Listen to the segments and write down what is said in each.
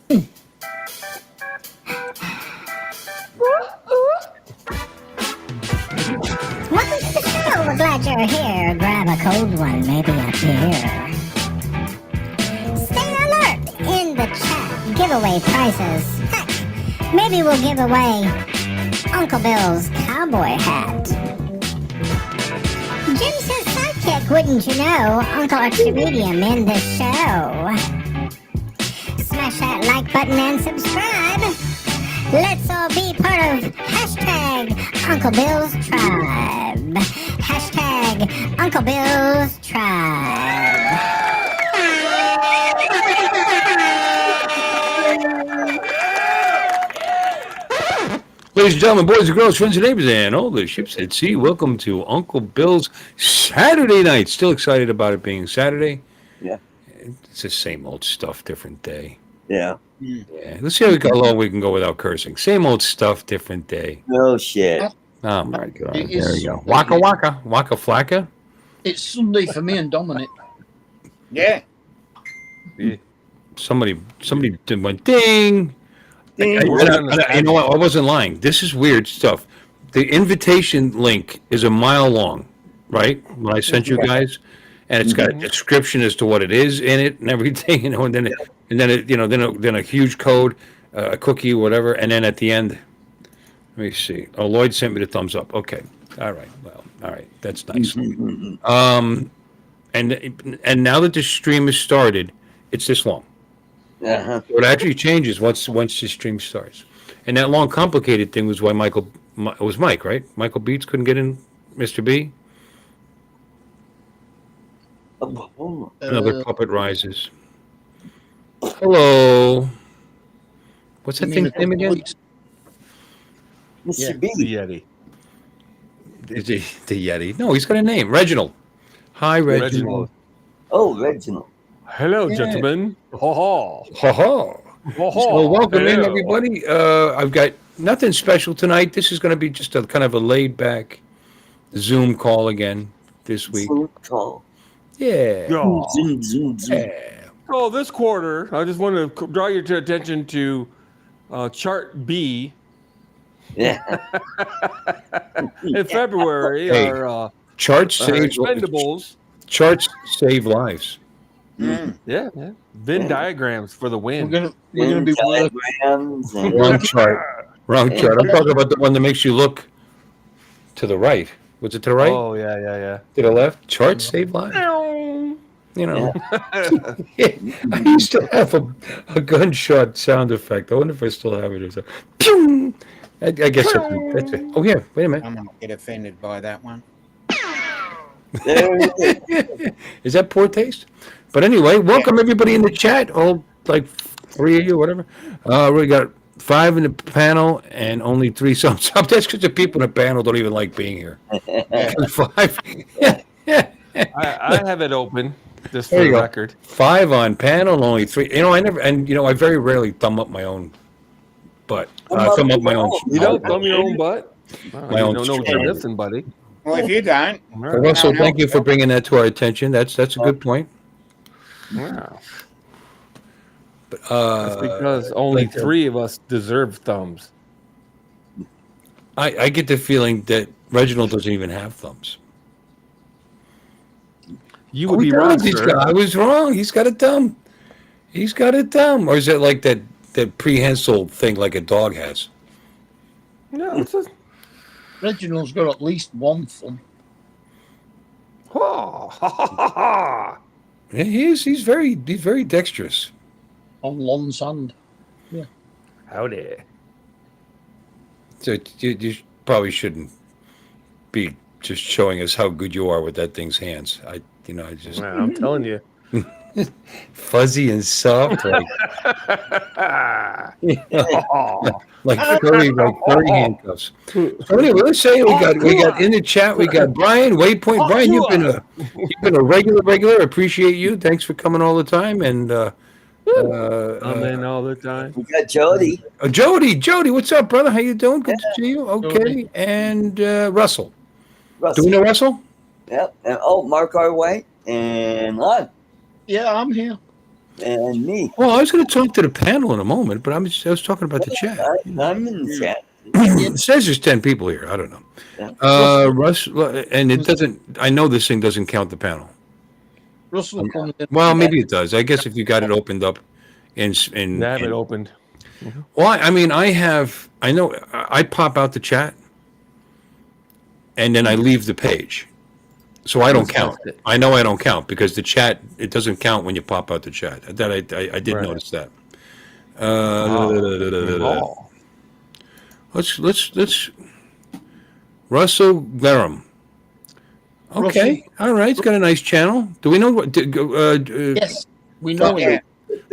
Welcome to the show. We're glad you're here. Grab a cold one, maybe a beer. Stay alert in the chat. Giveaway prizes. Heck, maybe we'll give away Uncle Bill's cowboy hat. Jim says sidekick, wouldn't you know? Uncle Extra Medium in the show. Smash that like button and subscribe. Let's all be part of hashtag Uncle Bill's Tribe. Hashtag Uncle Bill's Tribe. Ladies and gentlemen, boys and girls, friends and neighbors, and all the ships at sea, welcome to Uncle Bill's Saturday night. Still excited about it being Saturday? Yeah. It's the same old stuff, different day. Yeah. Yeah. Let's see how long we can go without cursing. Same old stuff, different day. No shit. Oh my God. There you go. Waka waka. Waka flacka. It's Sunday for me and Dominic. Yeah. Somebody went ding. You know what? I wasn't lying. This is weird stuff. The invitation link is a mile long, right? When I sent you guys, and it's got a description as to what it is in it and everything, you know, and then a huge code, a cookie, whatever, and then at the end, let me see. Oh, Lloyd sent me the thumbs up. Okay, all right. Well, all right, that's nice. And now that the stream has started, it's this long. Uh-huh. So it actually changes once the stream starts. And that long, complicated thing was why it was Mike, right? Michael Beats couldn't get in, Mr. B. Another puppet rises. Hello. What's that thing's name again? Mr. B. The Yeti. The Yeti. No, he's got a name. Reginald. Hi, Reginald. Oh, Reginald. Hello, gentlemen. Ha ha. Ha ha. So welcome in, everybody. I've got nothing special tonight. This is going to be just a kind of a laid-back Zoom call again this week. Zoom call. Yeah. Zoom. Yeah. Oh, this quarter, I just want to draw your attention to chart B. Yeah. In February, Hey, our charts save expendables. Charts save lives. Yeah. Venn diagrams for the win. We're gonna be diagrams and Wrong chart. Wrong chart. I'm talking about the one that makes you look to the right. Was it to the right? Oh, yeah. To the left? Charts save lives. You know. I used to have a gunshot sound effect. I wonder if I still have it or something. Pew! I guess that's it. Oh, yeah. Wait a minute. I'm going to get offended by that one. Is that poor taste? But anyway, welcome everybody in the chat. All like 3 of you, whatever. We got 5 in the panel and only 3 thumbs up. That's because the people in the panel don't even like being here. 5. I have it open just for the record. 5 on panel and only 3. You know, I very rarely thumb up my own butt. Thumb up my own. You don't thumb your own butt? My own. You don't know what you're missing, buddy. Well, if you don't. Russell, thank you for bringing that to our attention. That's a good point. Wow. But, That's because only 3 of us deserve thumbs. I get the feeling that Reginald doesn't even have thumbs. You would be wrong, sir. I was wrong. He's got a thumb. Or is it like that prehensile thing like a dog has? No, it's a... Reginald's got at least one thumb. Yeah, he's very dexterous. On Lon's hand. Yeah. Howdy. So you probably shouldn't be just showing us how good you are with that thing's hands. Well, I'm telling you. Fuzzy and soft, like furry handcuffs. So anyway, let's say we got in the chat. We got Brian Waypoint. Brian, you've been a regular. Appreciate you. Thanks for coming all the time. And I'm in all the time. we got Jody. Jody, what's up, brother? How you doing? Good to see you. Okay, Jody. And Russell. Do we know Russell? Yep. And Mark R. White and Lon. Yeah, I'm here. And me. Well, I was going to talk to the panel in a moment, but I was talking about the chat. I'm in the chat. It says there's 10 people here. I don't know. Russ, and it doesn't. I know this thing doesn't count the panel. Russell comes in. Well, maybe it does. I guess if you got it opened up, I have it opened. Well, I mean, I know I pop out the chat, and then I leave the page, so I don't count. I know I don't count because the chat, it doesn't count when you pop out the chat. That I did Right. notice that. Oh. Let's Russell Glenham. Okay, all right. He's got a nice channel. Do we know what? Yes, we know Yeah. him.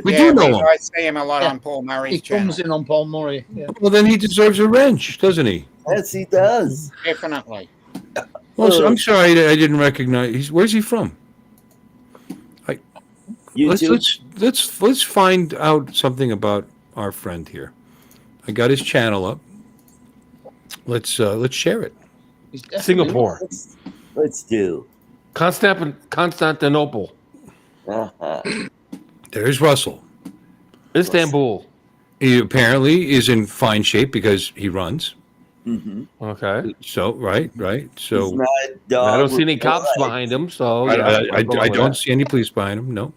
We do know him. I see him a lot Yeah. on Paul He Murray's channel. comes in on Paul Murray. Yeah. Well, then he deserves a wrench, doesn't he? Yes, he does. Definitely. Well, I'm sorry, I didn't recognize. Where's he from? YouTube. Let's find out something about our friend here. I got his channel up. Let's share it. He's definitely- Singapore, Let's do. Constantinople, Uh-huh. There's Russell. Istanbul. He apparently is in fine shape because he runs. Mm-hmm. Okay. So right. He's So not a dog I don't see any with no cops legs. behind him, so I, yeah, I, I'm I, going I with don't that. see any police behind him. No.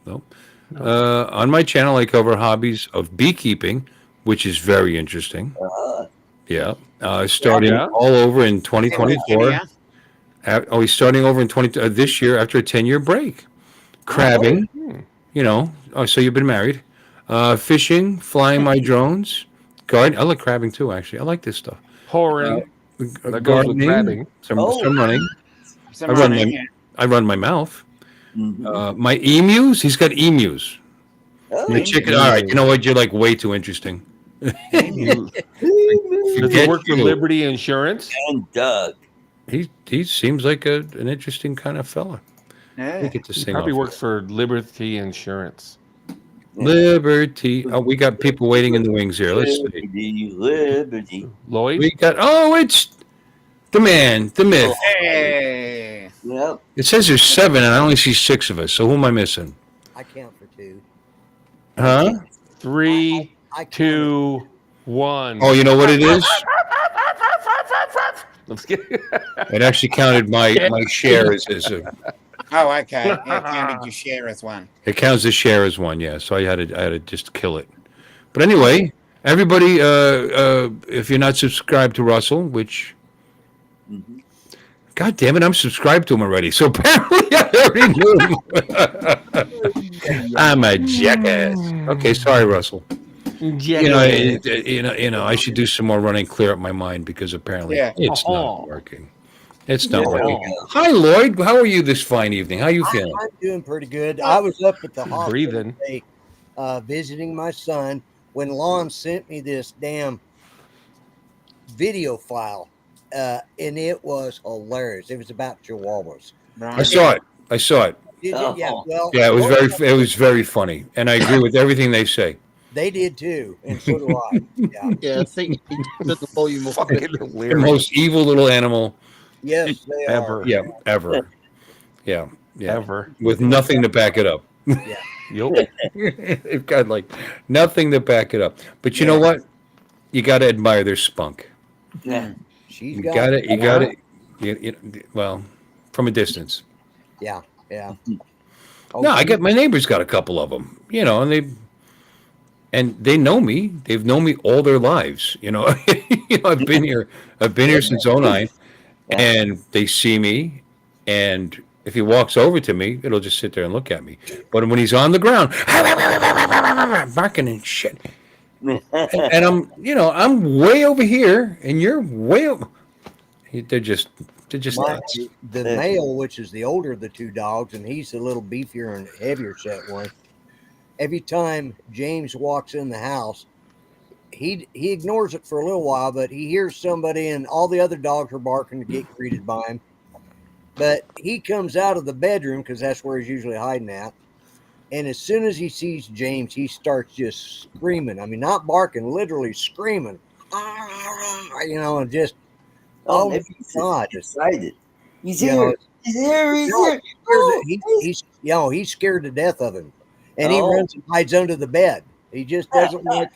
On my channel, I cover hobbies of beekeeping, which is very interesting. Yeah. Starting Yeah. all over in 2024. Yeah. He's starting over in this year after a 10-year break. Crabbing, so you've been married. Fishing, flying my drones, garden. I like crabbing too, actually. I like this stuff. Whoring. That goes with Gardening, crabbing. some Oh. running. Some I run running, my- yeah. I run my mouth. Mhm. My emus, he's got emus. Oh, My chicken. All right, you know what? You're like way too interesting. Does he Forget work for you. Liberty Insurance? and Doug. He seems like an interesting kind of fella. Yeah. Get this He thing probably off. works for Liberty Insurance. Liberty. Oh, we got people waiting in the wings here. Let's see. Liberty. Lloyd? We got. Oh, it's the man, the myth. Hey. Yep. It says there's 7, and I only see 6 of us. So who am I missing? I count for 2. Huh? 3, I count 2, 1. Oh, you know what it is? Let's get It actually counted my share as a. Oh, okay. It counted your share as one. It counts the share as one, yeah. So I had to just kill it. But anyway, everybody, if you're not subscribed to Russell, which, Mhm. God damn it, I'm subscribed to him already. So apparently I already knew him. I'm a jackass. Okay, sorry, Russell. I should do some more running, clear up my mind because apparently Yeah. it's Uh-huh. not working. It's not There we working. go. Hi, Lloyd. How are you this fine evening? How you feeling? I'm doing pretty good. I was up at the hospital Breathing. today, visiting my son when Lon sent me this damn video file, and it was hilarious. It was about chihuahuas. I saw it. Did you? Oh. Yeah. Well, Yeah, it was very funny, and I agree with everything they say. they did too, and so do I. Yeah. Yeah, I think he took the volume up. fucking The hilarious. most evil little animal, Yes, they Ever. are. yeah, ever. Yeah, Ever. with nothing to back it up. Yup. They've got like nothing to back it up. But you know what? You got to admire their spunk. Yeah. She's You got, got it. You got it. Well, from a distance. Yeah. Yeah. No, I get my neighbor's got a couple of them. And they know me. They've known me all their lives. I've been here. I've been here since '09, and they see me. And if he walks over to me, it'll just sit there and look at me. But when he's on the ground, barking and shit, and I'm way over here, and you're way over. They're just nuts. The male, which is the older of the 2 dogs, and he's the little beefier and heavier set one. Every time James walks in the house, he ignores it for a little while, but he hears somebody and all the other dogs are barking to get greeted by him. But he comes out of the bedroom because that's where he's usually hiding at. And as soon as he sees James, he starts just screaming. I mean, not barking, literally screaming. And just, oh maybe my he's God. excited. He's You here. know, He's here. He's No, here. Oh, he's scared to death of him. and he Oh. runs and hides under the bed. He just doesn't like.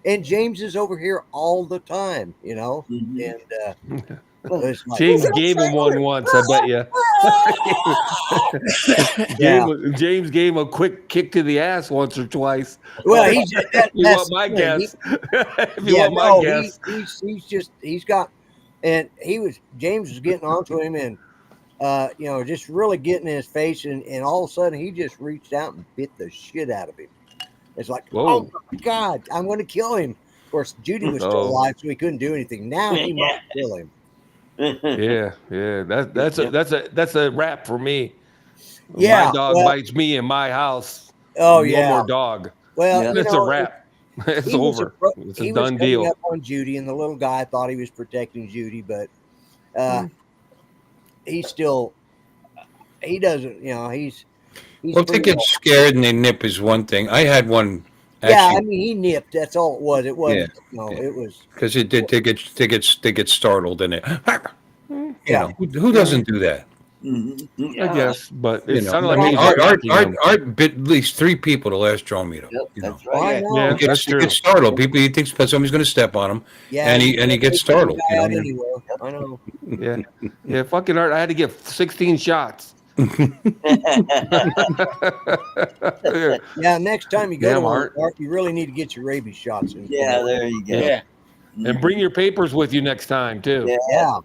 And James is over here all the time, you know. Mhm. And it's like, James gave him one once, I bet you. Yeah. James gave him a quick kick to the ass once or twice. well, he's If you want my guess. If you want my guess. He's got, and James was getting onto him and just really getting in his face, and all of a sudden he just reached out and bit the shit out of him. It's like, Whoa. oh my God, I'm going to kill him. Of course, Judy was still Oh. alive, so he couldn't do anything. Now he might kill him. Yeah. That's a wrap for me. Yeah, My dog well- bites me in my house. Oh No yeah. more dog. Well, Yeah. It's a wrap. It's he was over. appro- It's he a was done coming deal. up on Judy, and the little guy thought he was protecting Judy, but he still he doesn't. He's Well, if they pretty get scared and they nip is one thing. I had one yeah, I actually mean, he nipped. That's all it was. It wasn't. No, Yeah. it was. because it did. They get startled and Yeah. who doesn't do that? Mhm. I guess, but it You know, sounded I like mean, he was attacking him. Art bit at least 3 people the last drone meetup. Yep, You know, that's Oh, I right. know. Yeah. he That's true. gets startled. People, he thinks somebody's going to step on him, Yeah, and he gets startled. You know what I mean? Anywhere. I know. Yeah, fucking Art. I had to get 16 shots. Yeah. Yeah, next time you go Damn, to Art. Art, you really need to get your rabies shots in. Yeah, there you go. Yeah. And bring your papers with you next time, too, Yeah. Yeah.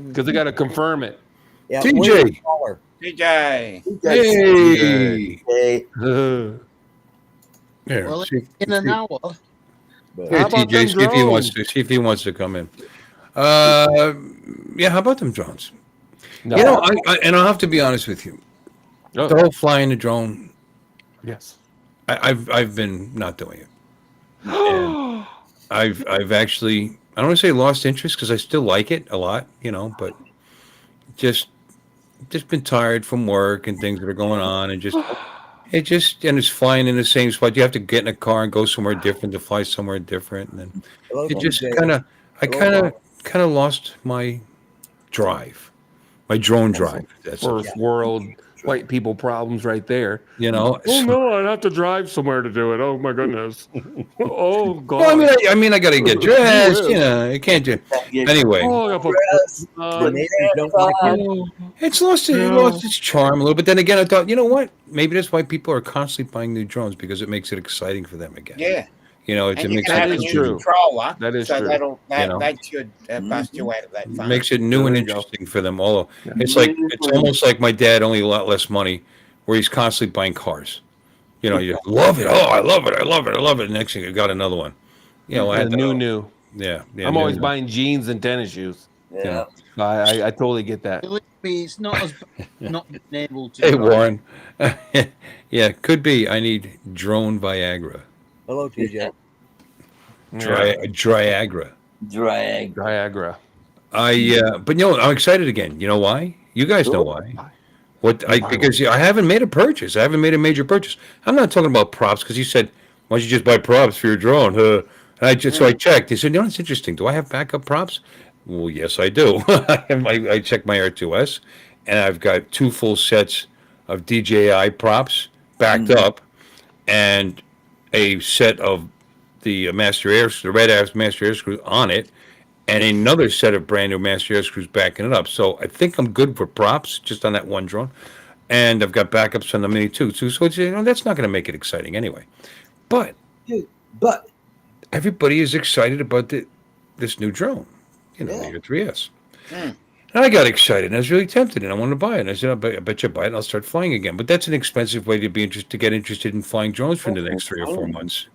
because they got to confirm it. Yeah. TJ. where's the caller? DJ. Hey, Hey. there. Well, see, in an hour. But, Hey, How about TJ, them see if he wants to come in. Yeah, how about them drones? No. You know, and I'll have to be honest with you. Oh, The whole flying the drone, yes. I've been not doing it. And I've actually, I don't want to say lost interest because I still like it a lot, but just been tired from work and things that are going on, and it's flying in the same spot. You have to get in a car and go somewhere different to fly somewhere different, and then hello, it just TJ. I kind of lost my drive, my drone drive. That's First world white people problems right there. Oh so- no, I'd have to drive somewhere to do it. Oh my goodness. Oh god. Well, I mean, I got to get dressed. I can't do. Anyway, Oh, I gotta put The neighbors don't like it. it's lost its charm a little. But then again, I thought, you know what? Maybe that's why people are constantly buying new drones, because it makes it exciting for them again. Yeah. It And you makes can have That a is new true. controller. That is so true. that should bust you out of that fun. makes it new and There you go. interesting for them. Although it's almost like my dad, only a lot less money, where he's constantly buying cars. You love it. Oh, I love it. I love it. I love it. Next thing, I got another one. I had new. Yeah. I'm always buying jeans and tennis shoes. Yeah. I totally get that. Believe me, it's not as not being able to. Hey, drive. Warren. Yeah, could be. I need drone Viagra. Hello, TJ. Driagra. Drag. Viagra. But I'm excited again. You know why? You guys know why. Because I haven't made a purchase. I haven't made a major purchase. I'm not talking about props, because you said, why don't you just buy props for your drone? And so I checked. He said, it's interesting. Do I have backup props? Well, yes, I do. I checked my R2S, and I've got 2 full sets of DJI props backed up, and a set of the red ass Master Air screws on it, and another set of brand new Master Air screws backing it up. So I think I'm good for props just on that one drone, and I've got backups on the Mini 2. So it's, that's not going to make it exciting anyway. But everybody is excited about this new drone, the Air 3S. And I got excited, and I was really tempted, and I wanted to buy it. And I said, I bet you buy it, and I'll start flying again. But that's an expensive way to get interested in flying drones for the next 3 or 4 months,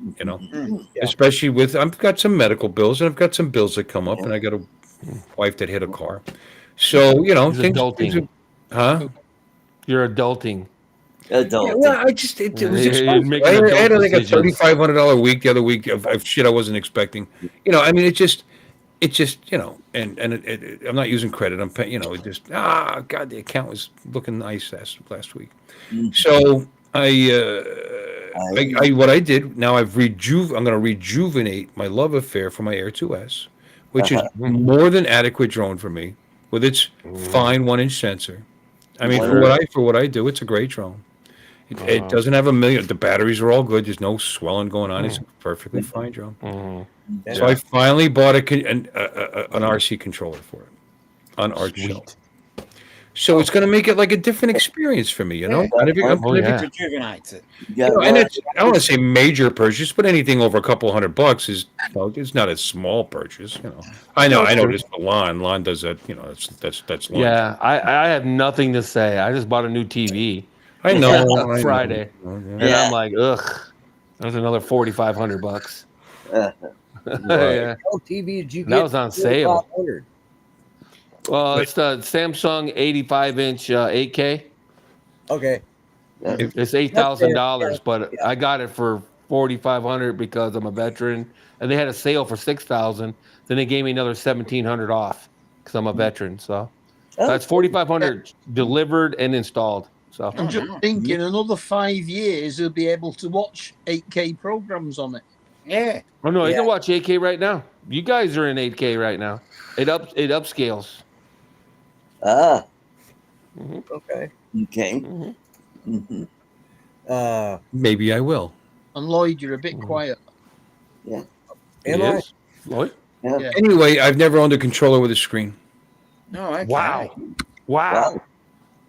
Especially with, I've got some medical bills, and I've got some bills that come up, and I got a wife that hit a car. So, He's things adulting. huh? You're adulting. Adult. Yeah, well, it was Yeah, expensive. you're making I had adult like a decisions. $3,500 a week the other week of shit I wasn't expecting. I mean, it's just, and I'm not using credit. I'm paying, it just, God, the account was looking nice last week. So what I did, now I'm going to rejuvenate my love affair for my Air 2S, which is more than adequate drone for me, with its fine 1-inch sensor. I mean, for what I do, it's a great drone. It doesn't have a million. The batteries are all good. There's no swelling going on. It's perfectly fine, Joe. So I finally bought an RC controller for it on Art Show. So it's going to make it like a different experience for me, you know. Rejuvenates it. And it's, I don't want to say major purchase, but anything over a couple $100 is, it's not a small purchase, you know. I know this for Lon. Lon does that, you know. That's Lon. Yeah, I have nothing to say. I just bought a new TV. I know. On Friday, and I'm like, ugh, that's another $4,500. Yeah. What TV did you get? That was on sale. 4,500? Well, it's the Samsung 85-inch 8K. Okay. It's $8,000, but I got it for $4,500 because I'm a veteran, and they had a sale for $6,000. Then they gave me another $1,700 off because I'm a veteran. So that's $4,500 delivered and installed. So I'm just thinking, another 5 years, you'll be able to watch 8K programs on it. Yeah. Oh no, you can watch 8K right now. You guys are in 8K right now. It upscales. Ah. Okay. Okay. Maybe I will. And Lloyd, you're a bit quiet. Yeah. Am I? Lloyd? Yeah. Anyway, I've never owned a controller with a screen. No, okay. Wow.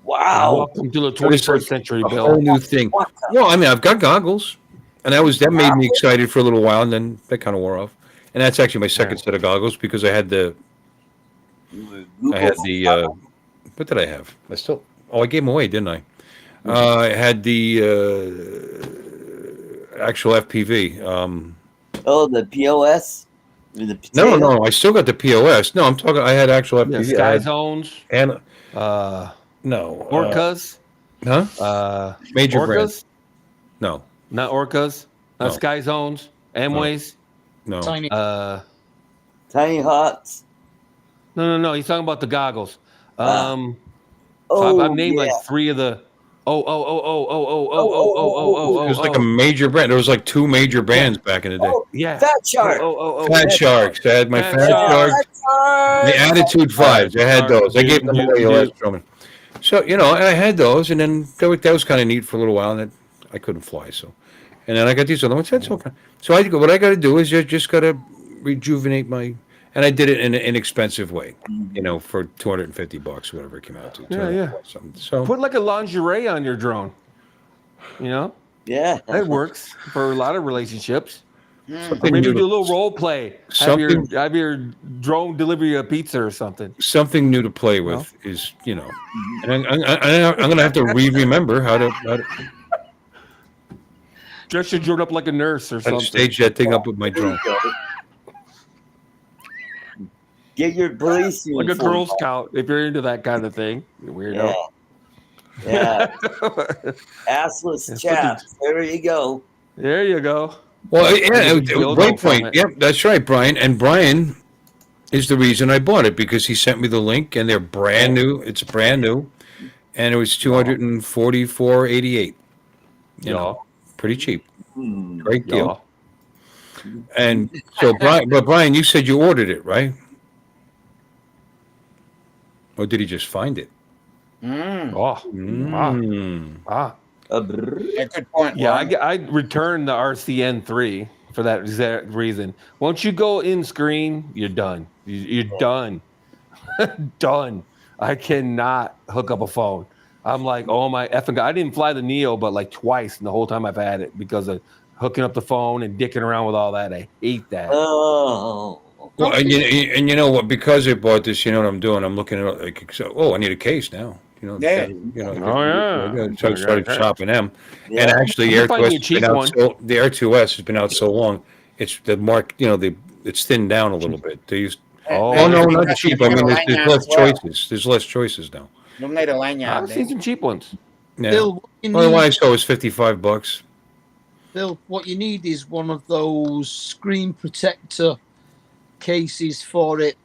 Welcome to the 21st century, A Bill. whole new thing. Well, I mean, I've got goggles, and that made me excited for a little while, and then that kind of wore off. And that's actually my second set of goggles because I had the what did I have? I gave them away, didn't I? I had the actual FPV. The POS? No, I still got the POS. No, I'm talking. I had actual FPV. Sky Zones. And No. Orcas. Major Orcas? brands. No. Not Orcas. Not No. Sky Zones. Amways. No. Tiny. Tiny Hots. No. He's talking about the goggles. Oh, I've named like three of the. It was like a major brand. There was like two major brands back in the day. Yeah. Fat Shark. Fat Sharks. I had my Fat Sharks. The Attitude 5s. I had those. I gave them away last summer. So, I had those, and then that was kind of neat for a little while, and then I couldn't fly, so. And then I got these other ones. That's okay. So what I got to do is just got to rejuvenate and I did it in an inexpensive way, for $250, whatever it came out to. Yeah. So put like a lingerie on your drone. Yeah. That works for a lot of relationships. Or Something maybe new do a to- little role play. Have your drone deliver you a pizza or something. Something new to play with is, and I'm going to have to remember how to Dress your drone up like a nurse or something. stage that thing up with my drone. Get your police Like a uniform Girl on. Scout, if you're into that kind of thing. You weirdo. Yeah. Assless chaps. There you go. There you go. Well, Dildo great from point. it. Yep, that's right, Brian. And Brian is the reason I bought it because he sent me the link, and they're brand new. It's brand new, and it was $244.88. Pretty cheap. Great deal. And so, Brian, you said you ordered it, right? Or did he just find it? A good point. Yeah, Ron. I returned the RCN3 for that exact reason. Once you go in screen, you're done. You're done. Done. I cannot hook up a phone. I'm like, oh my effing God. I didn't fly the Neo, but like twice in the whole time I've had it because of hooking up the phone and dicking around with all that. I hate that. Oh. Well, and you know what? Because I bought this, you know what I'm doing? I'm looking at it like, I need a case now. Oh, So I started shopping them, and actually, You Air can find 2S me a has cheap been out one. the Air 2S has been out so long. It's the mark, it's thinned down a little bit. They used. Oh, No, not cheap. I mean, there's Lanyard less as well. choices. There's less choices now. You'll need a lanyard. I've seen some cheap ones. Yeah. Bill, what you Well, the need- one I saw was $55. Bill, what you need is one of those screen protector cases for it,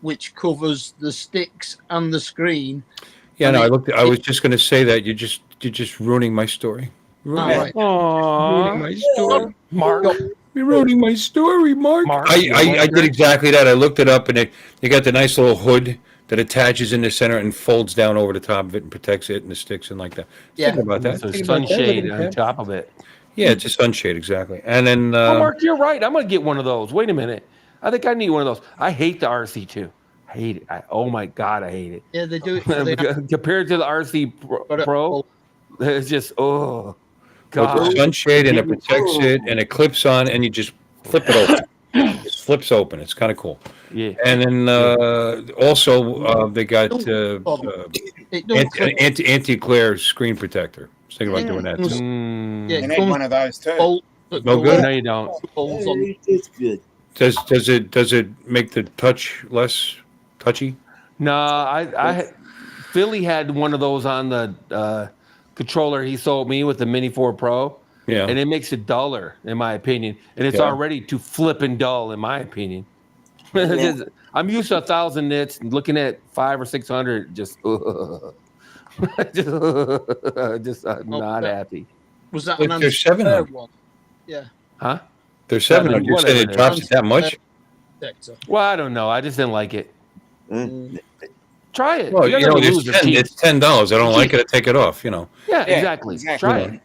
which covers the sticks and the screen. Yeah, I no, mean, I was just going to say that you're just ruining my story. Ruining Right. my story. Mark. You're ruining my story, Mark. Mark, I did exactly that. I looked it up, and you got the nice little hood that attaches in the center and folds down over the top of it and protects it and the sticks and like that. Yeah. Thinking about that. So Thinking about that, sunshade looking on at- top of it. Yeah, it's a sunshade, exactly. And then Oh, Mark, you're right. I'm gonna get one of those. Wait a minute. I think I need one of those. I hate the RC2. Hate it. Oh my god, I hate it. Yeah, they do it for the Compared to the RC Pro, it's just well, god. it's a sunshade and it protects it and it clips on and you just flip it open. It flips open. It's kind of cool. Yeah. And then also they got it don't clip. anti-glare screen protector. I was thinking about doing that too. Mm, Yeah, You it need comes one of those too. bolt that No go good? No, you don't. bolts on. Hey, it's good. Does it make the touch less touchy? No, Philly had one of those on the controller he sold me with the Mini 4 Pro. Yeah. And it makes it duller, in my opinion. And it's Yeah. already too flippin' dull, in my opinion. I'm used to 1,000 nits, and looking at 500 or 600, just not happy. Was that Look, an they're 700. one? Yeah. Huh? They're 700. You're saying it Whatever. drops it that much? Sector. Well, I don't know. I just didn't like it. Mm. Try it. Well, You're you know, gonna lose the cheap. it's $10. I don't like it. I take it off. You know. Yeah, Yeah, exactly. exactly. Try You it.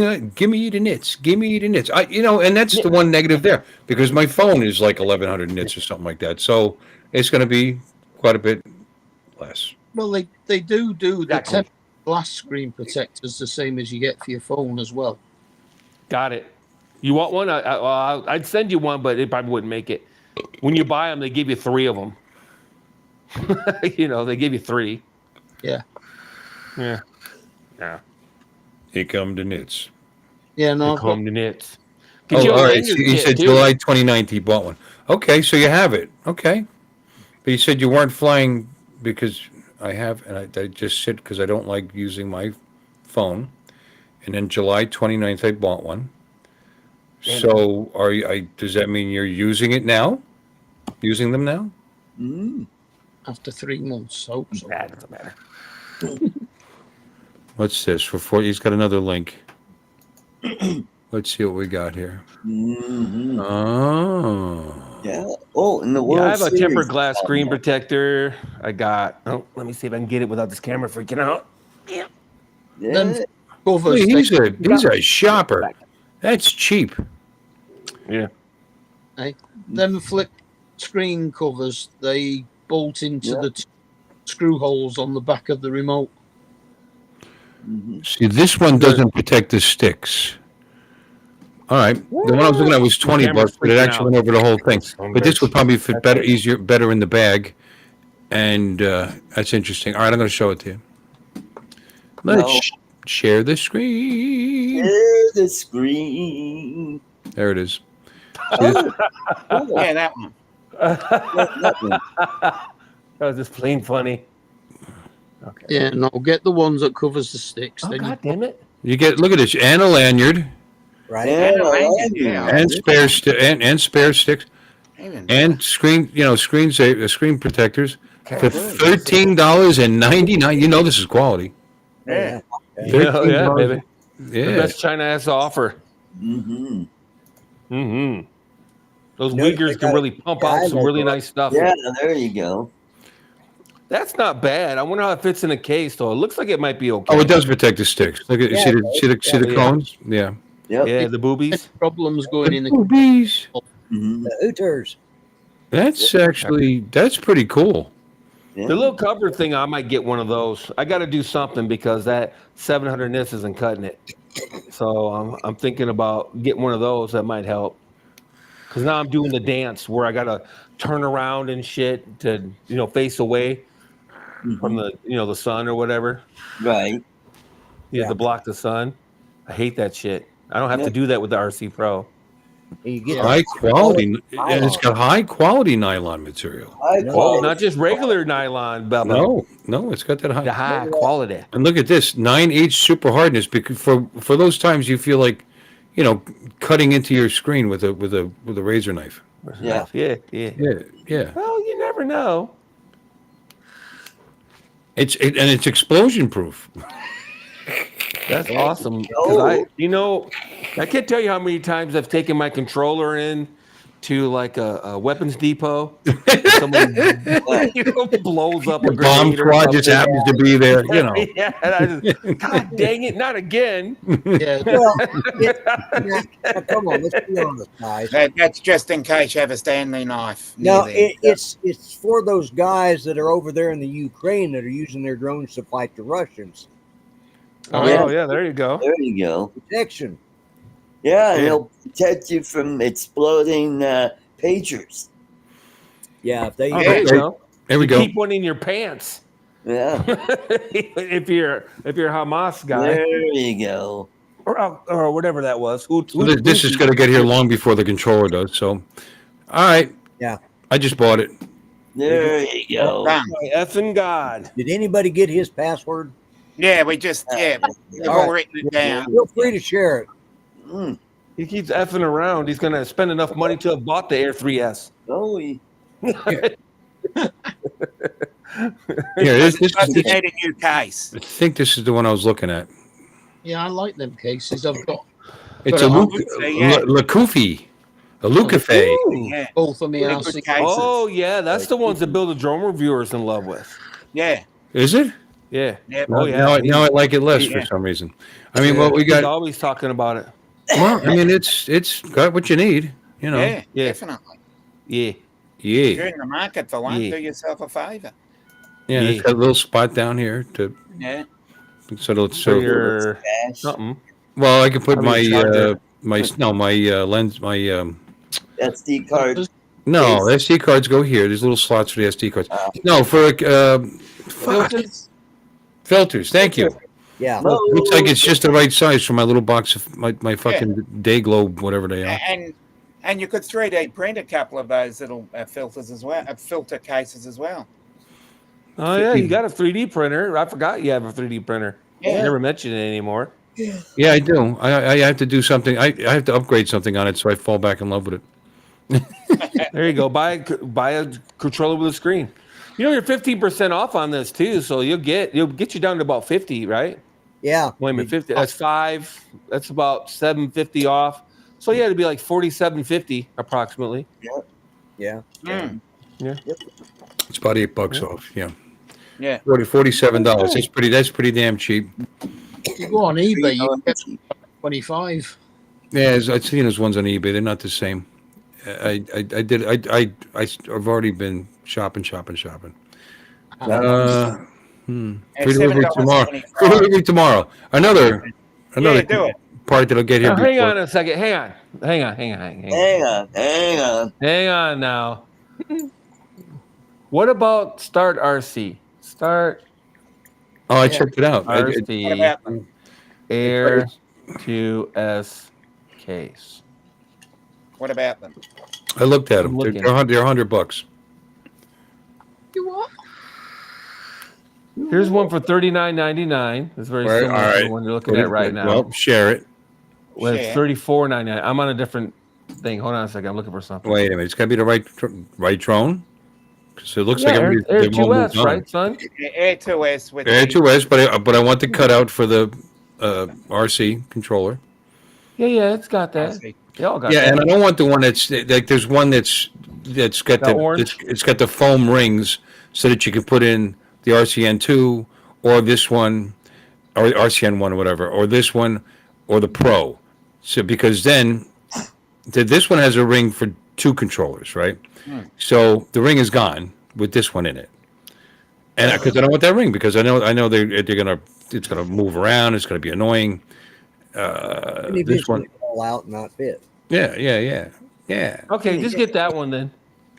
know, give me the nits. Give me the nits. And that's the one negative there because my phone is like 1,100 nits or something like that. So it's going to be quite a bit less. Well, they do the Exactly. temp glass screen protectors the same as you get for your phone as well. Got it. You want one? I'd send you one, but it probably wouldn't make it. When you buy them, they give you 3 of them. You know, they give you 3. Yeah. Yeah. Yeah. Here come the nits. Yeah, no. They I've call got- them the nits. Oh, Get you a all right. lanyard So he kit, said too. July 29th he bought one. Okay, so you have it. Okay. But you said you weren't flying because I have, and I just said because I don't like using my phone. And then July 29th I bought one. So are you, does that mean you're using it now? Using them now? Mm. after 3 months. Hope so. That doesn't matter. What's this? He's got another link. Let's see what we got here. Mhm. Oh. Yeah. Oh, in the World Yeah, I have a Series. tempered glass screen protector. I got. Oh, let me see if I can get it without this camera freaking out. Yeah. Then covers. Hey, he's a shopper. That's cheap. Yeah. Them flip screen covers, they bolt into Yeah. the screw holes on the back of the remote. Mhm. See, this one doesn't protect the sticks. All right. The one I was looking at was 20 camera's bucks, but it freaking actually out. went over the whole thing. So But this would probably fit better, That's better in the bag. And that's interesting. All right, I'm going to show it to you. Let's No. share the screen. Share the screen. There it is. Oh, Yeah, that one. that one. That was just plain funny. Okay. Yeah, no, get the ones that covers the sticks. Oh, then God damn it. You get, look at this, and a lanyard, Right? Yeah, Yeah, I like yeah. it. and spare sticks, Even and screen screen protectors for $13.99. You know this is quality. yeah. Yeah, baby. The Yeah. best China has to offer. Mhm. Mm-hmm. Those No, Uyghurs they can got- really pump yeah, out I some like really that. nice stuff. Yeah, there you go. That's not bad. I wonder how it fits in a case, though. It looks like it might be okay. Oh, it does protect the sticks. Look at Yeah, see the yeah. cones? Yeah. Yep. Yeah, the boobies. problems going in the Boobies. Mhm. The Hooters. That's pretty cool. Yeah. The little cover thing, I might get one of those. I got to do something because that 700 nits isn't cutting it. So I'm thinking about getting one of those that might help. Because now I'm doing the dance where I got to turn around and shit to, face away from the sun or whatever. Right. You have Yeah. to block the sun. I hate that shit. I don't have Yeah. to do that with the RC Pro. You get High quality, and it's got high quality nylon material. High Oh, quality. not just regular nylon, Bubba. No, it's got that The high. high quality. And look at this 9H super hardness. Because for those times you feel like, cutting into your screen with a razor knife. Yeah. Yeah. Yeah. Well, you never know. And it's explosion proof. That's awesome. 'Cause I can't tell you how many times I've taken my controller in to like a weapons depot. Someone blows up a The bomb grenade or squad just something. happens to be there, you know. Yeah, and I just, God dang it, not again. Yeah, Well, now, come on, let's be honest, guys. That's just in case you have a Stanley knife. near No, there. it's for those guys that are over there in the Ukraine that are using their drones to fight the Russians. Oh, yeah, there you go. There you go. Protection. Yeah, and Yeah. it'll protect you from exploding pagers. Yeah, if they Oh, there you go. There we go. Keep one in your pants. Yeah, if you're a Hamas guy there you go. or whatever that was. So this is going to get here long before the controller does. So, all right. Yeah. I just bought it. There you go. Done. effing God. Did anybody get his password? Yeah, we just we've All all right. written it down. Feel free to share it. Mm. He keeps effing around. He's going to spend enough money to have bought the Air 3S. Oh, Here, this is, You need a new case. I think this is the one I was looking at. yeah, I like them cases. I've got It's a Got a- Lukufi. A Lucafe. Yeah, both of me really RC. good cases. Oh, yeah. That's the ones that Bill the Drone Reviewer's in love with. Yeah. Is it? Yeah. Yep. Oh, yeah. Now I like it less Yeah. for some reason. I mean, what we He's got. always talking about it. Well, I mean, it's got what you need. You know. Yeah, Yeah. definitely. Yeah. If you're Yeah. in the market for one, Yeah. do yourself a favor. Yeah. It's got a little spot down here to Yeah. For so. your cash. something. Well, I can put I mean, my charger. lens SD card. no SD cards go here. There's little slots for the SD cards. No, for Filters? filters. Thank you. Yeah. No. Looks like it's just the right size for my little box of my fucking day globe, whatever they are. And you could 3D print a couple of those little filters as well, filter cases as well. Oh, yeah. You got a 3D printer. I forgot you have a 3D printer. Yeah. You never mentioned it anymore. Yeah, I do. I have to do something. I have to upgrade something on it, so I fall back in love with it. There you go. Buy a controller with a screen. You know, you're 15% off on this too, so you'll get you down to about 50, right? Yeah. Wait a minute, 50. That's 5. That's about 750 off. So yeah, it'd be like 47.50 approximately. Yeah. Mm. It's about $8 off. Yeah, Yeah. $47. That's pretty damn cheap. If you go on eBay, you get 25. Yeah, I've seen those ones on eBay. They're not the same. I've already been shopping. And Free delivery tomorrow. $7.25. Free delivery tomorrow. Another Yeah, do it. part that'll get here. Now, hang before- on a second. Hang on. Hang on. Now. What about Start RC? Start Oh, I checked it out. What RC about them? Air 2S case. What about them? I looked at them. I'm They're looking. $100. You what? Here's one for $39.99. It's very Right, similar all to right. the one you're looking at right now. Well, share it. Well, it's Share. $34.99. I'm on a different thing. Hold on a second. I'm looking for something. Wait a minute. It's got to be the right drone. So it looks Yeah, like Air, everybody- Air they've all 2S, moved on. right, son? Air 2S with Air the- 2S, but I want the cutout for the RC controller. Yeah, it's got that. They all got Yeah, that. and I don't want the one that's like. There's one that's got The orange? it's got the foam rings so that you can put in the RCN2 or this one or RCN1 or whatever, or this one or the Pro. So because then this one has a ring for 2 controllers, right? So the ring is gone with this one in it, and because I don't want that ring because I know they're gonna it's gonna move around. It's gonna be annoying. And This eventually one, fall out and not fit. yeah. Okay, just get that one then.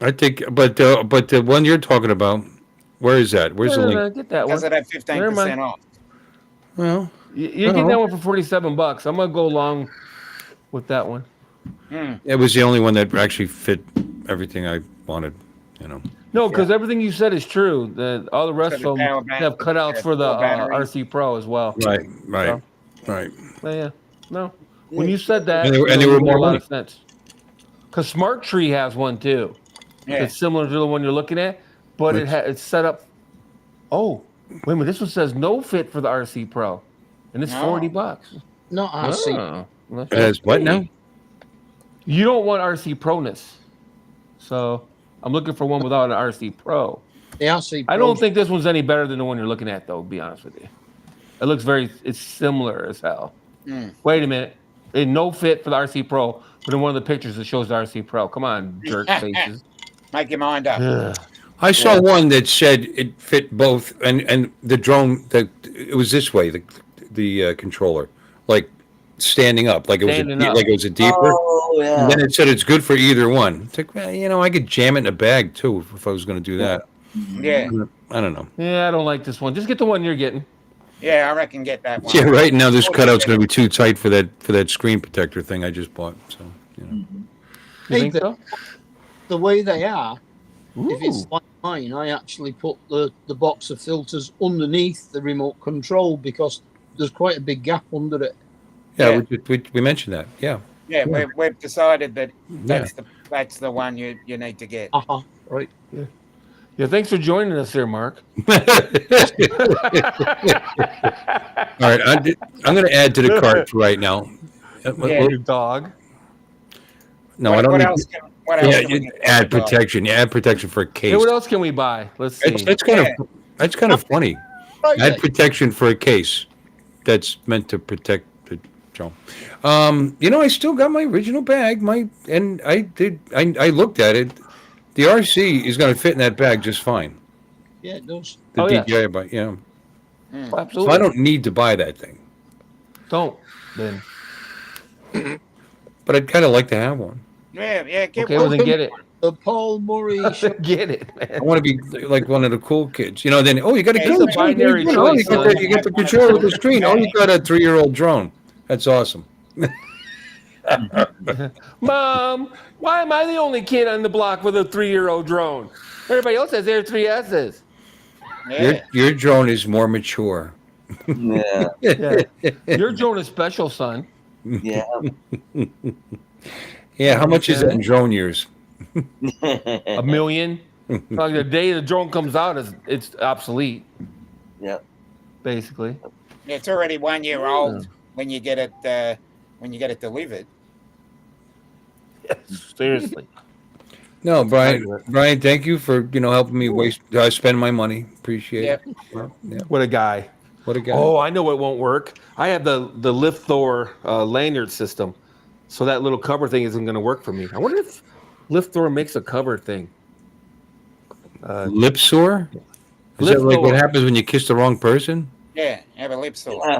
I think, but the one you're talking about, where is that? Where's the link? Get that Because one. it had Never 15% mind. off. Well, You're getting that one for $47. I'm gonna go along with that one. it was the only one that actually fit everything I wanted. You know. No, because everything you said is true. All the rest So of the them power bank- have cutouts for the full battery. RC Pro as well. Right. So, Right. yeah. No. When you said that, And they it were made more a lot money. of sense. Because Smart Tree has one too. Yeah. It's similar to the one you're looking at, but it's set up. Oh, wait a minute! This one says no fit for the RC Pro, and it's No. $40. Not RC. Oh, It has what now? You don't want RC Proness. So I'm looking for one without an RC Pro. The RC I don't Pros- think this one's any better than the one you're looking at, though. To be honest with you, it looks it's similar as hell. Wait a minute, no fit for the RC Pro, but in one of the pictures it shows the RC Pro. Come on, jerk faces. Make your mind up. Ugh. I saw one that said it fit both, and the drone, it was this way, the controller, like standing up, like it was Standing up. like it was a deeper. Oh, yeah. And then it said it's good for either one. It's like, well, I could jam it in a bag too if I was going to do that. Yeah. I don't know. Yeah, I don't like this one. Just get the one you're getting. Yeah, I reckon get that one. Yeah, right now this cutout's going to be too tight for that screen protector thing I just bought. So, You Hey, think so? the way they are, if Ooh. it's like mine, I actually put the box of filters underneath the remote control because there's quite a big gap under it. yeah, we mentioned that. Yeah. Yeah, we've decided that that's the one you need to get. Right. Yeah, thanks for joining us here, Mark. All right, I'm going to add to the cart for right now. Your dog. No, what, I don't what need. else can, what else Yeah, can we get? add protection. Yeah, add protection for a case. Hey, what else can we buy? Let's see. That's kind of funny. Add protection for a case that's meant to protect the drone. I still got my original bag. I looked at it. The RC is going to fit in that bag just fine. Yeah, it does. The yeah. DJI bike, yeah. Oh, absolutely. So I don't need to buy that thing, Don't then. but I'd kind of like to have one. Yeah, get Okay, one. well then get it. The Paul Murray show. Get it, I man. want to be like one of the cool kids. Then you got a It's killer a drone. binary You choice, get son. you get the control with the screen. Oh, you got a 3-year-old drone. That's awesome. Mom, why am I the only kid on the block with a 3-year-old drone? Everybody else has their 3Ss. Yeah. Your drone is more mature. Yeah. Yeah. Your drone is special, son. Yeah. Yeah, how much is that in drone years? $1 million. Like the day the drone comes out, it's obsolete, Yeah. basically. It's already 1 year old when you get it delivered. Seriously. No, Brian, thank you for helping me spend my money. Appreciate it. Yeah. What a guy. What a guy. Oh, I know what won't work. I have the Lift Thor lanyard system, so that little cover thing isn't going to work for me. I wonder if Lift Thor makes a cover thing. Lip sore? Is Lip that like what sore. happens when you kiss the wrong person? Yeah, have a lip sore. Yeah.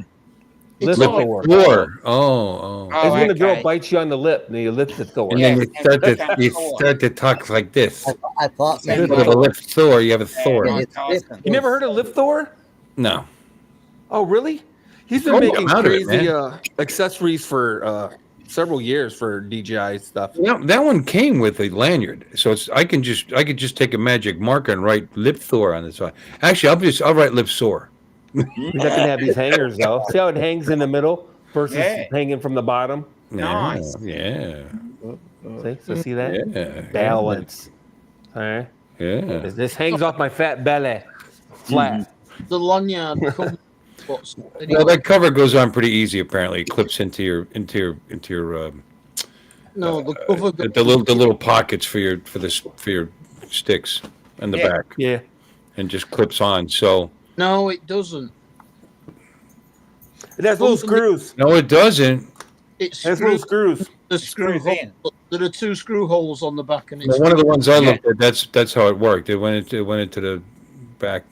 Lift Lip Thor. Floor. Oh. It's when the girl okay. bites you on the lip, and your lips is going. And Yeah. then you start to talk like this. I thought Yeah. maybe Instead of a lip Thor, you have a Thor. Yeah. It's awesome. You never heard of Lift Thor? No. Oh, really? He's been Oh, making I'm out of it, crazy man. accessories for several years for DJI stuff. Yeah, that one came with a lanyard, so I could just take a magic marker and write Lip Thor on the side. Actually, I'll write Lip Sore. He's not gonna have these hangers though. See how it hangs in the middle versus Yeah. hanging from the bottom. Nice. Yeah. See that? Yeah. Balance. All right. Yeah. This hangs off my fat belly, flat. The lanyard comes. What's Well, that cover goes on pretty easy. Apparently, it clips into your no, the cover. the little pockets for your sticks in the Yeah. back, Yeah. and just clips on. So No, it doesn't. It has little screws. no, it doesn't. It's It has little screws. the screw Screws in. hole. There are 2 screw holes on the back, and it's Well, one of the ones I Yeah. looked at, that's how it worked. It went into the back.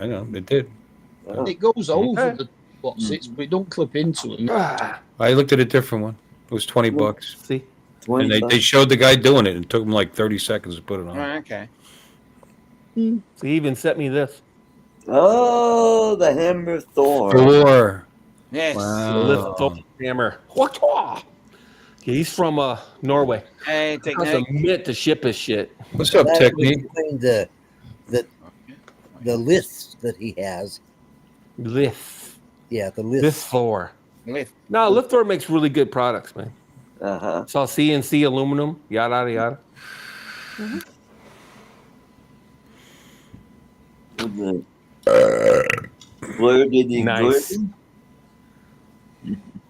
I know it did. it goes over Okay. the what's it, but it don't clip into it. Ah, I looked at a different one. It was $20, see? and they showed the guy doing it. It took him like 30 seconds to put it on. Oh, okay. He even sent me this. Oh, the Hammer Thor. Thor. Yes. The Lift Thor hammer. Whatcha? Yeah, he's from Norway. Hey, Costs a technique. mint to ship his shit. What's up, That Technique? was between the lists that he has. Lift. Yeah, the Lift lists. Thor. Lift. No, Lift Thor makes really good products, man. Uh-huh. It's all CNC aluminum, yada, yada. Where did he Nice. go?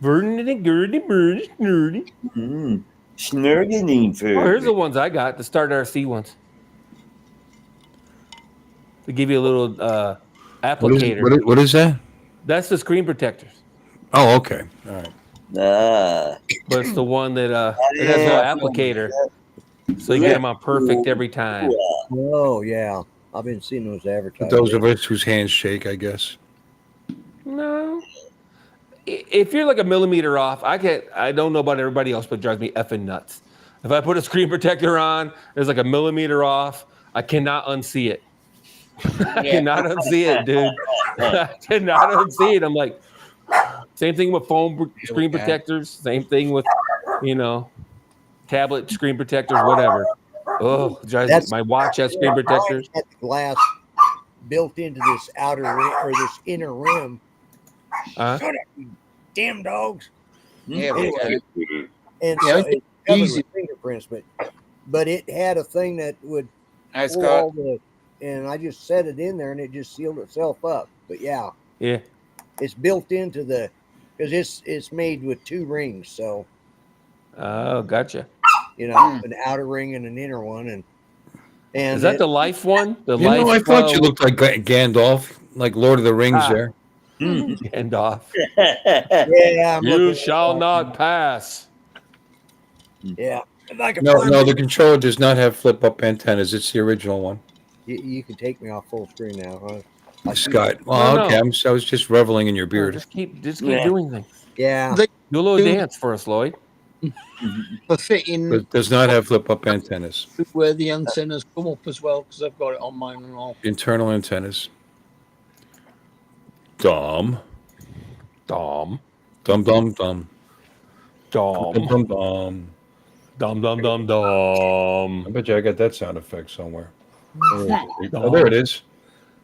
Vernon and Gertie, Bernie, Nerdy. Mm. Snurgening for. Oh, here's the ones I got. The Start RC ones. They give you a little applicator. What is that? That's the screen protectors. Oh, okay. All right. Ah. But it's the one that it has no applicator, so you get them on perfect every time. Oh yeah, I've been seeing those advertised. Those of us whose hands shake, I guess. No, if you're like a millimeter off, I don't know about everybody else, but it drives me effing nuts. If I put a screen protector on, there's like a millimeter off. I cannot unsee it. I cannot unsee it, dude. I cannot unsee it. I'm like, same thing with phone screen protectors. Same thing with, tablet screen protectors, whatever. Oh, my watch has screen protectors. Got the glass built into this outer rim or this inner rim. Shut up, you damn dogs! Yeah, And so it's covered with fingerprints, but it had a thing that would Nice pull cut. all the, and I just set it in there and it just sealed itself up. But yeah, it's built into the because it's made with 2 rings, so Oh, gotcha. an outer ring and an inner one, and Is that the life one? The You life. know, I thought you looked like Gandalf, like Lord of the Rings there. Gandalf. yeah, I'm You looking- shall not pass. Yeah, like a No, the controller does not have flip-up antennas. It's the original one. You can take me off full screen now, huh? Scott. Well, No. okay. I was just reveling in your beard. Just keep doing things. Yeah, Do a little dance for us, Lloyd. For fitting It does not have flip-up antennas. where the antennas come up as well, because I've got it on mine and all. Internal antennas. Dum. Dom. Dum, dum, dum. Dom. Dum, dum, dum. Dum dum dum dum. I bet you I got that sound effect somewhere. Oh, there it is.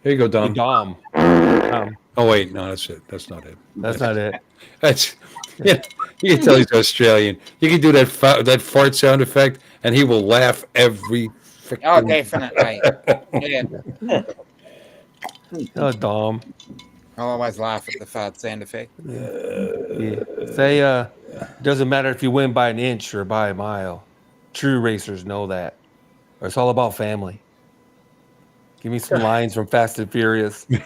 Here you go, Dom. Dom. Oh, wait. No, that's it. That's not it. That's not it. That's... Yeah, you can tell he's Australian. You can do that fart sound effect, and he will laugh every freaking... Oh, definitely. Yeah. Oh, Dom. I'll always laugh at the fart sound effect. Yeah. Say, doesn't matter if you win by an inch or by a mile. True racers know that. Or it's all about family. Give me some lines from Fast and Furious. What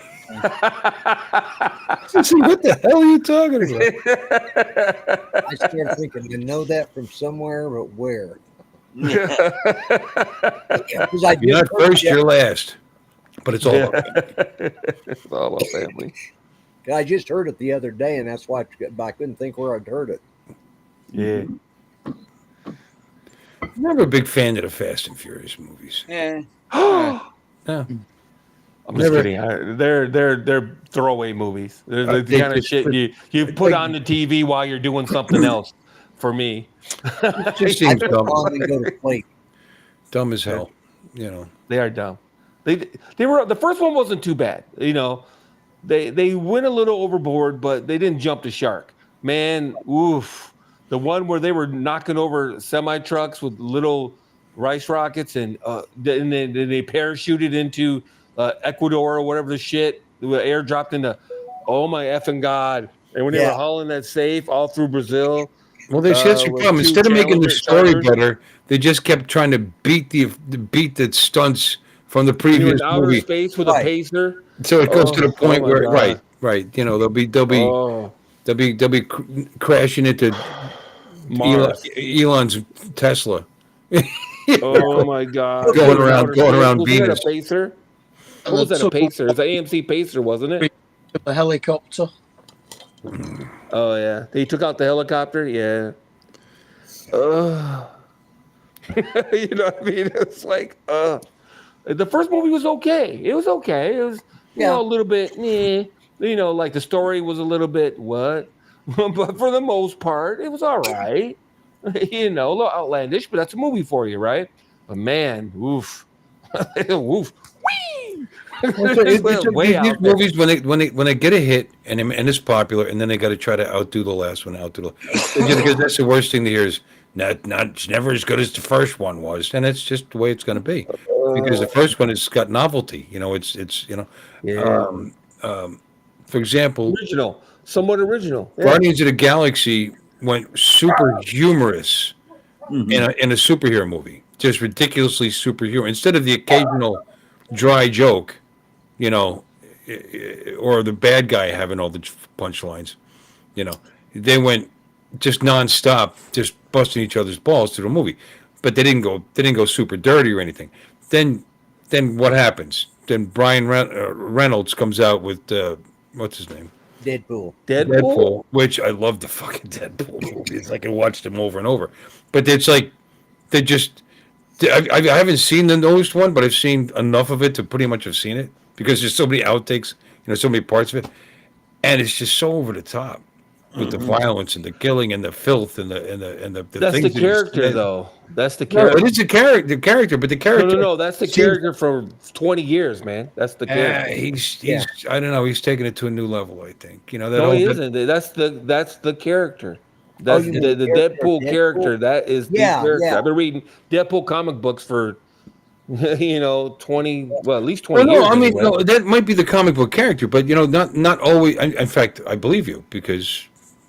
the hell are you talking about? I started thinking, I know that from somewhere, but where? You're not first, you're last. But it's all about family. It's all about family. I just heard it the other day, and that's why I couldn't think where I'd heard it. Yeah. I'm never a big fan of the Fast and Furious movies. Yeah. No. I'm just kidding. They're throwaway movies. They're the kind of shit you put on the TV while you're doing something else. For me, It just seems dumb. Go to sleep. Dumb as hell. they are dumb. They were the first one wasn't too bad. They went a little overboard, but they didn't jump the shark. Man, oof. The one where they were knocking over semi trucks with little rice rockets, and then they parachuted into Ecuador or whatever the shit. The air dropped into. Oh my effing god! And when they were hauling that safe all through Brazil. Well, that's your problem. Instead of making the story better, they just kept trying to beat the stunts from the previous outer movie. space with a pacer. So it goes to the point where, God. right. They'll be crashing into Mars. Elon's Tesla. Oh my god! Going around Was Venus. that a pacer? What was that? A pacer? It's an AMC pacer, wasn't it? A helicopter. Oh yeah, they took out the helicopter. Yeah. You know what I mean? It's like, the first movie was okay. It was okay. It was, a little bit, like the story was a little bit what, but for the most part, it was all right. A little outlandish, but that's a movie for you, right? But man, oof, woof. These movies when they get a hit and it's popular, and then they got to try to outdo the last one, because that's the worst thing to hear is it's never as good as the first one was, and it's just the way it's going to be, because the first one has got novelty. For example, somewhat original. Guardians of the Galaxy went super humorous in a superhero movie, just ridiculously superhero. Instead of the occasional dry joke, you know, or the bad guy having all the punchlines, you know, they went just nonstop, just busting each other's balls through the movie. But they didn't go super dirty or anything. Then then what happens? Then Reynolds comes out with what's his name? Deadpool. Deadpool? Which I love the fucking Deadpool movies. Like I watched them over and over. But it's like they just I haven't seen the newest one, but I've seen enough of it to pretty much have seen it because there's so many outtakes, so many parts of it, and it's just so over the top with the violence and the killing and the filth and the That's the things character, though. That's the No, character. it is a character, but the character. No. That's the character for 20 years, man. That's the character. He's I don't know. He's taking it to a new level. I think that No, he isn't. That's the character. That's you the mean the character Deadpool Deadpool? character. That is the Yeah, character. yeah. I've been reading Deadpool comic books for 20, well, at least Well, 20 years. no, I mean, anyway. no, that might be the comic book character, but not always. In fact, I believe you because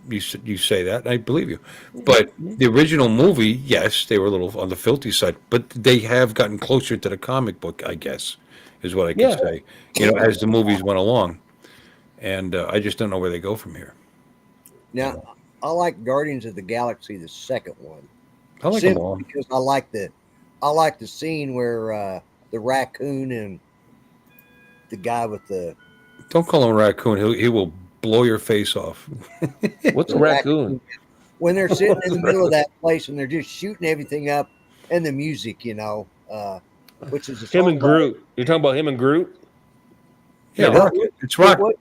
you say that, and I believe you. But the original movie, yes, they were a little on the filthy side, but they have gotten closer to the comic book, I guess, is what I can say. As the movies went along, and I just don't know where they go from here. Now, I like Guardians of the Galaxy, the second one. I like them Simply all. because I like the scene where the raccoon and the guy with the Don't call him a raccoon. He will blow your face off. What's a raccoon? when they're sitting in the middle of that place and they're just shooting everything up, and the music, which is a Him song and Groot. You're talking about him and Groot? Yeah, Yeah, Rocket. It's Rocket.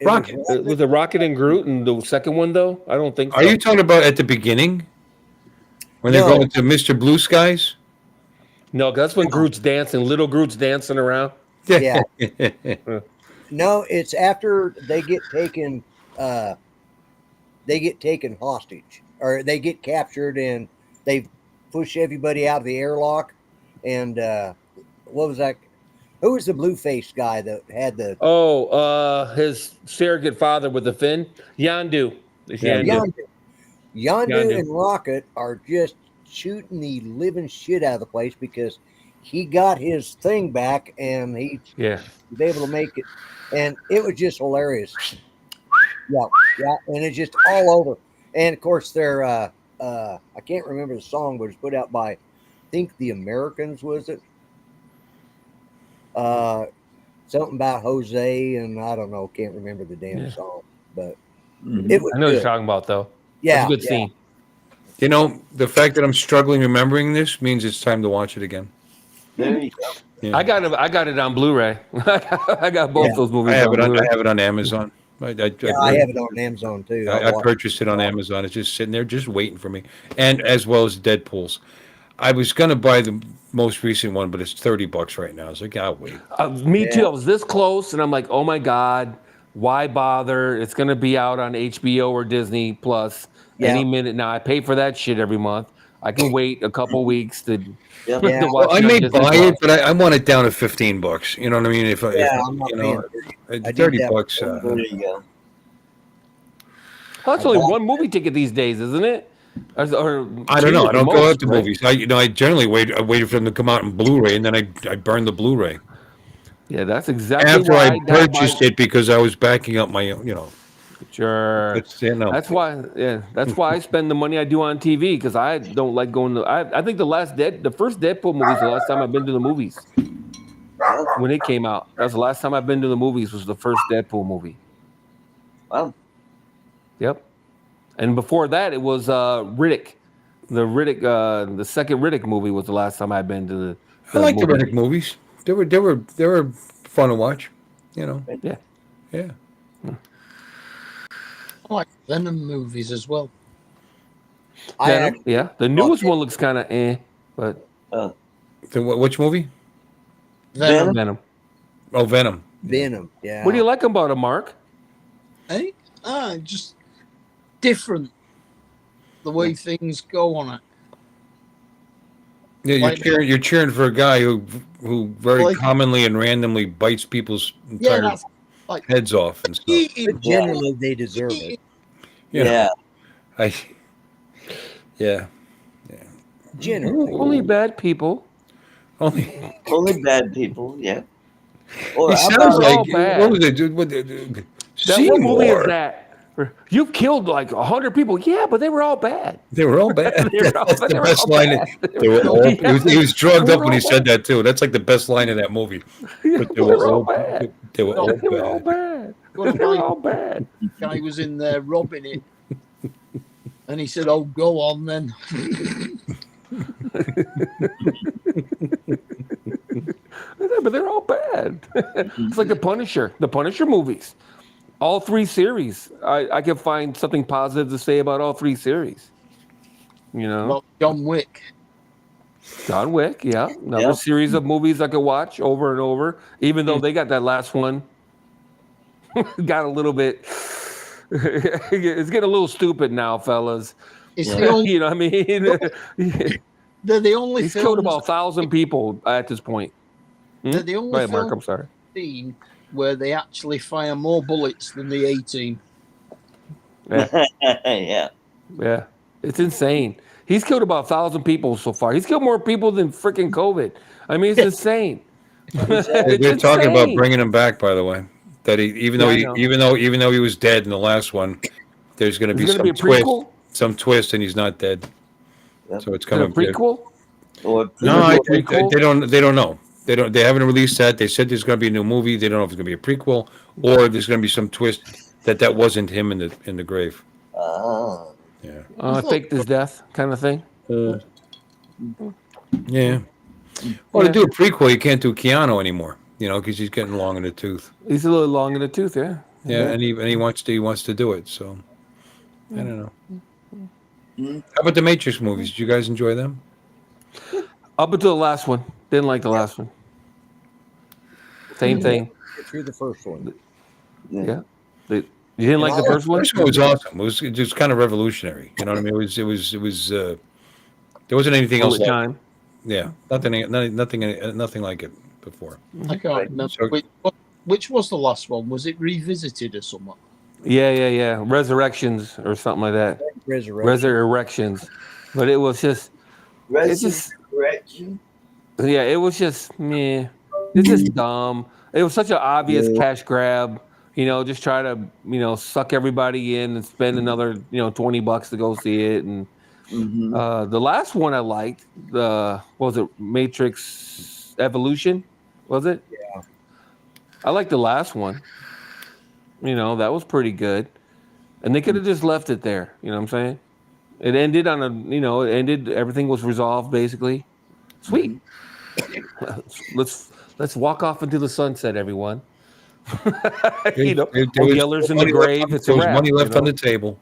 Rocket. With the Rocket and Groot and the second one, though? I don't think so. Are you talking about at the beginning when they're No. going to Mr. Blue Skies? No, 'cause that's when Groot's dancing. Little Groot's dancing around. Yeah. No, it's after they get taken. They get taken hostage, or they get captured, and they push everybody out of the airlock. And what was that? Who was the blue-faced guy that had the His surrogate father with the fin? Yandu. It's Yandu. Yondu and Rocket are just shooting the living shit out of the place because he got his thing back and he Yeah. was able to make it, and it was just hilarious. Yeah, and it's just all over. And of course, they're I can't remember the song, but it's put out by, I think, the Americans, was it? Something about Jose, and I don't know, can't remember the damn song, but it was I know what good. you're talking about, though. Yeah, That's a good scene. The fact that I'm struggling remembering this means it's time to watch it again. There you go. Yeah. I got it on Blu-ray. I got both those movies. I have it on. Blu-ray. I have it on Amazon. I I have it on Amazon too. I purchased it on Amazon. It's just sitting there, just waiting for me, and as well as Deadpool's. I was gonna buy the most recent one, but it's $30 right now. I was like, I'll wait. Me too. I was this close, and I'm like, oh my god, why bother? It's gonna be out on HBO or Disney Plus any minute now. I pay for that shit every month. I can wait a couple weeks to. Yeah. to Yeah. watch Well, I it on may Disney buy Plus. it, but I want it down to $15. You know what I mean? If I'm not paying I did $30 that. bucks. There you go. Well, that's only one movie ticket these days, isn't it? I don't know. I don't go out to movies. I generally wait. I waited for them to come out in Blu-ray, and then I burn the Blu-ray Yeah, that's exactly after why I purchased it because I was backing up my. Sure. That's why. Yeah, that's why I spend the money I do on TV because I don't like going to. I think the first Deadpool movie is the last time I've been to the movies. When it came out, that's the last time I've been to the movies. Was the first Deadpool movie. Wow. Yep. And before that, it was Riddick. The second Riddick movie was the last time I've been to the. I like the movie. Riddick movies. They were fun to watch. Yeah. Yeah. I like Venom movies as well. Venom, yeah. The newest one looks kind of but Which movie? Venom. Venom. Oh, Venom. Venom. Yeah. What do you like about it, Mark? Eh? Just different. The way things go on it. Yeah, you're cheering for a guy who very commonly and randomly bites people's entire that's like heads off and stuff. But generally, they deserve it. You know, Yeah. Yeah. Generally. Only bad people. Only Only bad people, yeah. Or he how sounds about all like bad. what was it? What, What movie is Seymour. that? You killed like 100 people. Yeah, but they were all bad. They were all bad. They were all- That's but the they were best all line. bad. They were all, he was drugged They up were when he all said bad. that too. That's like the best line of that movie. Yeah, But they were all bad. They were all They were all bad. bad. They were all bad. Guy was in there robbing it, and he said, "Oh, go on then." But they're all bad. It's like the Punisher movies. All 3 series. I can find something positive to say about all 3 series. You know, Well, John Wick. John Wick, yeah. Another Yeah. series of movies I could watch over and over, even though they got that last one. Got a little bit. It's getting a little stupid now, fellas. It's the only. You know what I mean? They're the only He's films. killed about 1,000 people at this point. They're the Go only ahead, Mark. film I'm sorry. scene where they actually fire more bullets than the A-Team. Yeah, yeah. yeah. It's insane. He's killed about 1,000 people so far. He's killed more people than freaking COVID. I mean, it's insane. They're talking about bringing him back. By the way, that even though Yeah, I even though he was dead in the last one, there's going to be Is it some gonna be a prequel? some twist, and he's not dead. Yep. So it's Is it a coming. prequel? Or No, prequel? they don't know. They haven't released that. They said there's going to be a new movie. They don't know if it's going to be a prequel or there's going to be some twist that wasn't him in the grave. Ah. Yeah. Faked his death kind of thing. Yeah. Well, to do a prequel, you can't do Keanu anymore. You know, because he's getting long in the tooth. He's a little long in the tooth, yeah. Yeah, and he wants to do it. So I don't know. Mm. How about the Matrix movies? Did you guys enjoy them? Up until the last one. Didn't like the last one. Same thing. Get through the first one. Yeah. You didn't like the first one? First one was awesome. It was just kind of revolutionary. You know what I mean? It was. There wasn't anything else. Bullet time. Yeah, nothing like it before. I can't remember So- which was the last one. Was it revisited or something? Yeah. Resurrections or something like that. Resurrections. But it was just Resurrection. yeah, it was just meh. It's just dumb. It was such an obvious cash grab. You know, just try to suck everybody in and spend another $20 to go see it. And the last one I liked, what was it, Matrix Evolution? Was it? Yeah. I liked the last one. That was pretty good. And they could have just left it there. You know what I'm saying? It ended on everything was resolved basically. Sweet. Let's walk off into the sunset, everyone. Yeller's in the grave. It's a There was wrap, money left on the table.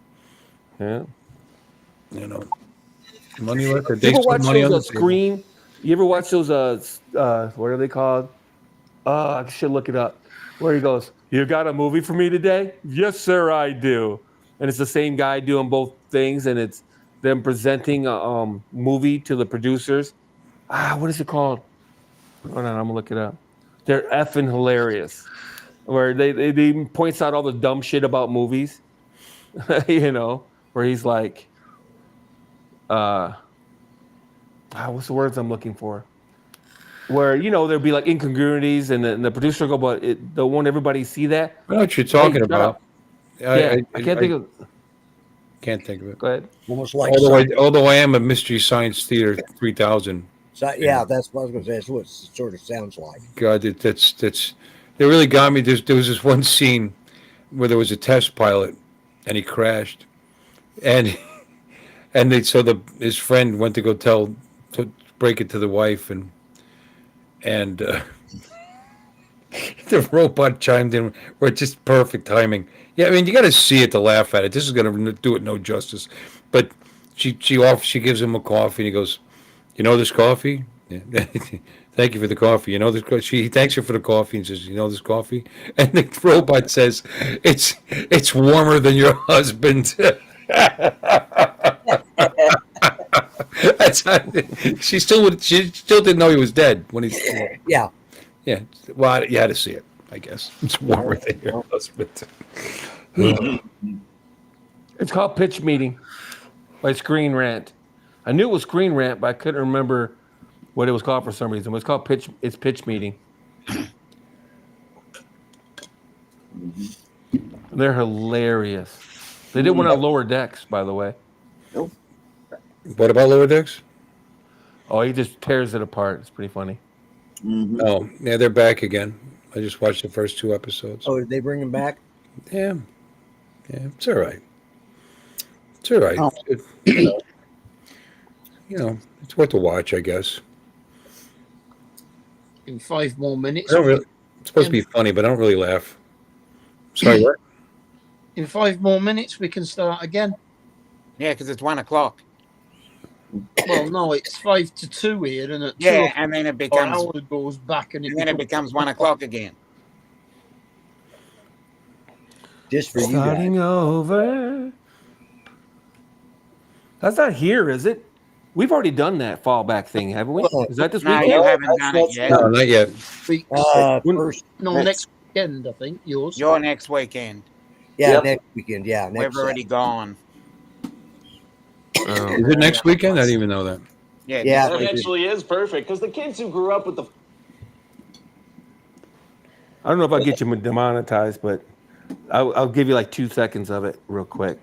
Yeah. Money left. You ever watch those Scream? You ever watch those? What are they called? I should look it up. Where he goes, "You got a movie for me today?" "Yes, sir, I do." And it's the same guy doing both things, and it's them presenting a movie to the producers. What is it called? Hold on, I'm gonna look it up. They're effing hilarious. Where they points out all the dumb shit about movies. Where he's like, what's the words I'm looking for? Where there'll be like incongruities, and the producer will go, but don't want everybody to see that. I know what you're talking Hey, about. I can't think of. Can't think of it. Go ahead. Almost like Although I am a Mystery Science Theater 3000. yeah, that's what I was going to say. That's what it sort of sounds like. God, they really got me. There was this one scene where there was a test pilot, and he crashed, and his friend went to go to break it to the wife, and the robot chimed in. Where it's just perfect timing. Yeah, I mean you got to see it to laugh at it. This is going to do it no justice. But she gives him a coffee, and he goes, "You know this coffee? Yeah. Thank you for the coffee. You know this." He thanks her for the coffee and says, "You know this coffee?" And the robot says, "It's warmer than your husband." That's how, she still didn't know he was dead when he's Yeah. yeah. Well, you had to see it. I guess it's warmer than your husband. It's called Pitch Meeting by Screen Rant. I knew it was Screen Rant, but I couldn't remember what it was called for some reason. It was called Pitch. It's Pitch Meeting. They're hilarious. They did one on Lower Decks, by the way. What about Lower Decks? Oh, he just tears it apart. It's pretty funny. Oh, yeah, they're back again. I just watched the first 2 episodes. Oh, did they bring him back? Yeah, it's all right. It's all right. Oh. It's worth a watch, I guess. In 5 more minutes. It's supposed to be funny, but I don't really laugh. Sorry, what? In 5 more minutes, we can start again. Yeah, because it's 1 o'clock. Well, no, it's 5 to 2 here, and at 2 Yeah, o'clock, and then it our becomes hour goes back, and it becomes 1 o'clock again. Just for you guys. Starting over. That's not here, is it? We've already done that fallback thing, haven't we? Is that this No, weekend? you haven't done it yet. No, not yet. week. First, Next weekend, I think. Yours. You're next weekend. yeah, Yep. next weekend. Yeah, next We've already gone. Oh. Is it next weekend? I didn't even know that. Yeah. Yeah. next That week. actually is perfect because the kids who grew up with the I don't know if I'll get you demonetized, but I'll give you like 2 seconds of it real quick.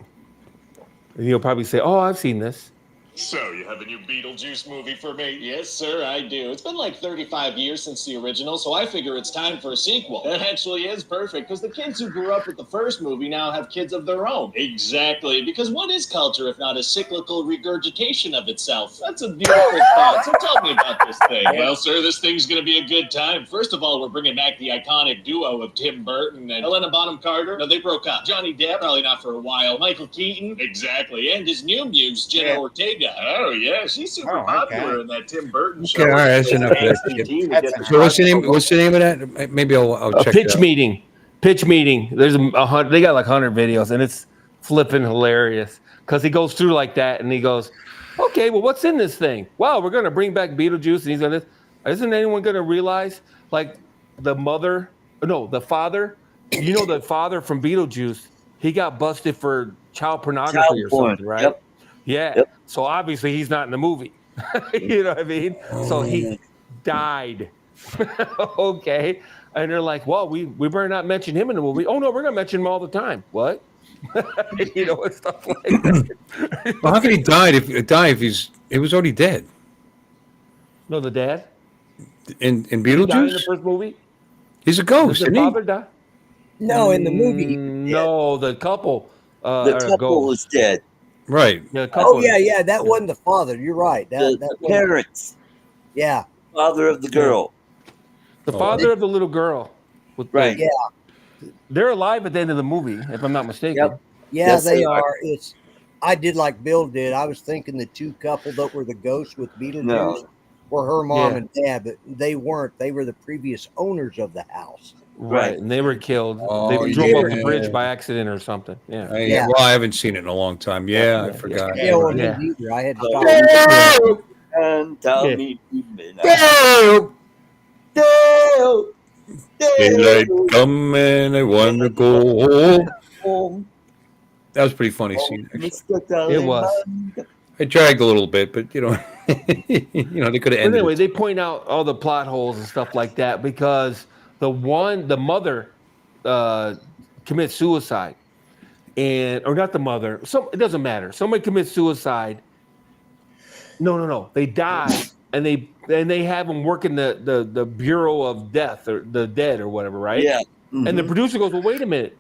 And you'll probably say, oh, I've seen this. So, you have a new Beetlejuice movie for me? Yes, sir, I do. It's been like 35 years since the original, so I figure it's time for a sequel. That actually is perfect, because the kids who grew up with the first movie now have kids of their own. Exactly, because what is culture if not a cyclical regurgitation of itself? That's a beautiful thought, so tell me about this thing. Well, sir, this thing's going to be a good time. First of all, we're bringing back the iconic duo of Tim Burton and Helena Bonham Carter. No, they broke up. Johnny Depp, probably not for a while. Michael Keaton. Exactly, and his new muse, Jenna Ortega. Oh, yeah, she's super popular in that Tim Burton show. Okay, all right, that's enough of that shit. So what's the name of that? Maybe I'll check Pitch it out. meeting. Pitch meeting. There's they got like 100 videos, and it's flipping hilarious because he goes through like that, and he goes, "Okay, well, what's in this thing? Wow, we're gonna bring back Beetlejuice, and he's gonna. Isn't anyone gonna realize like the father? You know, the father from Beetlejuice, he got busted for child pornography or something, right? Yep. Yeah. Yep. So obviously he's not in the movie. You know what I mean? So he died. Okay. And they're like, well, we better not mention him in the movie. Oh no, we're gonna mention him all the time. What? You know, and stuff like that. Well, how could he die if he was already dead? No, the dad? In He died in the Beetlejuice? first movie? He's a ghost, Did isn't the he? father die? No, in the movie. No, the couple. The couple was dead. Right. Yeah, couple. Oh yeah, that wasn't the father. You're right. The That wasn't- parents, Yeah, father of the girl. The father of the little girl. Right. yeah, They're alive at the end of the movie, if I'm not mistaken. Yep. yeah. Yes, they they are. are. It's. I did like Bill did. I was thinking the two couple that were the ghosts with Beetlejuice No. were her mom Yeah. and dad, but they weren't. They were the previous owners of the house. Right. And they were killed. Oh, They drove off the yeah. bridge by accident or something. Yeah. Yeah. Well, I haven't seen it in a long time. Yeah, I forgot. Yeah, well, Yeah. me neither. I had to stop. And tell Yeah. me midnight. Dale! Dale! Daylight coming, I want to go home. That was pretty funny scene. Actually. It was. It dragged a little bit, but they could have But ended anyway, it. they point out all the plot holes and stuff like that because the mother commits suicide, or not the mother. It doesn't matter. Somebody commits suicide. No. They die, and they have them working the Bureau of Death or the Dead or whatever, right? Yeah. And the producer goes, "Well, wait a minute.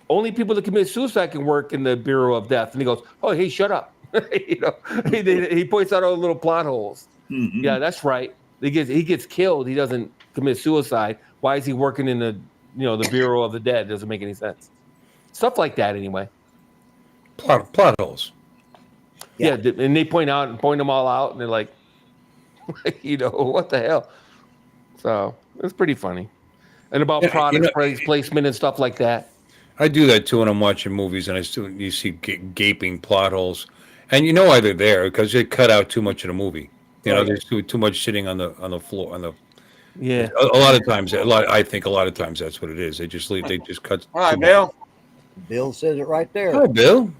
Only people that commit suicide can work in the Bureau of Death." And he goes, "Oh, hey, shut up." He points out all the little plot holes. Mhm. Yeah, that's right. He gets killed. He doesn't commit suicide. Why is he working in the Bureau of the Dead? Doesn't make any sense. Stuff like that, anyway. Plot holes. Yeah, and they point them all out, and they're like, what the hell? So it's pretty funny. And about product placement and stuff like that. I do that too when I'm watching movies, and you see gaping plot holes, and you know why they're there because they cut out too much of the movie. There's too much sitting on the floor Yeah. A lot of times. I think a lot of times that's what it is. They just cut. All right, too much. Bill. Bill says it right there. Hi, Bill.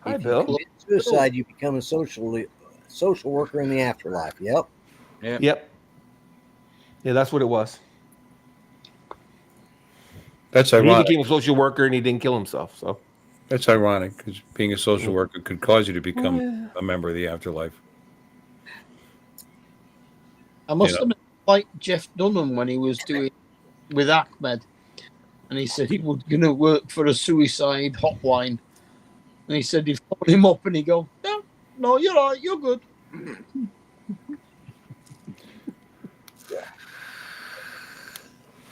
Hi, Bill. suicide, you become a social worker in the afterlife. Yep. Yep. Yeah, that's what it was. That's And he ironic. became a social worker and he didn't kill himself. So That's ironic because being a social worker could cause you to become a member of the afterlife. I must Yeah. admit, like Jeff Dunham when he was doing with Ahmed, and he said he was going to work for a suicide hotline, and he said he'd phone him up and he'd go, no, you're all right, you're good.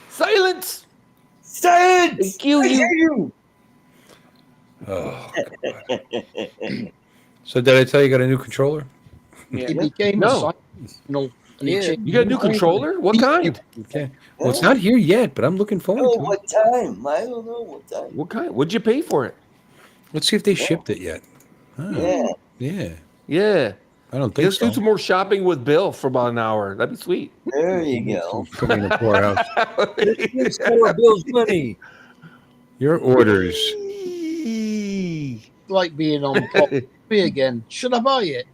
silence. Science! Kill you. Oh, God. So did I tell you got a new controller? He became No. a scientist, and he Yeah. changed. You got a new controller? What kind? Okay. Well, it's not here yet, but I'm looking forward Oh, to it. what time? I don't know what time. What kind? What'd you pay for it? Let's see if they shipped it yet. Oh, Yeah. yeah. Yeah. I don't think Let's so. do some more shopping with Bill for about an hour. That'd be sweet. There you go. Put me in the poorhouse. It's for Bill's money. Your orders. like being on top of me again. Should I buy it?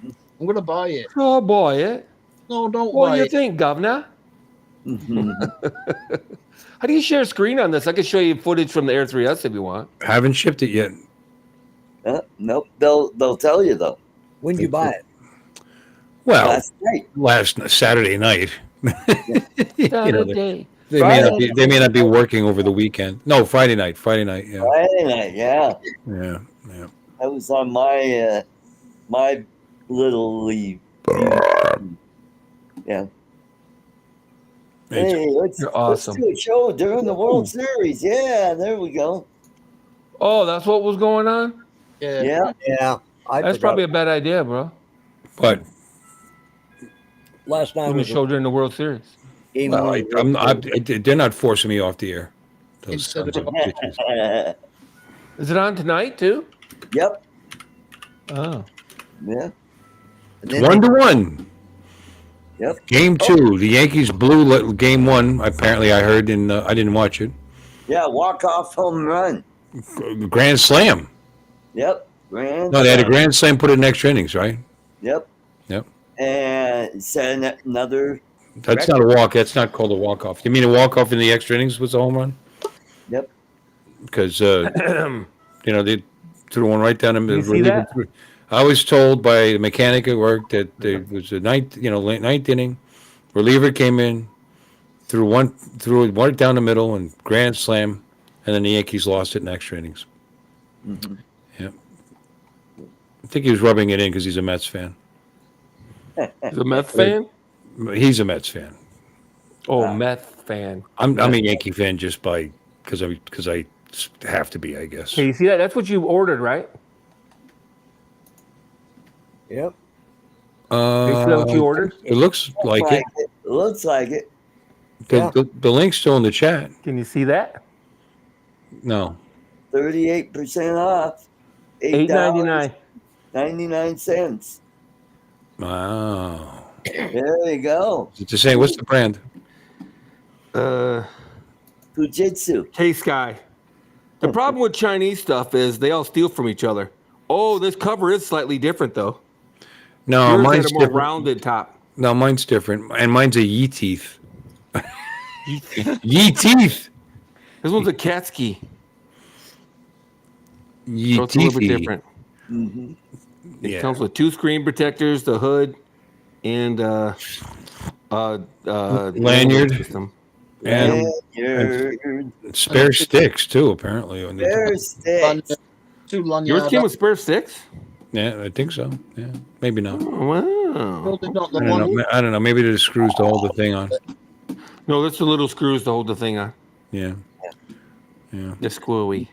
I'm going to buy it. Oh boy, No, don't what buy do you it. think, Governor? Mhm. How do you share a screen on this? I can show you footage from the Air 3S if you want. Haven't shipped it yet. Nope. They'll tell you though. When did you buy it? Well, Last night. last Saturday night. You know, Saturday. they may not be working over the weekend. No, Friday night. Yeah, Friday night. Yeah. yeah. That was on my my little leave. Yeah. It's- Hey, let's You're awesome. do a show during the World Series. Yeah, there we go. Oh, that's what was going on? Yeah. Yeah. Yeah. That's probably a bad idea, bro. But last night Doing a was show during the World Series. game well, one. they're not forcing me off the air. Those Instead sons of- of bitches. Is it on tonight too? Yep. Oh. Yeah. And then 1-1. Yep. Game 2. The Yankees blew game 1. Apparently, I heard, and I didn't watch it. Yeah, walk-off home run. Grand slam. Yep. Grand No, they had a slam. grand slam. Put it in extra innings, right? Yep. Yep. And send another. That's not a walk. That's not called a walk off. You mean a walk off in the extra innings was a home run? Yep. Because they threw one right down the middle. You see that? I was told by a mechanic at work that there was a ninth inning. Reliever came in, threw it right down the middle and grand slam, and then the Yankees lost it in extra innings. Mm-hmm. Yeah, I think he was rubbing it in because he's a Mets fan. Is a Mets fan? He's a Mets fan. Oh, Mets fan. I'm a Yankee fan just because I have to be, I guess. Okay, you see that? That's what you ordered, right? Yep. You see that what you ordered? It looks like it. It looks like it. The link's still in the chat. Can you see that? No. 38% off. $8.99. $8.99. Wow. There you go. It's the same. What's the brand? Fujitsu. K-Sky. The problem with Chinese stuff is they all steal from each other. Oh, this cover is slightly different though. No, Yours mine's had a more different. rounded top. No, mine's different, and mine's a Yee teeth. Yee teeth. This one's a Katsuki. Yee So it's a little bit teethy. different. Mm-hmm. It Yeah. comes with 2 screen protectors, the hood, and Lanyard. system. And Your spare sticks too, apparently. on the- there's sticks. Two Yours lanyards. came with spare sticks? Yeah, I think so. Yeah, maybe not. Oh, wow. Probably not the I don't one. know. I don't know. Maybe there's screws to hold the thing on. No, that's the little screws to hold the thing on. Yeah. The squirry.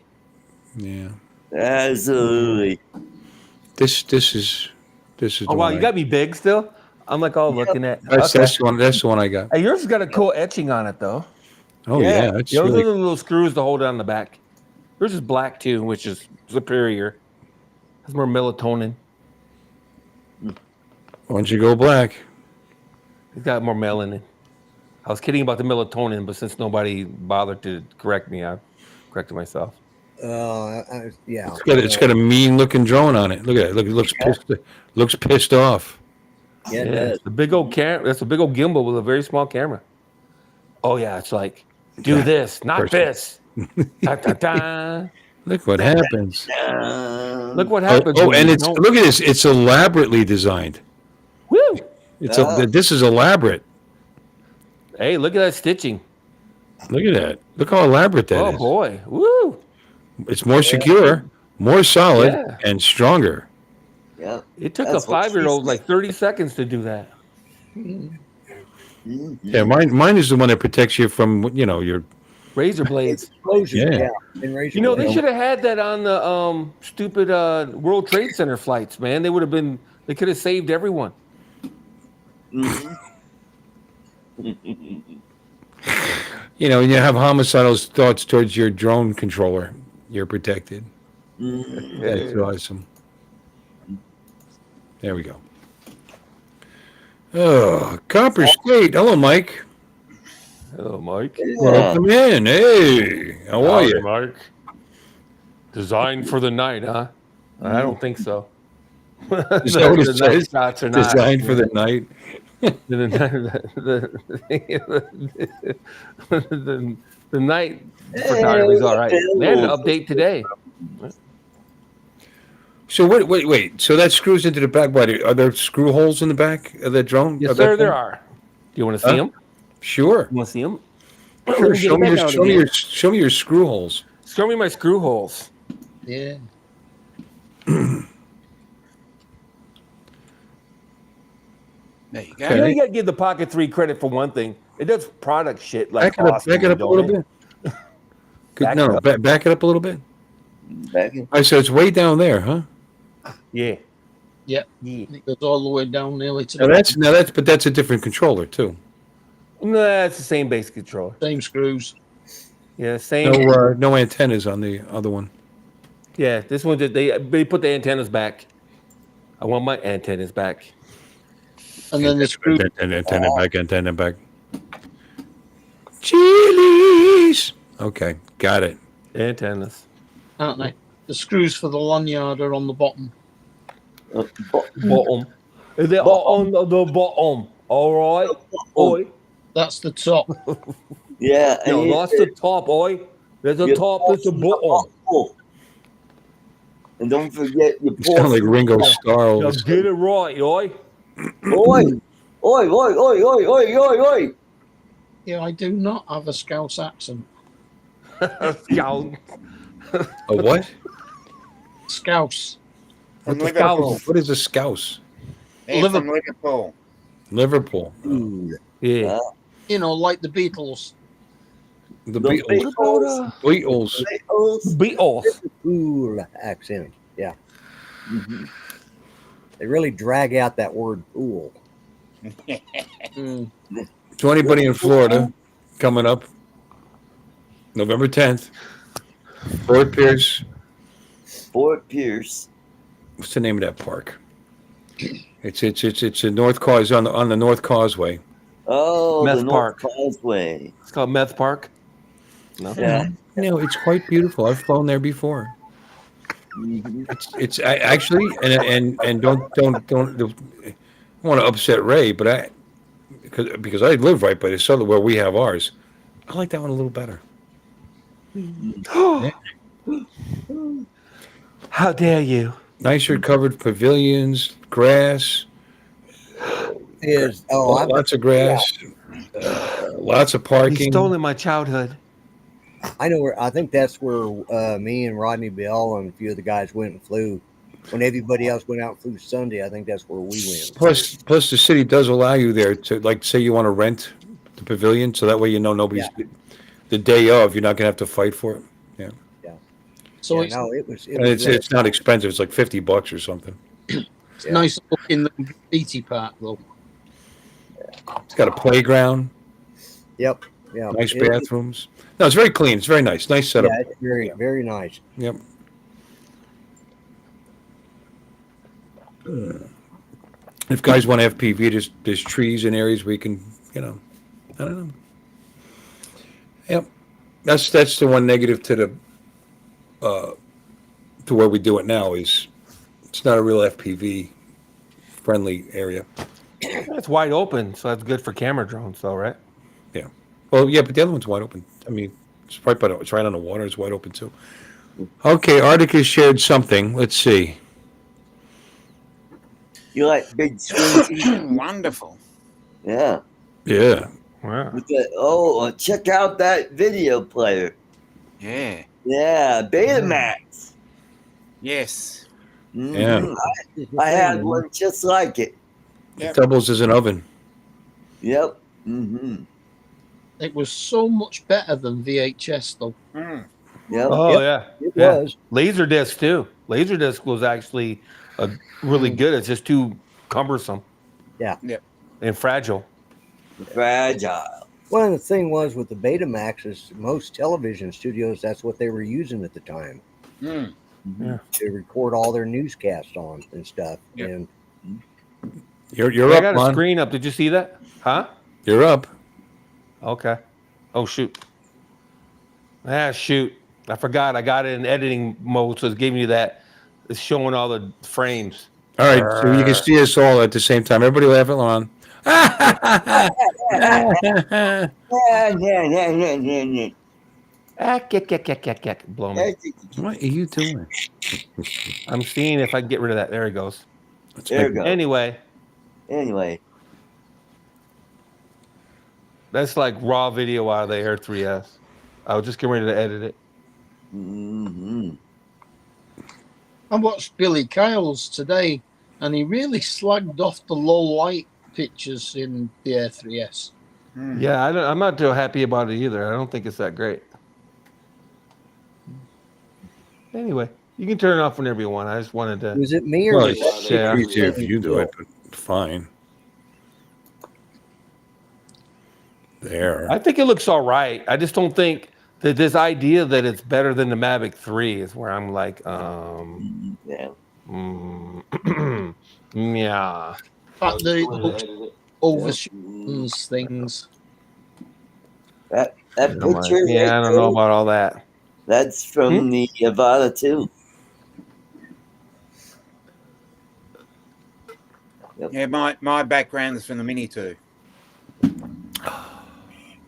Yeah. Absolutely. This is. Oh, the wow, one you I- got me big still? I'm like all looking at. That's Okay. that's the one. That's the one I got. Hey, yours has got a cool etching on it, though. Oh Yeah. yeah, that's Yours really. are the little screws to hold it on the back. Yours is black, too, which is superior. Has more melatonin. Once you go black, It's got more melanin. I was kidding about the melatonin, but since nobody bothered to correct me, I corrected myself. Yeah. It's got a mean looking drone on it. Look at it. Look, it looks pissed off. Yeah, it Yeah, does. it's a big old that's a big old gimbal with a very small camera. Oh yeah, it's like do Yeah, this, not person. this. Da, da, da. Look what happens. Look what happens. Oh, when and you it's don't- look at this. It's elaborately designed. Woo! This is elaborate. Hey, look at that stitching. Look at that. Look how elaborate that is. Oh boy, woo! It's more secure, more solid, Yeah. and stronger. Yep. It took That's a what 5-year-old she like 30 seconds to do that. Mhm. Yeah, mine is the one that protects you from your. Razor blades. Explosion. Yeah. Yeah. And razor You know, they blades. should have had that on the stupid World Trade Center flights, man. They could have saved everyone. Mhm. When you have homicidal thoughts towards your drone controller, you're protected. Mhm. That's awesome. There we go. Oh, Copper State. Hello, Mike. Hello, Mike. Welcome in. Hey, how are Howdy, you? Mike? Designed for the night, huh? I don't think so. Is that what it the night says? shots are not Designed for the night. the night photography is all right. They had an update today. So wait. So that screws into the back. What are there screw holes in the back of the drone? Yes, Of that sir. thing? There are. Do you want to see them? Sure. You want to see them? Sure. Show me your screw holes. Show me my screw holes. Yeah. There you go. You know, you got to give the Pocket 3 credit for one thing. It does product shit like Back it up. awesome, Back it up a don't little it? bit. Back No, it up. back it up a little bit. Back in. I said it's way down there, huh? Yeah. Yeah. Yeah. It goes all the way down nearly to But that's a different controller too. No, it's the same base controller. same screws. Yeah, same. No antennas on the other one. Yeah, this one they put the antennas back. I want my antennas back. And then the screw. Antenna back. Chilies. Okay, got it. Antennas. Aren't they? The screws for the lanyard are on the bottom. Bottom. They're on the bottom. All right. Oi. That's the top. Yeah. No, and that's the top, oi. There's a your top, there's a bottom. And don't forget your You sound like Ringo Starr. all of Now a sudden. get it right, oi. Oi! Oi, oi, oi, oi, oi, oi, oi! Yeah, I do not have a Scouse accent. Scout. A what? Scouse. From What's a Liverpool. scout? What is a scouse? Yeah, from Liverpool. Liverpool. Yeah. You know, like the Beatles. The The Beatles. Beatles. Beatles. Cool accent. Yeah. Mhm. They really drag out that word pool. Mm. So anybody in Florida coming up November 10th, Fort Pierce. Fort Pierce. What's the name of that park? It's a North Cause on the North Causeway. Oh, Meth the North Park. Causeway. It's called Meth Park. No. Yeah. No, it's quite beautiful. I've flown there before. Mhm. Actually and don't want to upset Ray, but because I live right by the southern where we have ours. I like that one a little better. How dare you? Nicer covered pavilions, grass, lots of grass, lots of He's parking. stolen my childhood. I know where. I think that's where me and Rodney Bell and a few of the guys went and flew. When everybody else went out and flew Sunday, I think that's where we went. Plus, the city does allow you there to, like, say you want to rent the pavilion, so that way nobody's the day of. You're not gonna have to fight for it. Yeah, So Yeah, no, it was. It and was it's really- it's not expensive. It's like $50 or something. it's nice looking the graffiti part, though. It's got a playground, Yep. Yeah. nice It- bathrooms. No, it's very clean. It's very nice. Nice setup. Yeah, it's very, very nice. Yep. If guys want FPV, there's trees in areas where you can, I don't know. Yep. That's the one negative to to where we do it now is it's not a real FPV friendly area. It's wide open, so that's good for camera drones, though, right? Yeah. Well, yeah, but the other one's wide open. I mean, it's right on the water. It's wide open too. Okay, Arctic has shared something. Let's see. You like big screen TV? Wonderful. Yeah. Yeah. Wow. Check out that video player. Yeah. Yeah, Betamax. Yes. Mhm. I had one just like it. Yep. Doubles as an oven. Yep. Mm-hmm. It was so much better than VHS, though. Mm. Yep. Oh, yeah. It Yeah. was. Laserdisc, too. Laserdisc was actually really good. It's just too cumbersome. Yeah. Yep. And fragile. Fragile. Well, the thing was with the Betamax is most television studios, that's what they were using at the time Mm. to record all their newscasts on and stuff. Yep. And You're I up, got a Lon. screen up. Did you see that? Huh? You're up. Okay. Oh, shoot. Shoot. I forgot. I got it in editing mode, so it's giving you that. It's showing all the frames. All right, so you can see us all at the same time. Everybody laugh at Lon. Yeah. Blow me. What are you doing? I'm seeing if I can get rid of that. There he goes. Let's There make- you go. Anyway, that's like raw video out of the Air 3S. I was just getting ready to edit it. Mm-hmm. I watched Billy Kyle's today, and he really slagged off the low light pictures in the Air 3S. Mm. Yeah, I'm not too happy about it either. I don't think it's that great. Anyway, you can turn it off whenever you want. I just wanted to. was it me or Well, was it's Yeah. easier if you do it, but fine. There. I think it looks all right. I just don't think that this idea that it's better than the Mavic 3 is where I'm like, Yeah. yeah. But the overshoots things. That I'm like, picture. yeah, I don't know about all that. That's from the Avada too. Yeah, my background is from the Mini 2.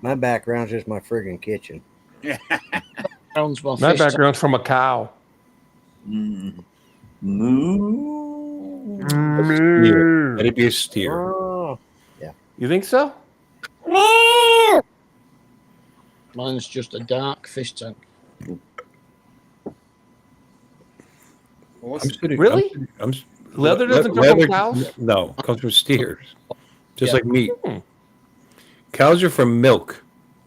my background's just my friggin' kitchen. Sounds my My fish background's from a cow. Mm. Moo. Steer. Let it be a steer. Oh, You think so? Mine's just a dark fish tank. Awesome. Really? Leather doesn't come from cows? No, it comes from steers. Just Yeah. like meat. Hmm. Cows are from milk,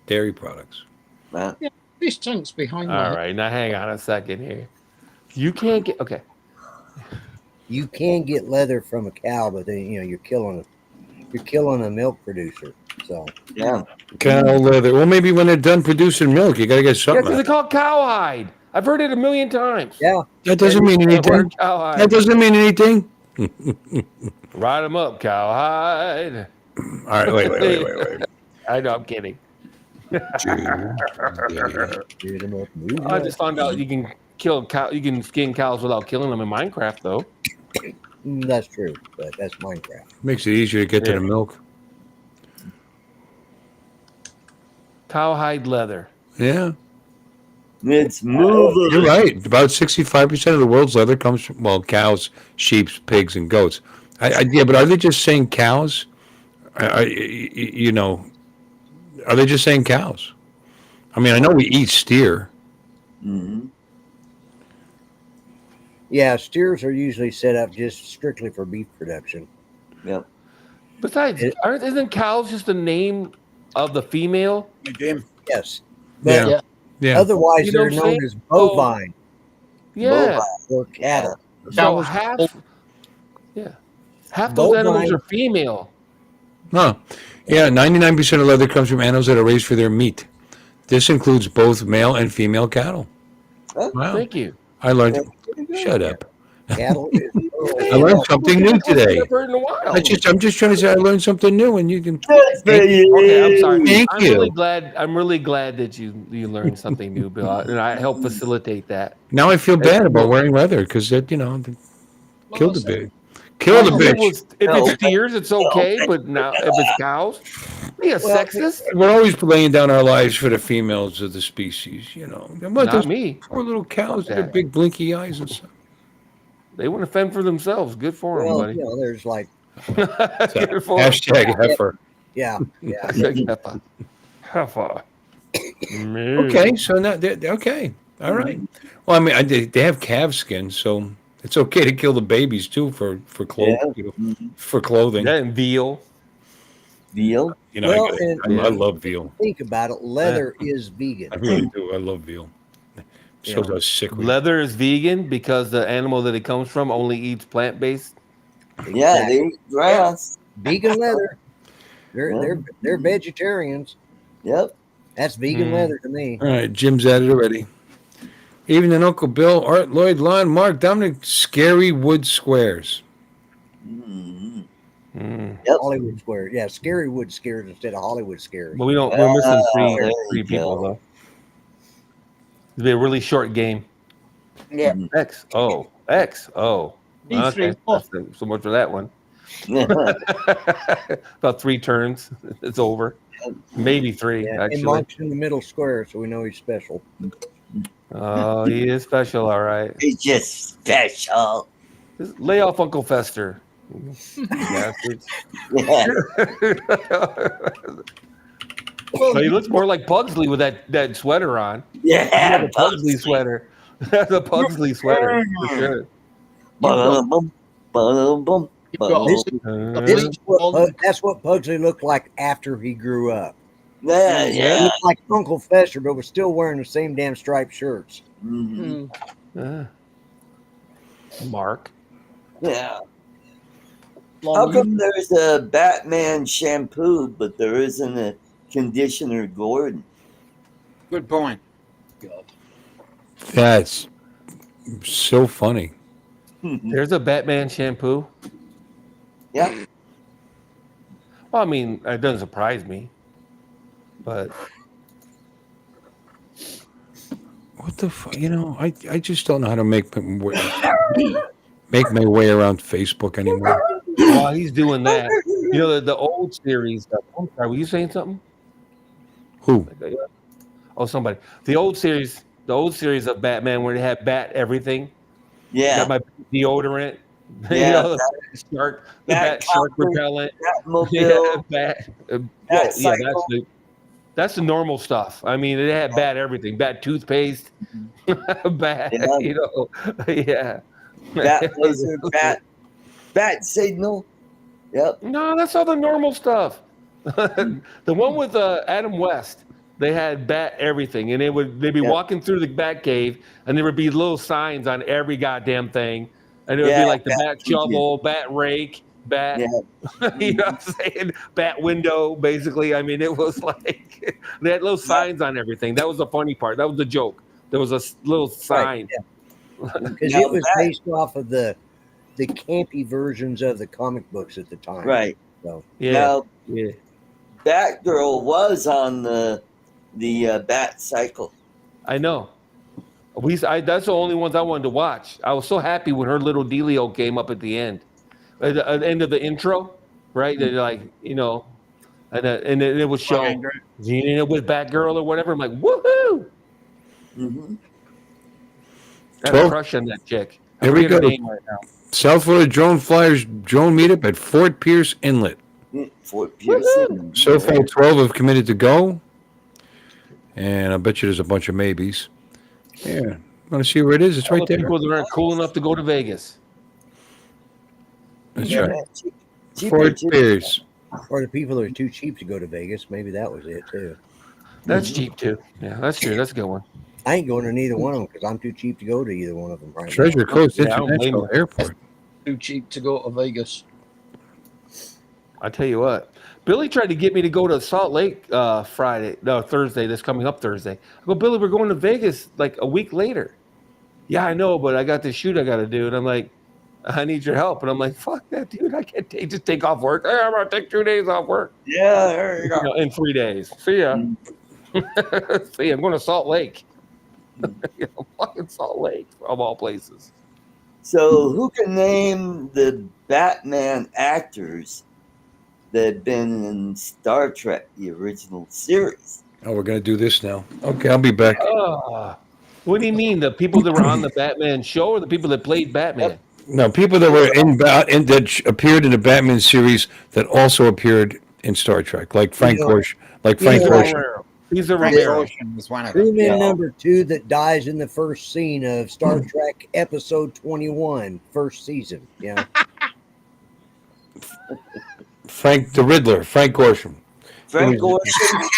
dairy products. Wow. Fish tank's behind my All head. right, now hang on a second here. You can't get okay. you can get leather from a cow, but then you're killing a milk producer. So Yeah. Cow leather. Well, maybe when they're done producing milk, you got to get Yeah, something. because it's called cowhide. I've heard it a million times. yeah, That doesn't mean The anything. word cowhide. That doesn't mean anything. Ride them up, cowhide. All right, wait. I know, I'm kidding. get 'em up, move I up. just found out you can kill cow. You can skin cows without killing them in Minecraft, though. That's true, but that's Minecraft. Makes it easier to get to Yeah. the milk. Cowhide leather. Yeah, It's moving. you're right. About 65% of the world's leather comes from, well, cows, sheep, pigs, and goats. Yeah, but are they just saying cows? Are they just saying cows? I mean, I know we eat steer. Mm-hmm. Yeah, steers are usually set up just strictly for beef production. Yep. Besides, isn't cows just the name of the female? Hey, Jim. Yes, Yeah. but Yeah. otherwise You know they're what I'm known saying? as bovine Yeah. or cattle. So half those animals are female. Huh. Yeah, 99% of leather comes from animals that are raised for their meat. This includes both male and female cattle. Wow. Thank you. I learned. Shut up. Cattle. I learned something new today. I've heard in a while. I'm just trying to say I learned something new, and you can. Good for you. Okay, I'm sorry. Thank I'm you. really glad. I'm really glad that you learned something new, Bill, and I help facilitate that. Now I feel bad about wearing leather because that killed the pig. Killed the bitch. If it's steers, it's okay, but now if it's cows, be a sexist. We're always laying down our lives for the females of the species, Not me. Poor little cows with Fuck their that. big blinky eyes and stuff. They want to fend for themselves. Good for them, Well, buddy. there's like, Good for 'em. Hashtag heifer. yeah. Hashtag heifer. Heifer. Okay, so now okay, all right. Well, I mean, they have calf skin, so it's okay to kill the babies too for clothing. For clothing, Yeah, and veal. Veal. Well, I love veal. Think about it. Leather is vegan. I really do. I love veal. Shows how sick we are. Leather is vegan because the animal that it comes from only eats plant-based. Yeah, they eat grass. Vegan leather. They're vegetarians. Yep. That's vegan leather to me. All right, Jim's at it already. Evening, Uncle Bill, Art, Lloyd, Lon, Mark, Dominic, Scary Wood Squares. Mhm. Yep. Hollywood Squares. Yeah, Scary Wood Scares instead of Hollywood Scares. But we're missing there three you people go. though. It'll be a really short game. Yeah. XO. Okay. So much for that one. About 3 turns. It's over. Maybe 3, And actually. Mark's in the middle square, so we know he's special. Oh, he is special, all right. It's just special. Just lay off Uncle Fester. Bastards. Yeah. So he looks more like Pugsley with that sweater on. Yeah. The Pugsley sweater. The Pugsley sweater, for sure. Ba-dum-bum, ba-dum-bum, ba-dum-bum. That's what Pugsley looked like after he grew up. Yeah, He yeah. looked like Uncle Fester, but was still wearing the same damn striped shirts. Mhm. Mark. Yeah. How come there's a Batman shampoo, but there isn't a conditioner Gordon? Good point. That's so funny. There's a Batman shampoo. Yeah. Well, I mean, it doesn't surprise me. But What the fuck? I just don't know how to make my way around Facebook anymore. while he's doing that, the old series. I'm sorry, were you saying something? Who? Oh, somebody. The old series of Batman where they had bat everything. Yeah. Got my deodorant. Yeah, The shark costume, repellent. Batmobile, Bat. Cycle. That's the normal stuff. I mean, it had bat everything. Bat toothpaste. Bat. Yeah. Bat laser, bat signal. Yep. No, that's all the normal stuff. The one with Adam West, they had bat everything, and they'd be walking through the bat cave, and there would be little signs on every goddamn thing, and it would be like the bat shovel, bat rake, bat. Yeah. You know what I'm saying? Bat window, basically. I mean, it was like they had little signs on everything. That was the funny part. That was the joke. There was a little sign. Because it was based off of the campy versions of the comic books at the time. Right. So Now, Batgirl was on the bat cycle. I know. That's the only ones I wanted to watch. I was so happy when her little dealio came up at the end. At the end of the intro, right? They're like, and then it would show with Batgirl or whatever. I'm like, woohoo! Mm-hmm. I have a crush on that chick. Here we go. Her name right now. South Florida Drone Flyers drone meetup at Fort Pierce Inlet. Fort Pierce. So far, 12 have committed to go, and I bet you there's a bunch of maybes. Yeah, want to see where it is? It's All right the there. people that aren't cool enough to go to Vegas. That's Yeah, right. cheaper, Fort too. Pierce. or the people that are too cheap to go to Vegas, maybe that was it too. That's cheap too. Yeah, that's true. That's a good one. I ain't going to neither one of them because I'm too cheap to go to either one of them right Treasure Coast Yeah, I don't blame International you. Airport. Too cheap to go to Vegas. I tell you what, Billy tried to get me to go to Salt Lake Thursday. This coming up Thursday. I go, Billy, we're going to Vegas like a week later. Yeah, I know, but I got this shoot I got to do, and I'm like, I need your help. And I'm like, fuck that, dude. I can't just take off work. Hey, I'm going to take 2 days off work. Yeah, there you go. In 3 days. See ya. Mm. See, I'm going to Salt Lake. Fucking Salt Lake, of all places. So, who can name the Batman actors that have been in Star Trek, the original series? Oh, we're gonna do this now. Okay, I'll be back. What do you mean? The people that were on the Batman show or the people that played Batman? No, people that were that appeared in the Batman series that also appeared in Star Trek, like Frank Gorshin. Caesar Frank Romero. Ocean was one of them. Crewman Yeah. number 2 that dies in the first scene of Star Trek episode 21, first season. Yeah. Frank the Riddler, Frank Gorshin. Frank Gorshin,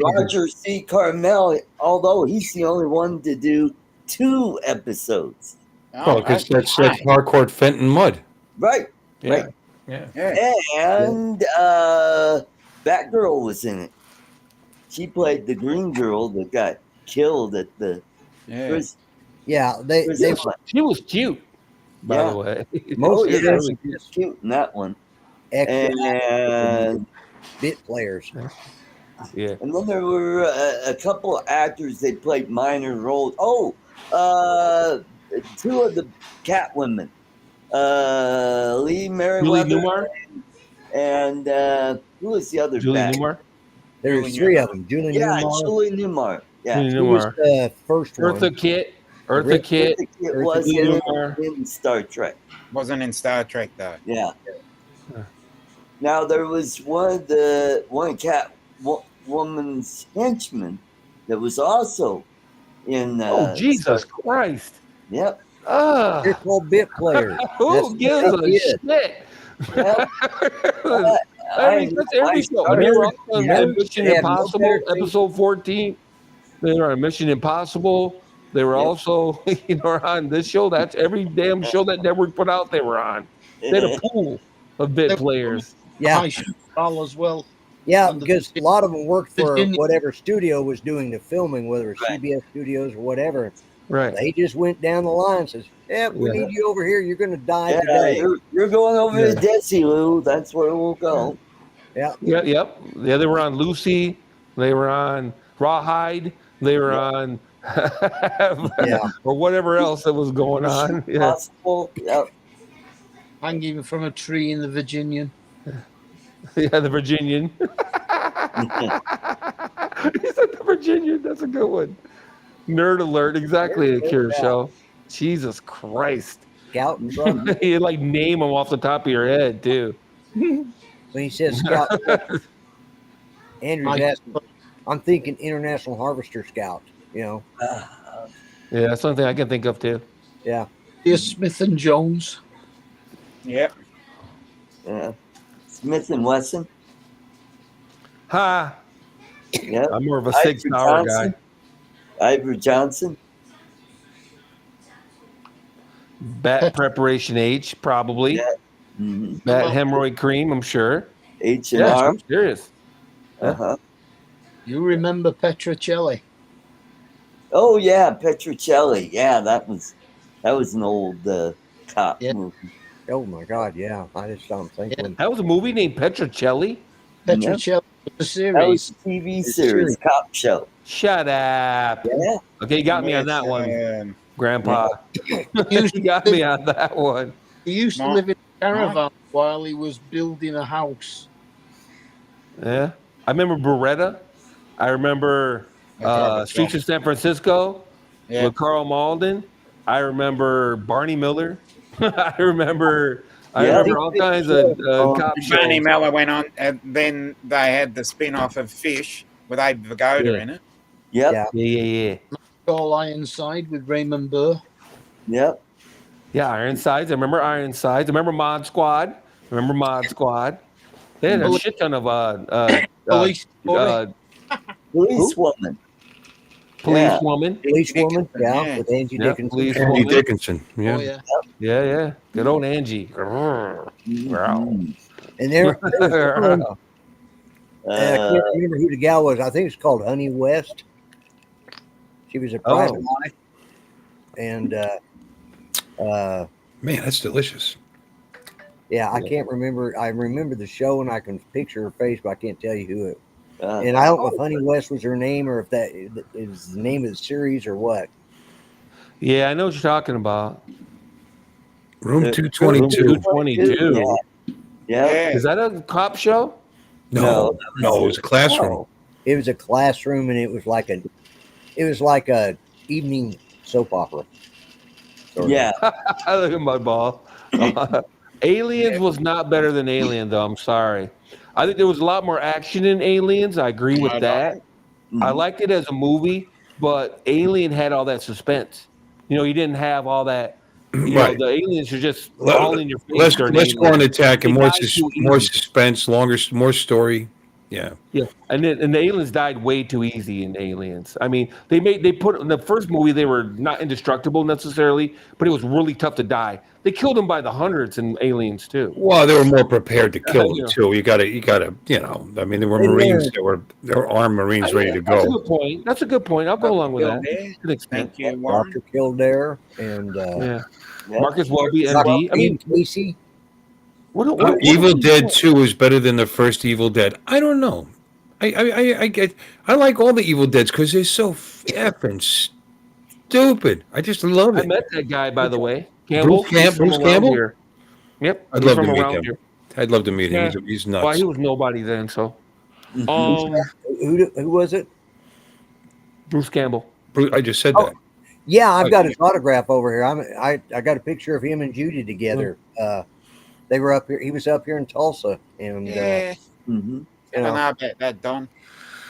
Roger C. Carmel, although he's the only one to do 2 episodes. Well, because that's Harcourt Fenton Mudd. Right. Yeah. Right. Yeah. And Batgirl was in it. She played the green girl that got killed at the prison. Yeah, She was cute, by the way. most of them she was cute in that one. extra And bit players. Yeah. And then there were a couple of actors that played minor roles. 2 of the Catwomen. Lee Merriweather. Julie Newmar? And who was the other Julie Bat? Newmar? There's 3 of them. Julie Newmar. Julie Newmar. Yeah. Julie Who was Newmar. the first one? Eartha Kitt. Eartha Kitt. It Eartha was Kitt. in Star Trek. Wasn't in Star Trek though. Yeah. Now there was one Catwoman's henchman that was also in. Jesus Christ! Yep. They're called bit players. Who gives a shit? Yep. That's every show. When they were on Mission Impossible, episode 14, they were on Mission Impossible. They were also, on this show. That's every damn show that network put out. They were on. They had a pool of bit players. Yeah, as well. yeah, because a lot of them worked for Virginia. whatever studio was doing the filming, whether it's CBS Studios or whatever. Right. They just went down the line and says, "Yeah, we need you over here. You're going to die today." You're going over to Desilu. That's where we'll go. Yeah. Yeah. Yep. Yeah. They were on Lucy. They were on Rawhide. They were on. Or whatever else that was going on. Yeah. Possible. Yep. Hanging from a tree in the Virginian. Yeah, the Virginian. He said the Virginian. That's a good one. Nerd alert. Exactly, a Cure show. Jesus Christ. Scout and Brother. You like name them off the top of your head, too. When he says Scout, Andrew's asking, I'm thinking International Harvester Scout, Yeah, that's something I can think of, too. Yeah. Here's Smith and Jones. Yep. Yeah. Smith and Wesson. Ha! Yep. I'm more of a 6 hour guy. Ivor Johnson. Bat Preparation H, probably. Yeah. Mm-hmm. Bat Hemorrhoid Cream, I'm sure. H&R. Yeah, I'm serious. Uh-huh. You remember Petrocelli? Oh yeah, Petrocelli. Yeah, that was an old cop movie. Oh my God, yeah. I just don't think That was a movie named Petrocelli? Petrocelli was a series. That was a TV series, cop show. Shut up. Yeah. Okay, you got me on that one, Grandpa. You got me on that one. He used to live in a caravan while he was building a house. Yeah. I remember Beretta. I remember Streets of San Francisco with Carl Malden. I remember Barney Miller. I remember all kinds of cop shows. Barney Miller went on, and then they had the spin-off of Fish with Abe Vigoda in it. Yep. Yeah. All Ironside with Raymond Burr. Yep. Yeah, Ironsides. I remember Ironsides. I remember Mod Squad. They had a shit ton of Police Policewoman. Policewoman. Policewoman, yeah, with Angie Yeah, Dickinson. Policewoman. Andy Dickinson. Yeah. Oh, yeah. Yeah. Good old Angie. Mhm. And there was I can't remember who the gal was. I think it's called Honey West. She was a private eye. And Man, that's delicious. Yeah, I can't remember. I remember the show and I can picture her face, but I can't tell you who it. Uh, And I don't know if Honey West was her name or if that is the name of the series or what. Yeah, I know what you're talking about. Room Uh, 222. 222. yeah. Is that a cop show? No, no, it was a classroom. Oh. It was a classroom, and it was like a evening soap opera. sort of. Yeah. Look at my ball. Aliens was not better than Alien, though. I'm sorry. I think there was a lot more action in Aliens. I agree with that. I liked it as a movie, but Alien had all that suspense. You didn't have all that. Right. The aliens are just all in your face. Less during go on Alien. attack and They more died too more easy. suspense, more story. Yeah. Yeah, and the aliens died way too easy in Aliens. I mean, they put in the first movie they were not indestructible necessarily, but it was really tough to die. They killed them by the hundreds in Aliens too. Well, they were more prepared to kill Yeah. them too. You gotta, I mean, there were Marines that were armed Marines ready to That's a go. good point. That's a good point. I'll go along with that. To an extent. Thank you, Warren. Dr. Kildare and Yeah. Marcus Welby, MD. I mean, Casey. what Evil Dead 2 is better than the first Evil Dead. I don't know. I like all the Evil Deads because they're so effing stupid. I just love I it. met that guy, by the way. Campbell. Bruce He's from around Campbell? here. Yep. I'd he's love to from meet around him. here. I'd love to meet him. Yeah. He's Well, nuts. he was nobody then, so. Who was it? Bruce Campbell. I just said Oh. that. Yeah, I've got his autograph over here. I got a picture of him and Judy together. They were up here. He was up here in Tulsa, and Yeah. Mhm. I don't know about that, Don.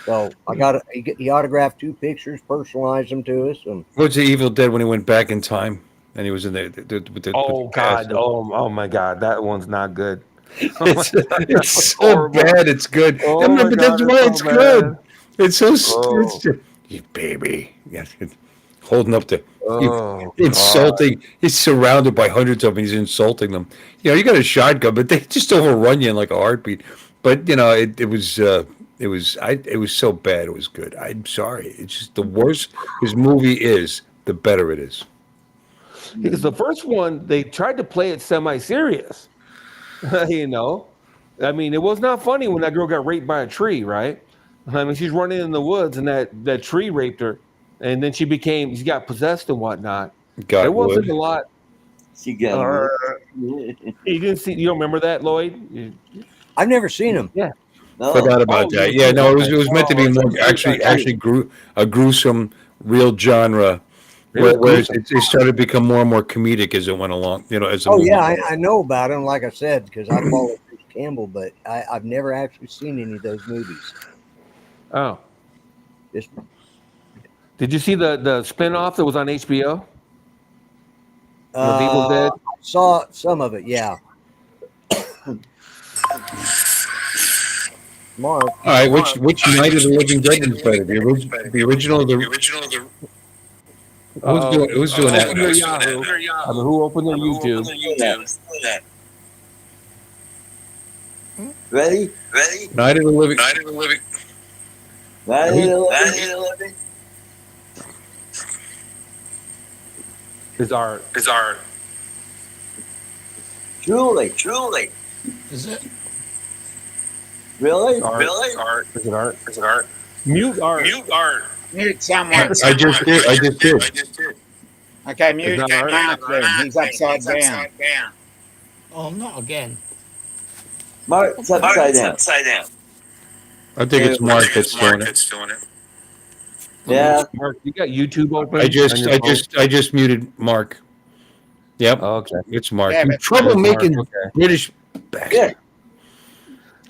so I got he autographed 2 pictures, personalized them to us, and What's the Evil Dead when he went back in time and he was in there? Oh God! Oh my God! That one's not good. It's so horrible. bad. It's good. Oh Yeah, my but God, that's why it's it's so good. bad. It's so Oh. it's just, you baby. Yes, holding up the Oh, insulting. He's surrounded by hundreds of them. He's insulting them. You got a shotgun, but they just overrun you in like a heartbeat. But it was so bad. It was good. I'm sorry. It's just the worse his movie is, the better it is. Because the first one they tried to play it semi-serious. I mean, it was not funny when that girl got raped by a tree, right? I mean, she's running in the woods and that tree raped her, and then she got possessed and whatnot. God There wasn't would. a lot. She got You don't remember that, Lloyd? I've never seen him. Yeah. no. Forgot about Oh, that. yeah, Yeah, no, it okay. was meant to be Oh, more it's actually a gruesome, real genre. It was Whereas gruesome. it started to become more and more comedic as it went along. As the Oh movie yeah, went. I know about him. Like I said, because I follow Bruce Campbell, but I've never actually seen any of those movies. Oh, Just did you see the spin-off that was on HBO? Of Evil Dead? I saw some of it. Yeah. Mark. All right, which Night of the Living Dead is better? The original or the who's doing that? Open their Yahoo. I mean, who opened their YouTube? Ready? Night of the Living. Ready? Is art. Truly. Is it? Really? Art. Is it art? Mute art. Mute someone. I just did. Okay, mute Is that Mark then. He's upside down. Oh, not again. Mark's upside down. I think it's Mark that's doing it. Yeah. Mark, you got YouTube open? I on your phone? just muted Mark. Yep, Okay. it's Mark. Yeah, You but- trouble It's Mark, making okay. British bastard. Yeah.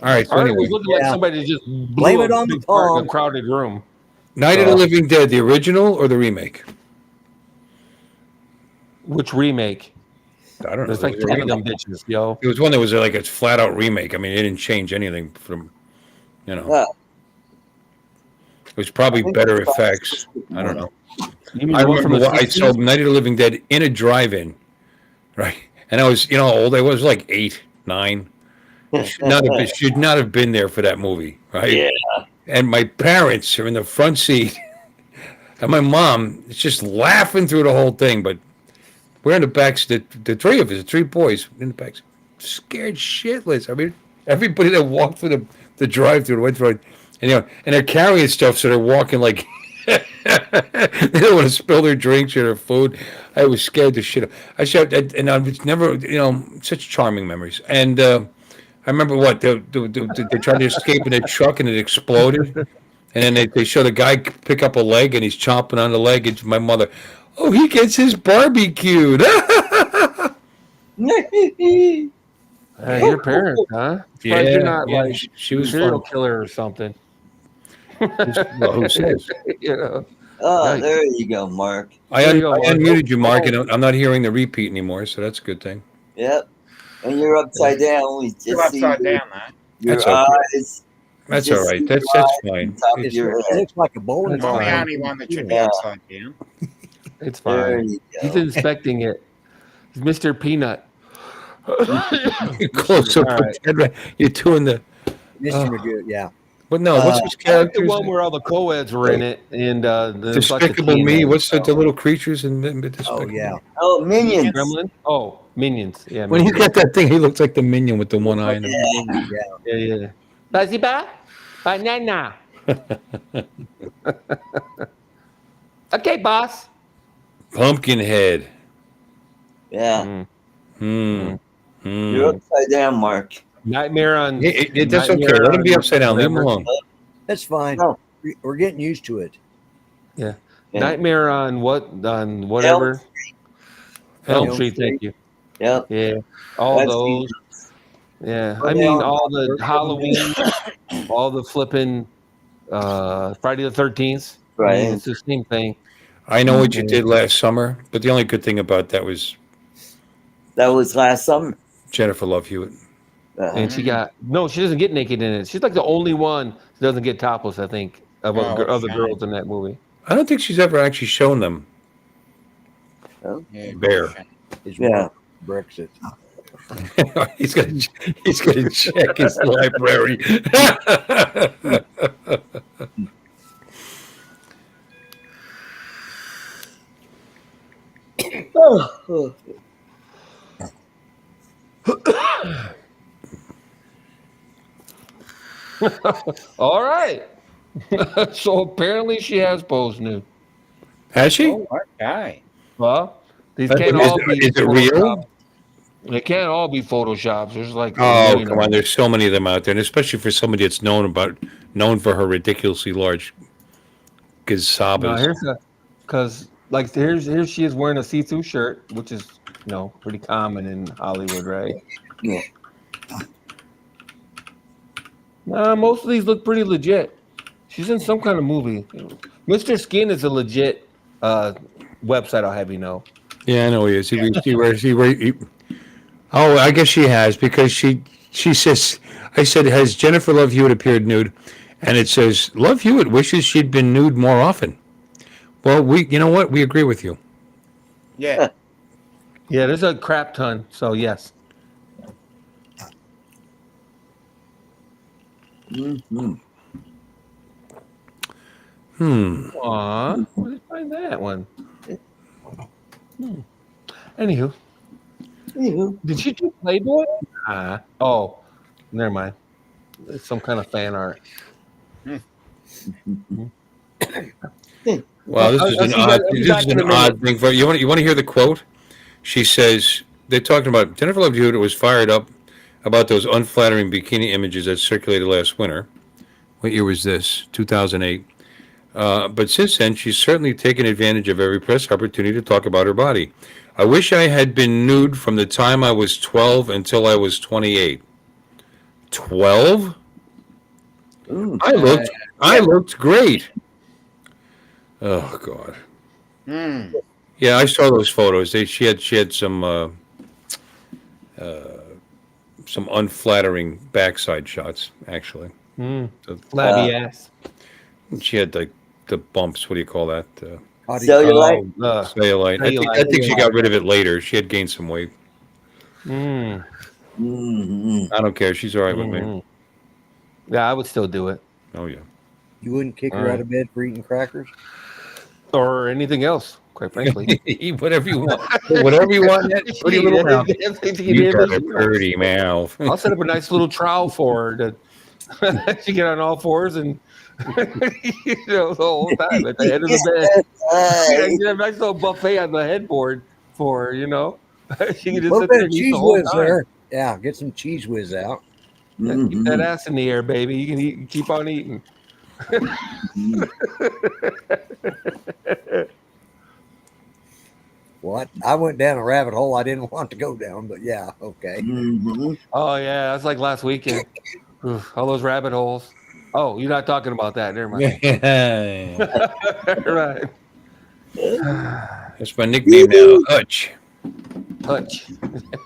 All right, so Art anyway, was looking like Yeah. somebody just blew Blame it a on the big part in Tom. a crowded room. Night of the Living Dead, the original or the remake? Which remake? I don't know. There's like 10 of them bitches, yo. It was one that was like a flat out remake. I mean, it didn't change anything from, Yeah. It was probably better effects. I don't know. You mean I the one from remember the I saw 60s? Night of the Living Dead in a drive-in, right? And I was, how old I was, like 8, 9. Should not have been there for that movie, right? Yeah. And my parents are in the front seat, and my mom is just laughing through the whole thing. But We're in the back. The three of us, the three boys, in the back, scared shitless. I mean, everybody that walked through the drive-through went through it, and and they're carrying stuff, so they're walking like they don't want to spill their drinks or their food. I was scared to shit. And I was never, such charming memories. And I remember they tried to escape in a truck and it exploded. And then they show the guy pick up a leg and he's chomping on the leg. It's my mother. Oh, he gets his barbecued. Your parents, huh? Yeah, You're not yeah, like she was serial fun. killer or something. Well, who says? Oh, Nice. there you go, Mark. I There you go, Mark. unmuted you, Mark, and I'm not hearing the repeat anymore, so that's a good thing. Yep. And you're upside down. We just You're see upside down, man. your That's okay. eyes. That's Just all right. see That's your fine. eyes on top of It's- your It head. looks like a bowling That's I'm the fine. ball. only one that should be Yeah. upside down. It's There fine. you He's go. inspecting it. He's Mr. Peanut. You're close up. All right. You're doing the. Mr. Magoo, yeah. But no, what's his I like the character? one where all the co-eds were in it, and it's like the Despicable teen Me. ends. What's the little creatures in Despicable Oh, Me? yeah. Oh, Minions. Gremlin? Oh, Minions. Yeah, When he's Minions. got that thing, he looks like the minion with the one eye. In Yeah. Yeah. Baziba? Banana. Okay, boss. Pumpkinhead. Yeah. Mm. Hmm. You're upside down, Mark. Nightmare on. That's okay. Nightmare Let him be on upside down. Leave him whatever. alone. That's fine. No. We're getting used to it. Yeah. Nightmare on what? On whatever. Elm Elm Street. Street. Thank you. Yep. Yeah. All That's those. Yeah. Well, I they mean, all- all the Halloween, all the flipping Friday the 13th. Right. I mean, it's the same thing. I know what you did last summer, but the only good thing about that was That was last summer. Jennifer Love Hewitt. And she she doesn't get naked in it. She's like the only one that doesn't get topless, I think, of Oh, other fine. girls in that movie. I don't think she's ever actually shown them. Yeah, Bear. Is Yeah. Brexit. he's gonna check his library. All right. So apparently she has posed nude. Has she? Oh, okay. Well, these Is can't all be. it real? Photoshopped. They can't all be photoshops. There's like a Oh, million come of on! them. There's so many of them out there, and especially for somebody that's known for her ridiculously large No, gazabas. here's because like here she is wearing a see-through shirt, which is pretty common in Hollywood, right? Yeah. Most of these look pretty legit. She's in some kind of movie. Mr. Skin is a legit website. I'll have you know. Yeah, I know he is. Oh, I guess she has because she says. I said, has Jennifer Love Hewitt appeared nude? And it says Love Hewitt wishes she'd been nude more often. Well, you know what? We agree with you. Yeah. Yeah, there's a crap ton. So yes. Mm-hmm. Aw, where did you find that one? Anywho, did she do Playboy? Oh, never mind. It's some kind of fan art. Well, this is an odd thing for you. Want to hear the quote? She says they're talking about Jennifer Love Hewitt was fired up about those unflattering bikini images that circulated last winter. What year was this? 2008. But since then, she's certainly taken advantage of every press opportunity to talk about her body. I wish I had been nude from the time I was 12 until I was 28. 12? I looked great. Oh God. Yeah, I saw those photos. She had some unflattering backside shots, actually. Flabby ass. She had like the bumps. What do you call that? Cellulite. Cellulite. I think she got rid of it later. She had gained some weight. Mm-hmm. I don't care. She's all right with me. Yeah, I would still do it. Oh yeah. You wouldn't kick her out of bed for eating crackers? Or anything else. quite frankly. Eat whatever you want. Whatever you want. That pretty little mouth. You got a pretty mouth. I'll set up a nice little trial for her to she get on all fours and the whole time at the end of the bed. Get a nice little buffet on the headboard for her, She can just sit there and eat the whole time. There. Yeah, get some cheese whiz out. Yeah, keep that ass in the air, baby. You can eat, keep on eating. What? I went down a rabbit hole I didn't want to go down, but yeah, okay. Oh yeah, that's like last weekend. All those rabbit holes. Oh, you're not talking about that. Never mind. Right. That's my nickname now, Hutch. Hutch.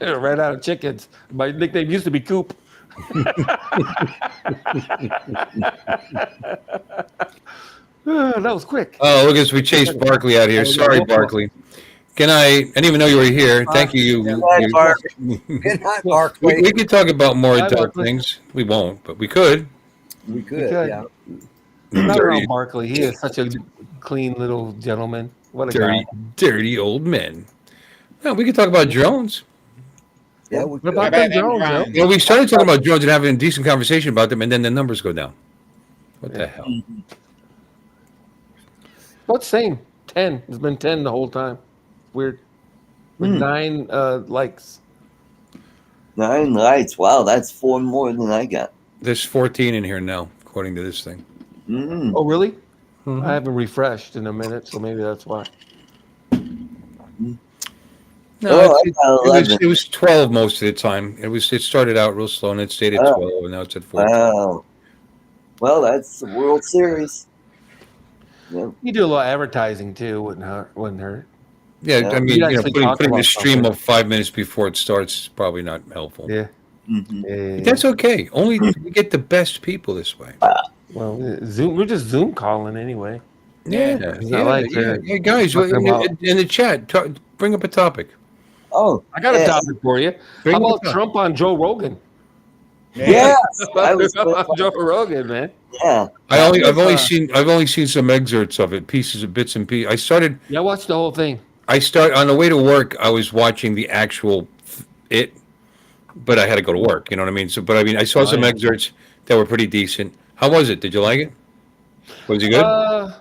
Right out of chickens. My nickname used to be Coop. That was quick. Oh, look as we chased Barkley out here. Sorry, Barkley. I didn't even know you were here. Thank you. Good night, Barkley. We could talk about more adult things. We won't, but we could. We could. Yeah. Not around Barkley. He is such a clean little gentleman. What a guy. Dirty old men. No, we could talk about drones. Yeah, what about them drones? We started talking about drones and having a decent conversation about them, and then the numbers go down. What the hell? What's same? 10. It's been 10 the whole time. Weird. With 9 likes. 9 likes. Wow, that's 4 more than I got. There's 14 in here now, according to this thing. Oh, really? I haven't refreshed in a minute, so maybe that's why. No, it was 12 most of the time. It started out real slow and it stayed at 12, and now it's at 14. Wow. Well, that's the World Series. Yep. You do a lot of advertising too, wouldn't hurt. Yeah, I mean, putting the stream up 5 minutes before it starts is probably not helpful. Yeah. But that's okay. Only we get the best people this way. Well, we're just Zoom calling anyway. Yeah. Hey, guys, in the chat, bring up a topic. Oh, I got a topic for you. How about Trump on Joe Rogan? Yes, I was Joe Rogan, man. Yeah, I've only seen some excerpts of it, bits and pieces. I watched the whole thing. On the way to work. I was watching the actual but I had to go to work. You know what I mean? I saw some excerpts that were pretty decent. How was it? Did you like it? Was it good?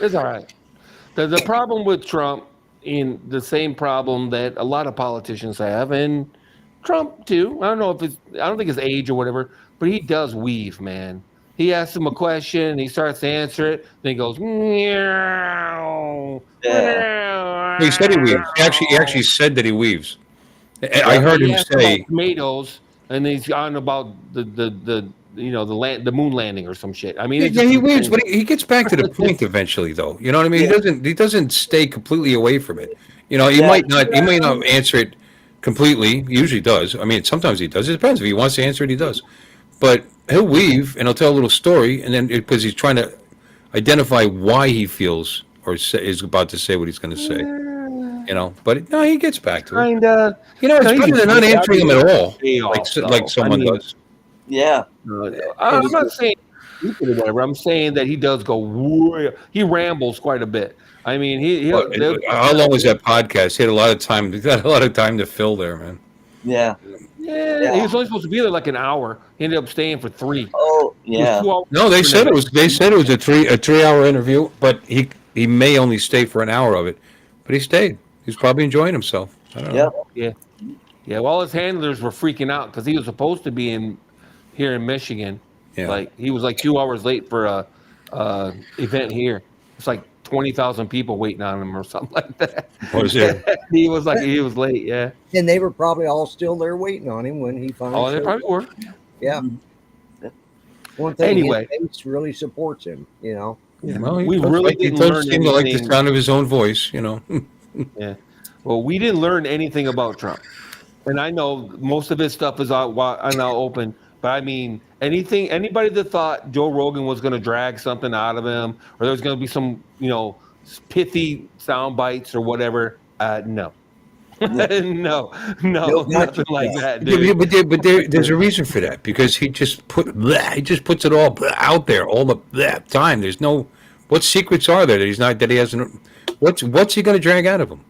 It's all right. The problem with Trump, in the same problem that a lot of politicians have, and Trump too. I don't think it's age or whatever, but he does weave, man. He asks him a question, he starts to answer it, then he goes, meow. Yeah. He said he weaves. He actually said that he weaves. I heard him say tomatoes, and he's on about the moon landing or some shit. I mean, he weaves, but he gets back to the point eventually, though. You know what I mean? He doesn't stay completely away from it. He might not answer it completely. He usually does. I mean, sometimes he does. It depends. If he wants to answer it, he does. But he'll weave and he'll tell a little story, and then because he's trying to identify why he feels or is about to say what he's going to say. But no, he gets back to it. Kinda. It's better than not answering him at all, like someone does. Yeah. I'm not saying whatever. I'm saying that he does go. He rambles quite a bit. I mean, how long was that podcast? He had a lot of time. He got a lot of time to fill there, man. Yeah. Yeah. He was only supposed to be there like an hour. He ended up staying for 3. Oh, yeah. No, they said it was a 3-hour interview, but he may only stay for an hour of it. But he stayed. He's probably enjoying himself. I don't know. Yeah. Yeah. Well, his handlers were freaking out because he was supposed to be here in Michigan. Yeah. Like he was like 2 hours late for a event here. It's like 20,000 people waiting on him or something like that. Was it? He was late. Yeah. And they were probably all still there waiting on him when he finally. Oh, they probably were. Yeah. One thing. Anyway, his base really supports him. Yeah. Well, he does seem to like the sound of his own voice. Yeah. Well, we didn't learn anything about Trump, and I know most of his stuff is out now open. But I mean, anybody that thought Joe Rogan was going to drag something out of him, or there was going to be some, pithy sound bites or whatever, no. no, nothing like that, dude. But there's a reason for that, because he just puts it all out there all the time. There's no, what secrets are there that he hasn't What's he going to drag out of him?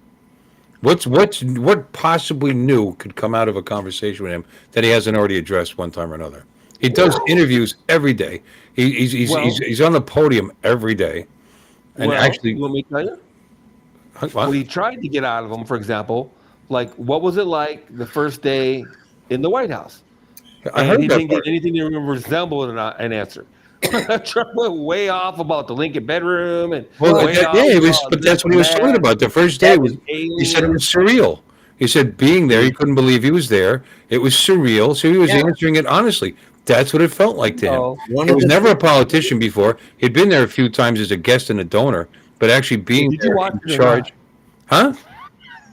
What possibly new could come out of a conversation with him that he hasn't already addressed one time or another? He does interviews every day. He's on the podium every day. And actually, you want me to tell you? what? What he tried to get out of him, for example, like what was it like the first day in the White House? I And heard he that didn't get part. anything to resemble an answer. Trump went way off about the Lincoln bedroom and Well, way off yeah, it was, about but that's what he was this, talking that, about. The first day was, he said it was aliens. surreal. He said being there, he couldn't believe he was there. It was surreal. So he was Yeah. answering it honestly. That's what it felt like to him. Oh, One He of was the never a things- politician before. He'd been there a few times as a guest and a donor, but actually being Did you there watch in it or charge. Huh?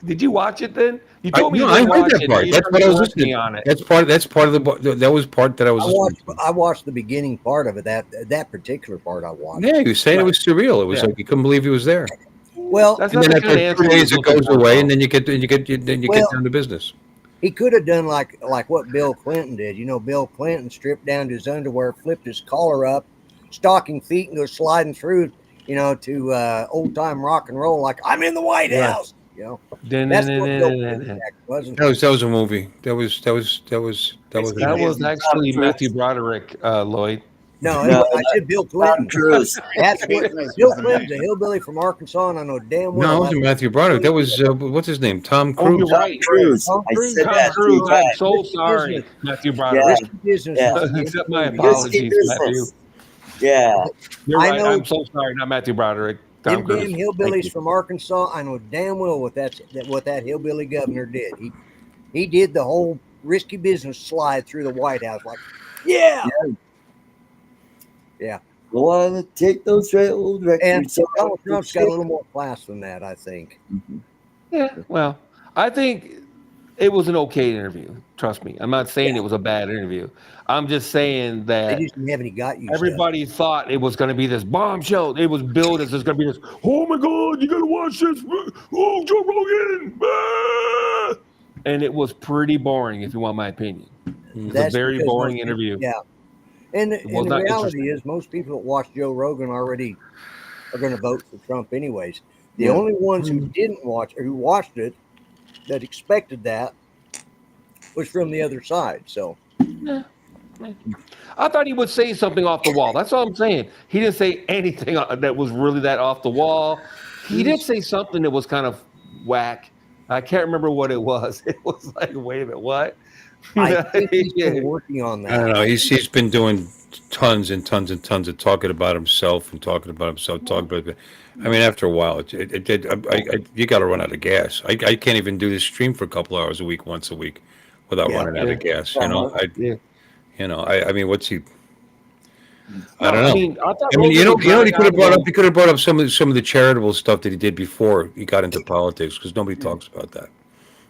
did you watch it then? You I, told me no, you I didn't heard watch that it. part. You That's what I was corrected listening me on it. That's part of the. That was part that I was listening to. I watched the beginning part of it. That particular part I watched. Yeah, he was saying it was surreal. It was Yeah. like he couldn't believe he was there. Well, That's And not then the kind of after answer 3 days, I'm it goes looking for, away, though. and then you get Well- down to business. he could have done like what Bill Clinton did. You know, Bill Clinton stripped down to his underwear, flipped his collar up, stocking feet, and goes sliding through. You know, to old time rock and roll, like I'm in the White Right. House. You know, that's what Bill Clinton's act wasn't. That was a movie. That was That was actually Cruise. Matthew Broderick, Lloyd. No, No, I said Bill Tom Clinton. Cruise. That's what Bill Clinton's a hillbilly from Arkansas, and I know damn well. No, it wasn't Matthew Broderick. That was what's his name? Tom Oh, you're Cruise. right. Cruise. Tom I Cruise. said Tom that Cruise. 3 I'm times. so sorry, Matthew Broderick. Risky business. Yeah. Accept my Risky apologies, Matthew. business. Yeah. You're I right. know- I'm so sorry, not Matthew Broderick. Tom Them Cruise. damn Thank hillbillies you. from Arkansas, I know damn well what that hillbilly governor did. He did the whole risky business slide through the White House, like, yeah. Go on and take those old And records. Donald Trump's got a little more class than that, I think. Yeah, well, I think it was an okay interview. Trust me. I'm not saying it was a bad interview. I'm just saying They that just haven't got you. everybody thought it was going to be this bombshell. It was billed as there's going to be this, oh my God, you got to watch this. Oh, Joe Rogan. Ah! And it was pretty boring, if you want my opinion. It was a very boring interview. Yeah. And was the not reality interesting. is, most people that watch Joe Rogan already are going to vote for Trump anyways. The Yeah. only ones who didn't watch or who watched it that expected that was from the other side. So I thought he would say something off the wall. That's all I'm saying. He didn't say anything that was really that off the wall. He did say something that was kind of whack. I can't remember what it was. It was like, wait a minute, what? I think he's Yeah. been working on I don't that. know. He's been doing tons and tons and tons of talking about himself. Talking about. I mean, after a while, you got to run out of gas. I can't even do this stream for a couple hours a week, once a week, without Yeah. running out of gas. You know, Yeah. I mean, what's he? I don't know. I thought I mean, you know Rogan what he could have brought out up? He could have brought up some of the charitable stuff that he did before he got into politics, because nobody talks about that.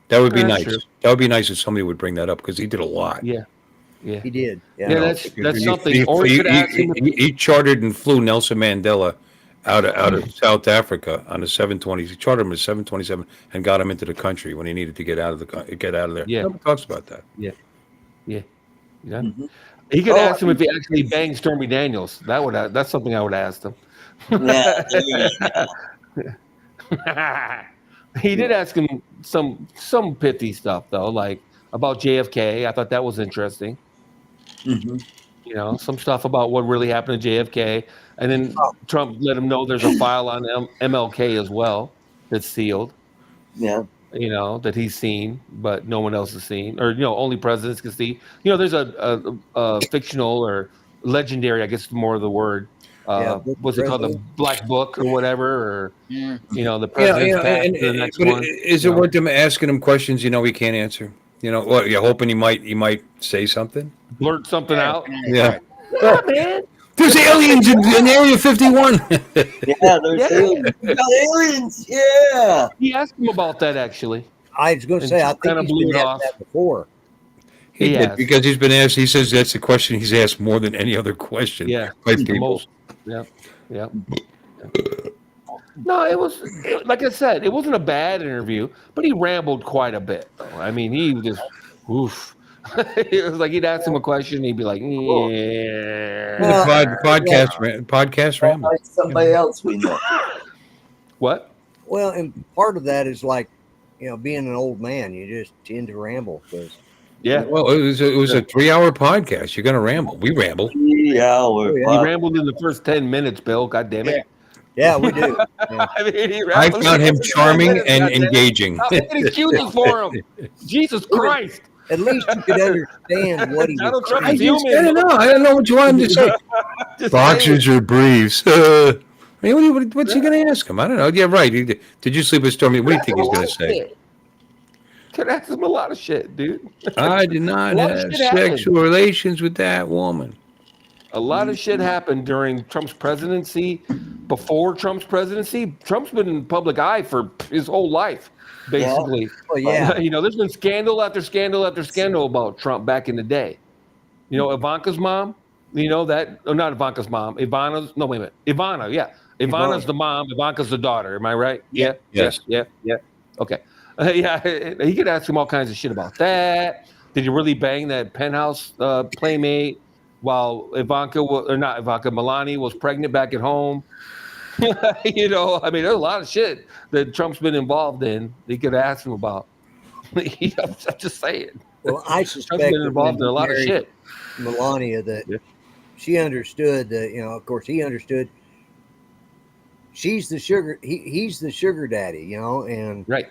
That would be That's nice. true. That would be nice if somebody would bring that up, because he did a lot. Yeah. Yeah. He did. Yeah, Yeah. that's something. Or you could ask him. He chartered and flew Nelson Mandela out of South Africa on a 720. He chartered him a 727 and got him into the country when he needed to get out of there. Yeah. Nobody talks about that. Yeah. Yeah. Mhm. He could Oh, ask him if he actually banged Stormy Daniels. That's something I would ask him. Yeah. there you He did ask him some pithy stuff though, like about JFK. I thought that was interesting. go. Mhm. You know, some stuff about what really happened to JFK, and then Trump let him know there's a file on MLK as well that's sealed. Yeah. You know, that he's seen, but no one else has seen, or only presidents can see. There's a fictional or legendary, I guess, more of the word. Book What's it called, the president. Black Book or whatever, or Yeah. the president's path and, to the next but one. is it worth them asking him questions he can't answer? What you're hoping he might say something? Blurt something out. Yeah. Yeah, man. There's aliens in Area 51. Yeah. There's Yeah. aliens. We got aliens. Yeah. He asked him about that actually. I was going to And say, I just kinda think he's blew been it asked off. that before. He He did, has. because he's been asked. He says that's the question he's asked more than any other question. Yeah, by the people. most. Yeah. No, like I said, it wasn't a bad interview, but he rambled quite a bit. Though. I mean, he just, oof. It was like he'd ask him a question, and he'd be like, yeah. Podcast ramble. Like somebody else we know. What? Well, and part of that is like, being an old man, you just tend to ramble because. Yeah. Well, it was a 3-hour podcast. You're gonna ramble. We ramble. 3 hour. Oh, yeah. He rambled in the first 10 minutes, Bill. God damn it. Yeah, we do. Yeah. I mean, he I rambled found in him the first 10 charming minutes, and goddamn it. engaging. Stop making excuses for him. Jesus Christ. At least you could understand what he Donald was Trump I is saying. human. don't know what you want him to say. Just Boxers saying. or briefs? I mean, what's he going to ask him? I don't know. Yeah, right. Did you sleep with Stormy? What do you think he's going to say? Could ask him a lot of shit, dude. I did not A lot of have shit happened. sexual relations with that woman. A lot of shit happened during Trump's presidency. Before Trump's presidency, Trump's been in the public eye for his whole life, basically. Well, yeah. There's been scandal after scandal after scandal about Trump back in the day. Ivanka's mom, not Ivanka's mom, Ivana's, no, wait a minute. Ivana, yeah. Ivana's the mom, Ivanka's the daughter. Am I right? Yeah. Yes. Yeah. Okay. He could ask him all kinds of shit about that. Did you really bang that penthouse playmate while Melania was pregnant back at home? I mean, there's a lot of shit that Trump's been involved in. He could ask him about. I'm just saying. Well, I Trump's suspect been that involved in a lot of married shit. Melania, that she understood that, of course, he understood. She's the sugar. He's the sugar daddy, and Right.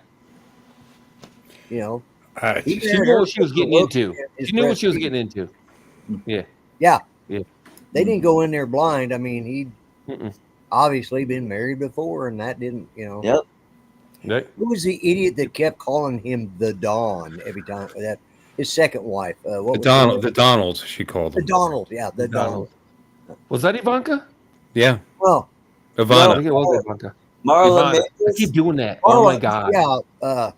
he She married knew her what she was for getting the into. look at his She knew what she was breastfeeding. getting into. Yeah. Yeah. Yeah. They didn't go in there blind. I mean, he'd Mm-mm. obviously been married before, and that didn't, Yep. Right. Who was the idiot that kept calling him the Don every time? That his second wife. What The Donald, she called The him. Donald. Yeah, the Donald. Was that Ivanka? Yeah, Well, I Ivana. think it was Ivanka. Marla Ivana. I Maples. keep doing that. Oh my God. Yeah.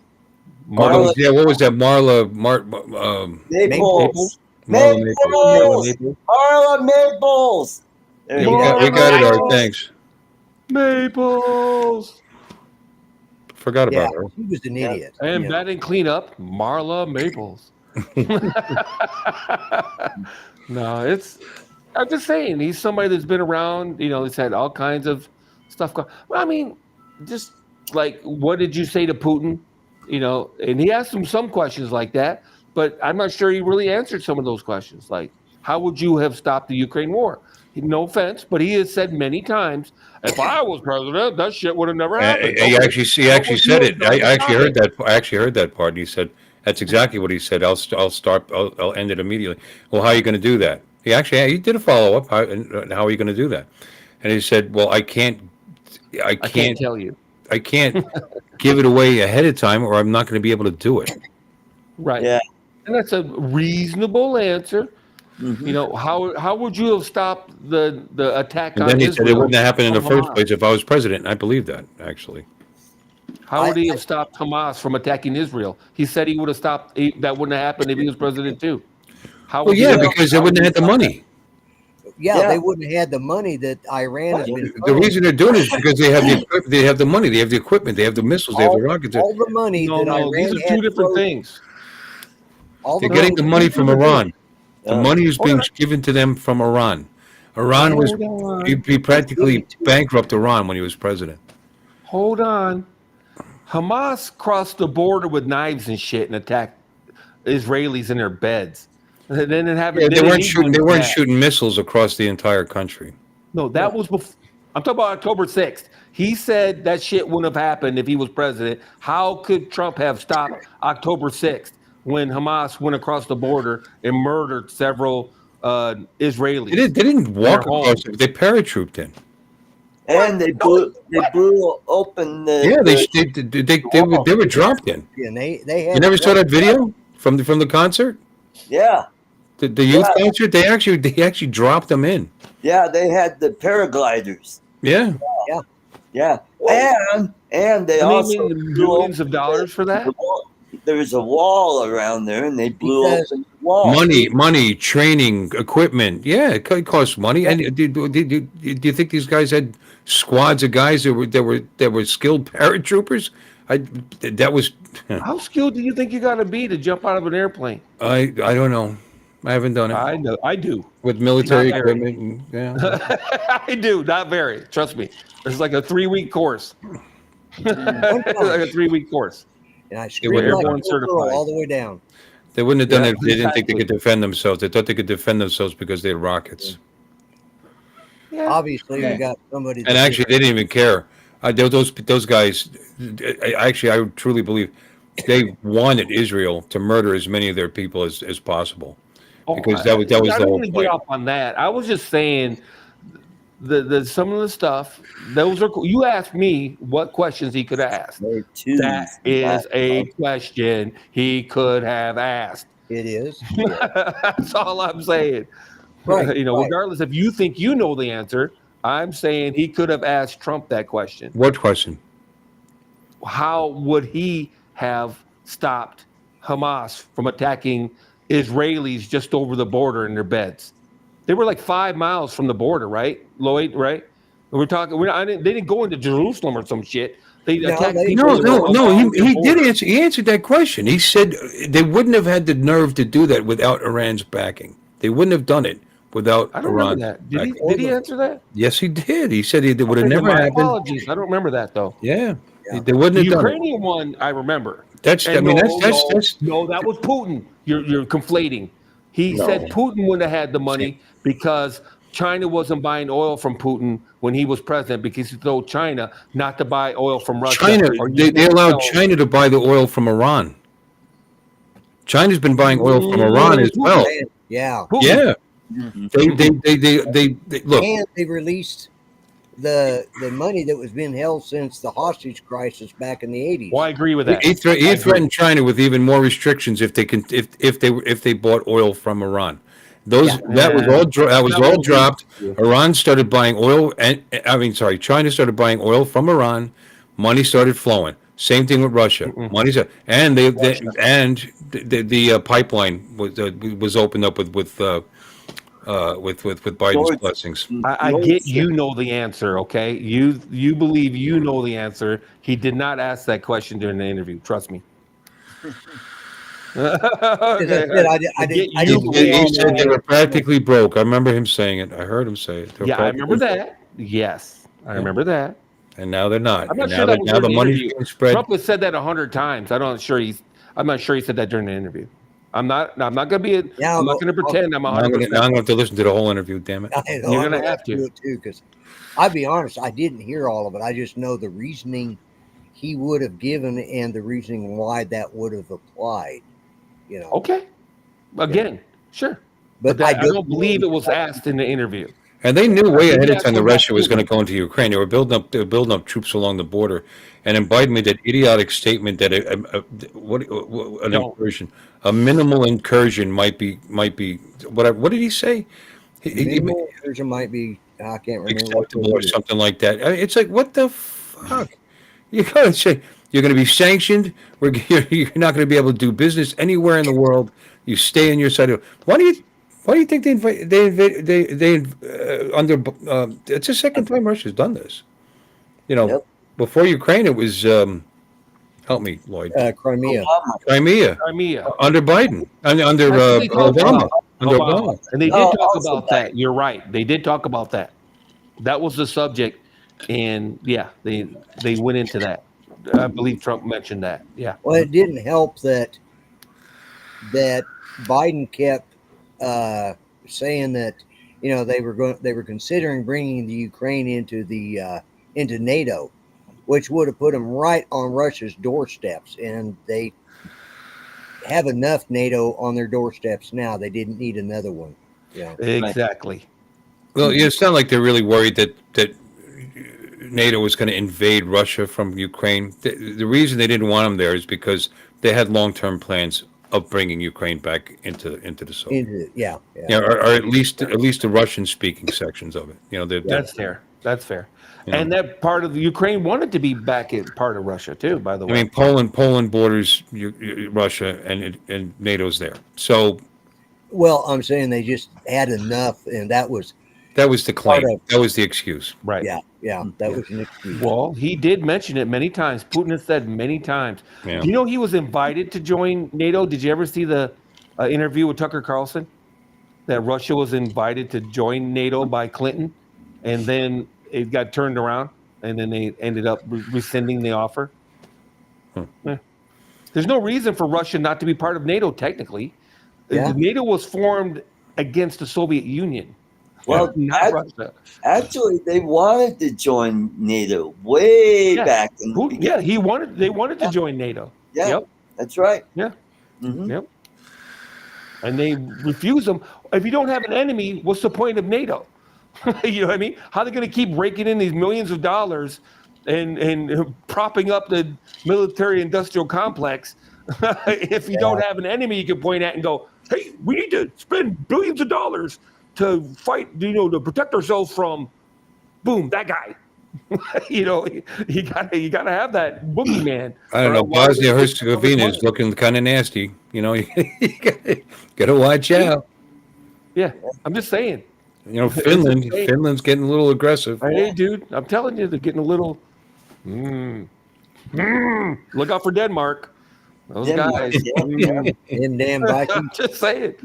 Marla, yeah, what was that? Marla Maples. Maples. Maples. Marla Maples. There you go. We got it, Art. Thanks. Maples. Forgot Yeah, about her. he was an idiot. And you know. batting cleanup, Marla Maples. No, I'm just saying, he's somebody that's been around, he's had all kinds of stuff going. Well, I mean, just like, what did you say to Putin? And he asked him some questions like that, but I'm not sure he really answered some of those questions. Like, how would you have stopped the Ukraine war? No offense, but he has said many times, if I was president, that shit would have never happened. He actually said it. I actually heard that. I actually heard that part. And he said that's exactly what he said. I'll end it immediately. Well, how are you going to do that? He did a follow up. How are you going to do that? And he said, well, I can't tell you. I can't give it away ahead of time, or I'm not going to be able to do it. Right. Yeah. And that's a reasonable answer. Mhm. How would you have stopped the attack And on then he Israel? said it wouldn't have happened in the from first Hamas? place if I was president. And I believe that, actually. How would he have stopped Hamas from attacking Israel? He said he would have stopped. That wouldn't have happened if he was president too. Well, yeah, because they wouldn't have had the money. Yeah, they wouldn't have had the money that Iran has been. The reason they're doing it is because they have the money, they have the equipment, they have the missiles, they have the rockets. All the money that Iran these are had two different frozen- things. all They're getting the money from Iran. The Yeah. money is being given to them from Iran. Iran was he practically bankrupt Iran when he was president. Hold on. Hamas crossed the border with knives and shit and attacked Israelis in their beds. They didn't have. Yeah, they weren't that. shooting missiles across the entire country. No, that was before. I'm talking about October 6th. He said that shit wouldn't have happened if he was president. How could Trump have stopped October 6th when Hamas went across the border and murdered several Israelis? They didn't walk Their home. across it. They paratrooped in. And they blew open the. Yeah, they were dropped in. And they had. You never saw that video from the concert? Yeah. The youth concert? They actually dropped them in. Yeah, they had the paragliders. Yeah. Yeah. And they also blew millions open of dollars for that. There was a wall around there, and they blew Because- open the wall. Money, training, equipment. Yeah, it costs money. And do you think these guys had squads of guys that were skilled paratroopers? That was. How skilled do you think you got to be to jump out of an airplane? I don't know. I haven't done it. I know. I do. With military Not very. equipment. Yeah. I do. Not very. Trust me. It's like a 3-week course. Like a 3-week course. And I were screamed like a airborne little girl certified. all the way down. They wouldn't have done Yeah, it if they didn't think they exactly. could defend themselves. They thought they could defend themselves because they had rockets. Yeah. Obviously, Yeah. we got somebody. And actually, they didn't even care. Those guys, I truly believe they wanted Israel to murder as many of their people as possible, because that was I the don't whole want to get point. off on that. I was just saying the some of the stuff. Those are cool. You asked me what questions he could have asked. There are two. That is a question he could have asked. It is. That's all I'm saying. Right, You know, right. regardless if you think you know the answer, I'm saying he could have asked Trump that question. What question? How would he have stopped Hamas from attacking Israelis just over the border in their beds? They were like 5 miles from the border, right, Lloyd? Right? We're talking. They didn't go into Jerusalem or some shit. They No, attacked they- people. No. along the He border. did answer. He answered that question. He said they wouldn't have had the nerve to do that without Iran's backing. They wouldn't have done it without I don't Iran's remember that. Did he? backing. Did he answer that? Yes, he did. He said it would have Okay, never my happened. apologies. I don't remember that though. Yeah, Yeah. they wouldn't The have done it. Ukrainian one, I remember. That's. And I mean, no, that's. no, that was Putin. You're conflating. He No. said Putin wouldn't have had the money because China wasn't buying oil from Putin when he was president, because he told China not to buy oil from Russia. China. or you They can't allowed sell- China to buy the oil from Iran. China's been buying oil from Iran as well. Yeah. Putin. Yeah, they look. And they released the money that was being held since the hostage crisis back in the 80s. Well, I agree with that. He I agree. threatened China with even more restrictions if they bought oil from Iran. That was all dropped. Iran started buying oil, China started buying oil from Iran. Money started flowing. Same thing with Russia. And the pipeline was opened up with Biden's blessings. I get you know the answer, okay? You believe you know the answer. He did not ask that question during the interview. Trust me. As I said, I didn't He said they were practically broke. I remember him saying it. I heard him say it. They were Yeah, I remember practically that. Yes, I remember that. broke. And now they're not. I'm not And sure now that was now the during the money's interview. being spread. Trump has said that 100 times. I'm not sure he said that during the interview. I'm not gonna be. Yeah, I'm not gonna pretend I'm Now I'm 100. going to have to listen to the whole interview. Damn it! I know, You're I'm gonna have to. do it too, because I'll be honest, I didn't hear all of it. I just know the reasoning he would have given and the reasoning why that would have applied. You know, Okay. Again, sure. but I don't believe it was asked in the interview. And they knew way ahead of time that That's Russia was going to go into Ukraine. They were building up troops along the border, and then Biden made that idiotic statement that a minimal incursion might be what did he say? minimal version might be. I can't remember what the Acceptable or word is. something like that. I mean, it's like, what the fuck? You gotta say you're going to be sanctioned. You're not going to be able to do business anywhere in the world. You stay in your side. Why do you think it's the second time Russia's done this? You know, Yep. before Ukraine, it was help me, Lloyd. Crimea. Crimea Crimea. under Biden, under That's what they talked Obama. about. Under Obama. Obama. And they did No, talk also about that. You're right. They did talk about that. That was the subject. And yeah, they went into that. I believe Trump mentioned that. Yeah. Well, it didn't help that Biden kept saying that they were considering bringing the Ukraine into NATO, which would have put them right on Russia's doorsteps, and they have enough NATO on their doorsteps now. They didn't need another one. Yeah. Exactly. Well, it's not like they're really worried that NATO was going to invade Russia from Ukraine. The reason they didn't want them there is because they had long-term plans of bringing Ukraine back into the Soviet. Yeah. Or at least the Russian-speaking sections of it. That's fair. That's fair. Yeah. And that part of the Ukraine wanted to be back in part of Russia too, by the way. I mean, Poland borders Russia, and NATO's there. So Well, I'm saying they just had enough, and that was the claim. Part of- That was the excuse. Right. yeah, that was an excuse. Well, he did mention it many times. Putin has said many times. Yeah. Do you know he was invited to join NATO? Did you ever see the interview with Tucker Carlson? That Russia was invited to join NATO by Clinton, and then it got turned around. and then they ended up rescinding the offer. Hmm. Yeah. There's no reason for Russia not to be part of NATO. Technically, Yeah. NATO was formed against the Soviet Union, Well, not Russia. actually, they wanted to join NATO way Yeah. back in the beginning. Yeah, they wanted to join NATO. Yeah, Yep. that's right. Yeah. Mhm. Yep. And they refuse them. If you don't have an enemy, what's the point of NATO? You know what I mean? How are they going to keep raking in these millions of dollars and propping up the military-industrial complex if you don't have an enemy you can point at and go, hey, we need to spend billions of dollars to fight, to protect ourselves from, boom, that guy. You gotta have that boogeyman. I don't know. Bosnia Herzegovina is looking kind of nasty. You gotta watch out. Yeah, I'm just saying. Finland's getting a little aggressive. Hey, dude, I'm telling you, they're getting a little. Look out for Denmark. Those Denmark, guys. yeah. Them damn Vikings. I'm just saying.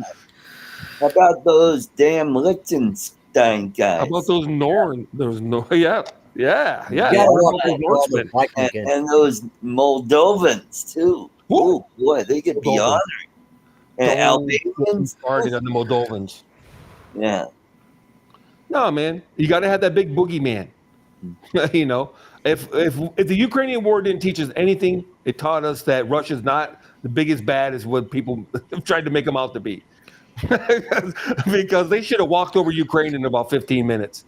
How about those damn Liechtenstein guys? How about those Norn? Yeah. Yeah, What about those Norsemen? And those Moldovans too. Who? Oh boy, they could be honored. And Albanians. Starting on the Moldovans. Yeah. No, man, you got to have that big boogeyman. If the Ukrainian war didn't teach us anything, it taught us that Russia's not the biggest bad as what people have tried to make them out to be. Because they should have walked over Ukraine in about 15 minutes.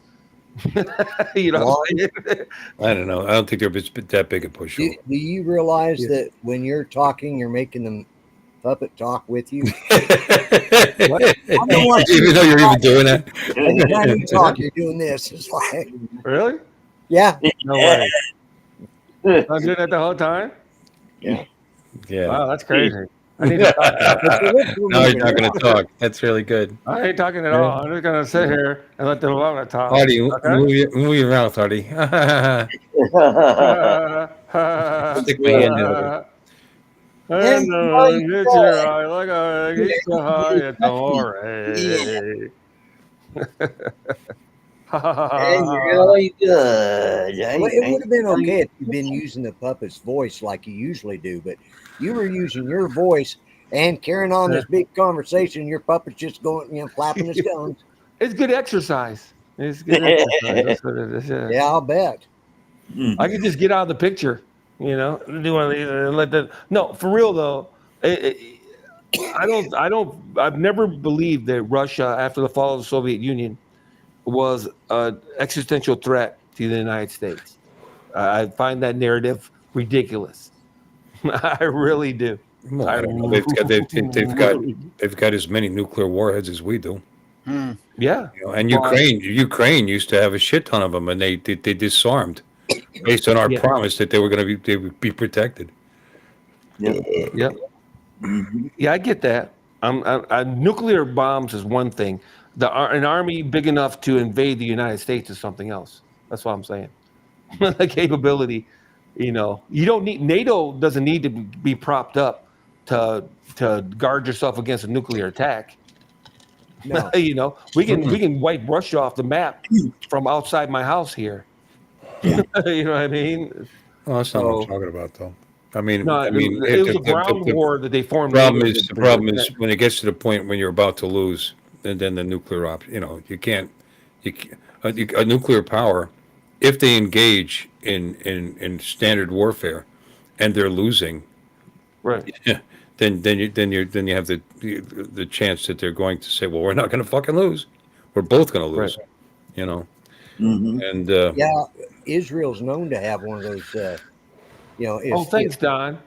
What I'm saying? I don't know. I don't think they're that big a push. Do you realize that when you're talking, you're making them puppet talk with you? Even though you're even doing that. Anytime you talk, you're doing this. It's like, Really? yeah. No way. I'm doing that the whole time? Yeah. Wow, that's crazy. I need to talk. No, you're not going to talk. That's really good. I ain't talking at all. I'm just going to sit here and let the Lana talk. Hardy, Okay? move your mouth, Hardy. Stick my hand out. And get your eye like a get so high at the hooray. And you're really good. Well, it would have been okay if you'd been using the puppet's voice like you usually do, but you were using your voice and carrying on this big conversation. Your puppet's just going, flapping his gums. It's good exercise. It's good exercise. That's what it is. Yeah, I'll bet. I could just get out of the picture, do one of these and let that. No, for real though. I've never believed that Russia, after the fall of the Soviet Union, was an existential threat to the United States. I find that narrative ridiculous. I really do. Well, they've got as many nuclear warheads as we do. Yeah. And Ukraine used to have a shit ton of them, and they disarmed based on our promise that they would be protected. Yep. Yeah, I get that. Nuclear bombs is one thing. An army big enough to invade the United States is something else. That's what I'm saying. The capability, you don't need NATO doesn't need to be propped up to guard yourself against a nuclear attack. No. We can wipe Russia off the map from outside my house here. You know what I mean? Well, that's not what I'm talking about, though. It was a ground war that they formed. The problem is when it gets to the point when you're about to lose, and then the nuclear option. A nuclear power, if they engage in standard warfare, and they're losing, right? Then you have the chance that they're going to say, well, we're not going to fucking lose. We're both going to lose. Right. And Israel's known to have one of those. Thanks, Don.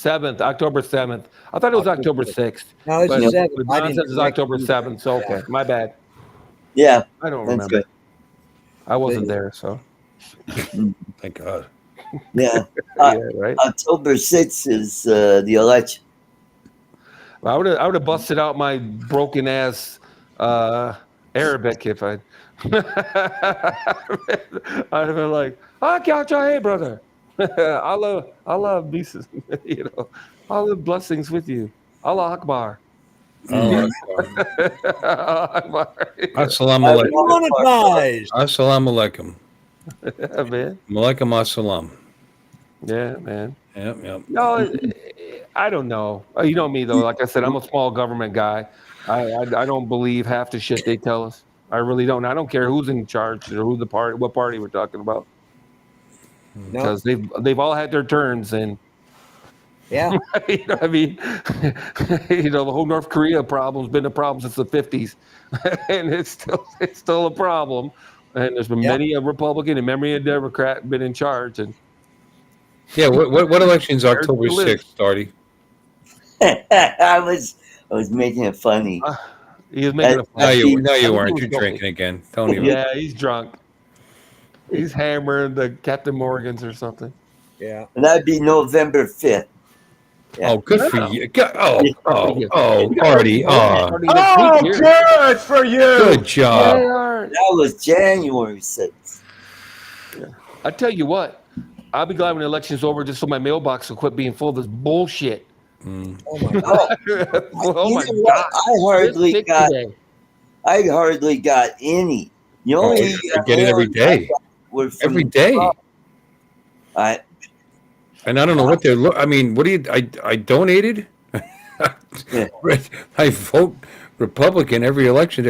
October 7th. I thought it was October 6th. No, it's the 7th. But Don says it's October 7th, so okay. My bad. Yeah. I don't remember. Good. I wasn't there, so. Thank God. Yeah. Right. October 6th is the election. Well, I would have busted out my broken ass Arabic if I'd have been like, hey, brother. Allah be, Allah blessings with you. Allah Akbar. Allah Akbar. Assalamu alaikum. Monetized. Assalamu alaikum. Yeah, man. Malaikum assalam. Yeah, man. Yep. No, I don't know. You know me though. Like I said, I'm a small government guy. I don't believe half the shit they tell us. I really don't. I don't care who's in charge or who the party, what party we're talking about, No, because they've all had their turns, and yeah, you know, what I mean, you know, the whole North Korea problem's been a problem since the '50s, and it's still a problem. And there's been Yep. many a Republican and many a Democrat been in charge, and Yeah. What election's Where October do you live? 6th, Artie? I was making it funny. he was making a No, I you think- no, I you think weren't. he was You're joking. drinking again. Don't even. Yeah, he's drunk. He's hammering the Captain Morgans or something. yeah. And that'd be November 5th. Oh, good for No. you. Yeah. Artie. Starting next week here. good for you. Good job. They are. That was January 6th. I tell you what, I'll be glad when the election's over just so my mailbox will quit being full of this bullshit. Oh my God. Oh You my know what? God. I hardly got any. The Oh, only I get it every day. were from Every day. I And I don't know what they're. I mean, what do you? I donated. Yeah. I vote Republican every election.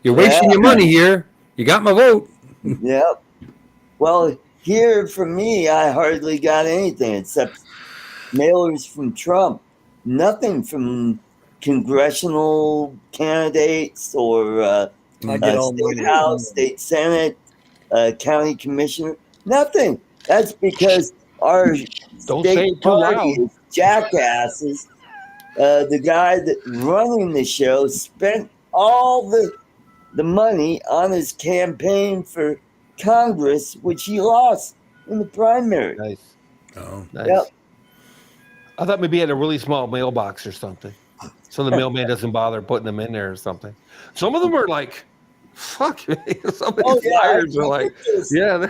You're wasting your money here. You got my vote. Yep. Well, here for me, I hardly got anything except mailers from Trump. Nothing from congressional candidates or I get all state mine. house, state senate, county commissioner. Nothing. That's because our Don't say state it too party loud. is jackasses. The guy that running the show spent all the money on his campaign for Congress, which he lost in the primary. Nice. Oh. Nice. Yep. I thought maybe he had a really small mailbox or something. So the mailman doesn't bother putting them in there or something. Some of them are like, fuck me. Some of these flyers are like, yeah,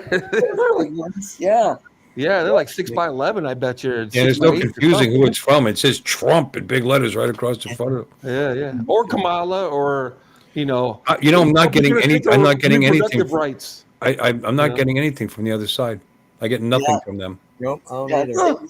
Yeah. yeah, they're like 6x11, I bet you. Yeah, there's no confusing who it's from. It says Trump in big letters right across the front of it. Yeah. Or Kamala, or, you know. I'm not getting any. I'm not getting anything. Reproductive rights. I'm not Yeah. getting anything from the other side. I get nothing from them. Nope, I don't Yeah, either.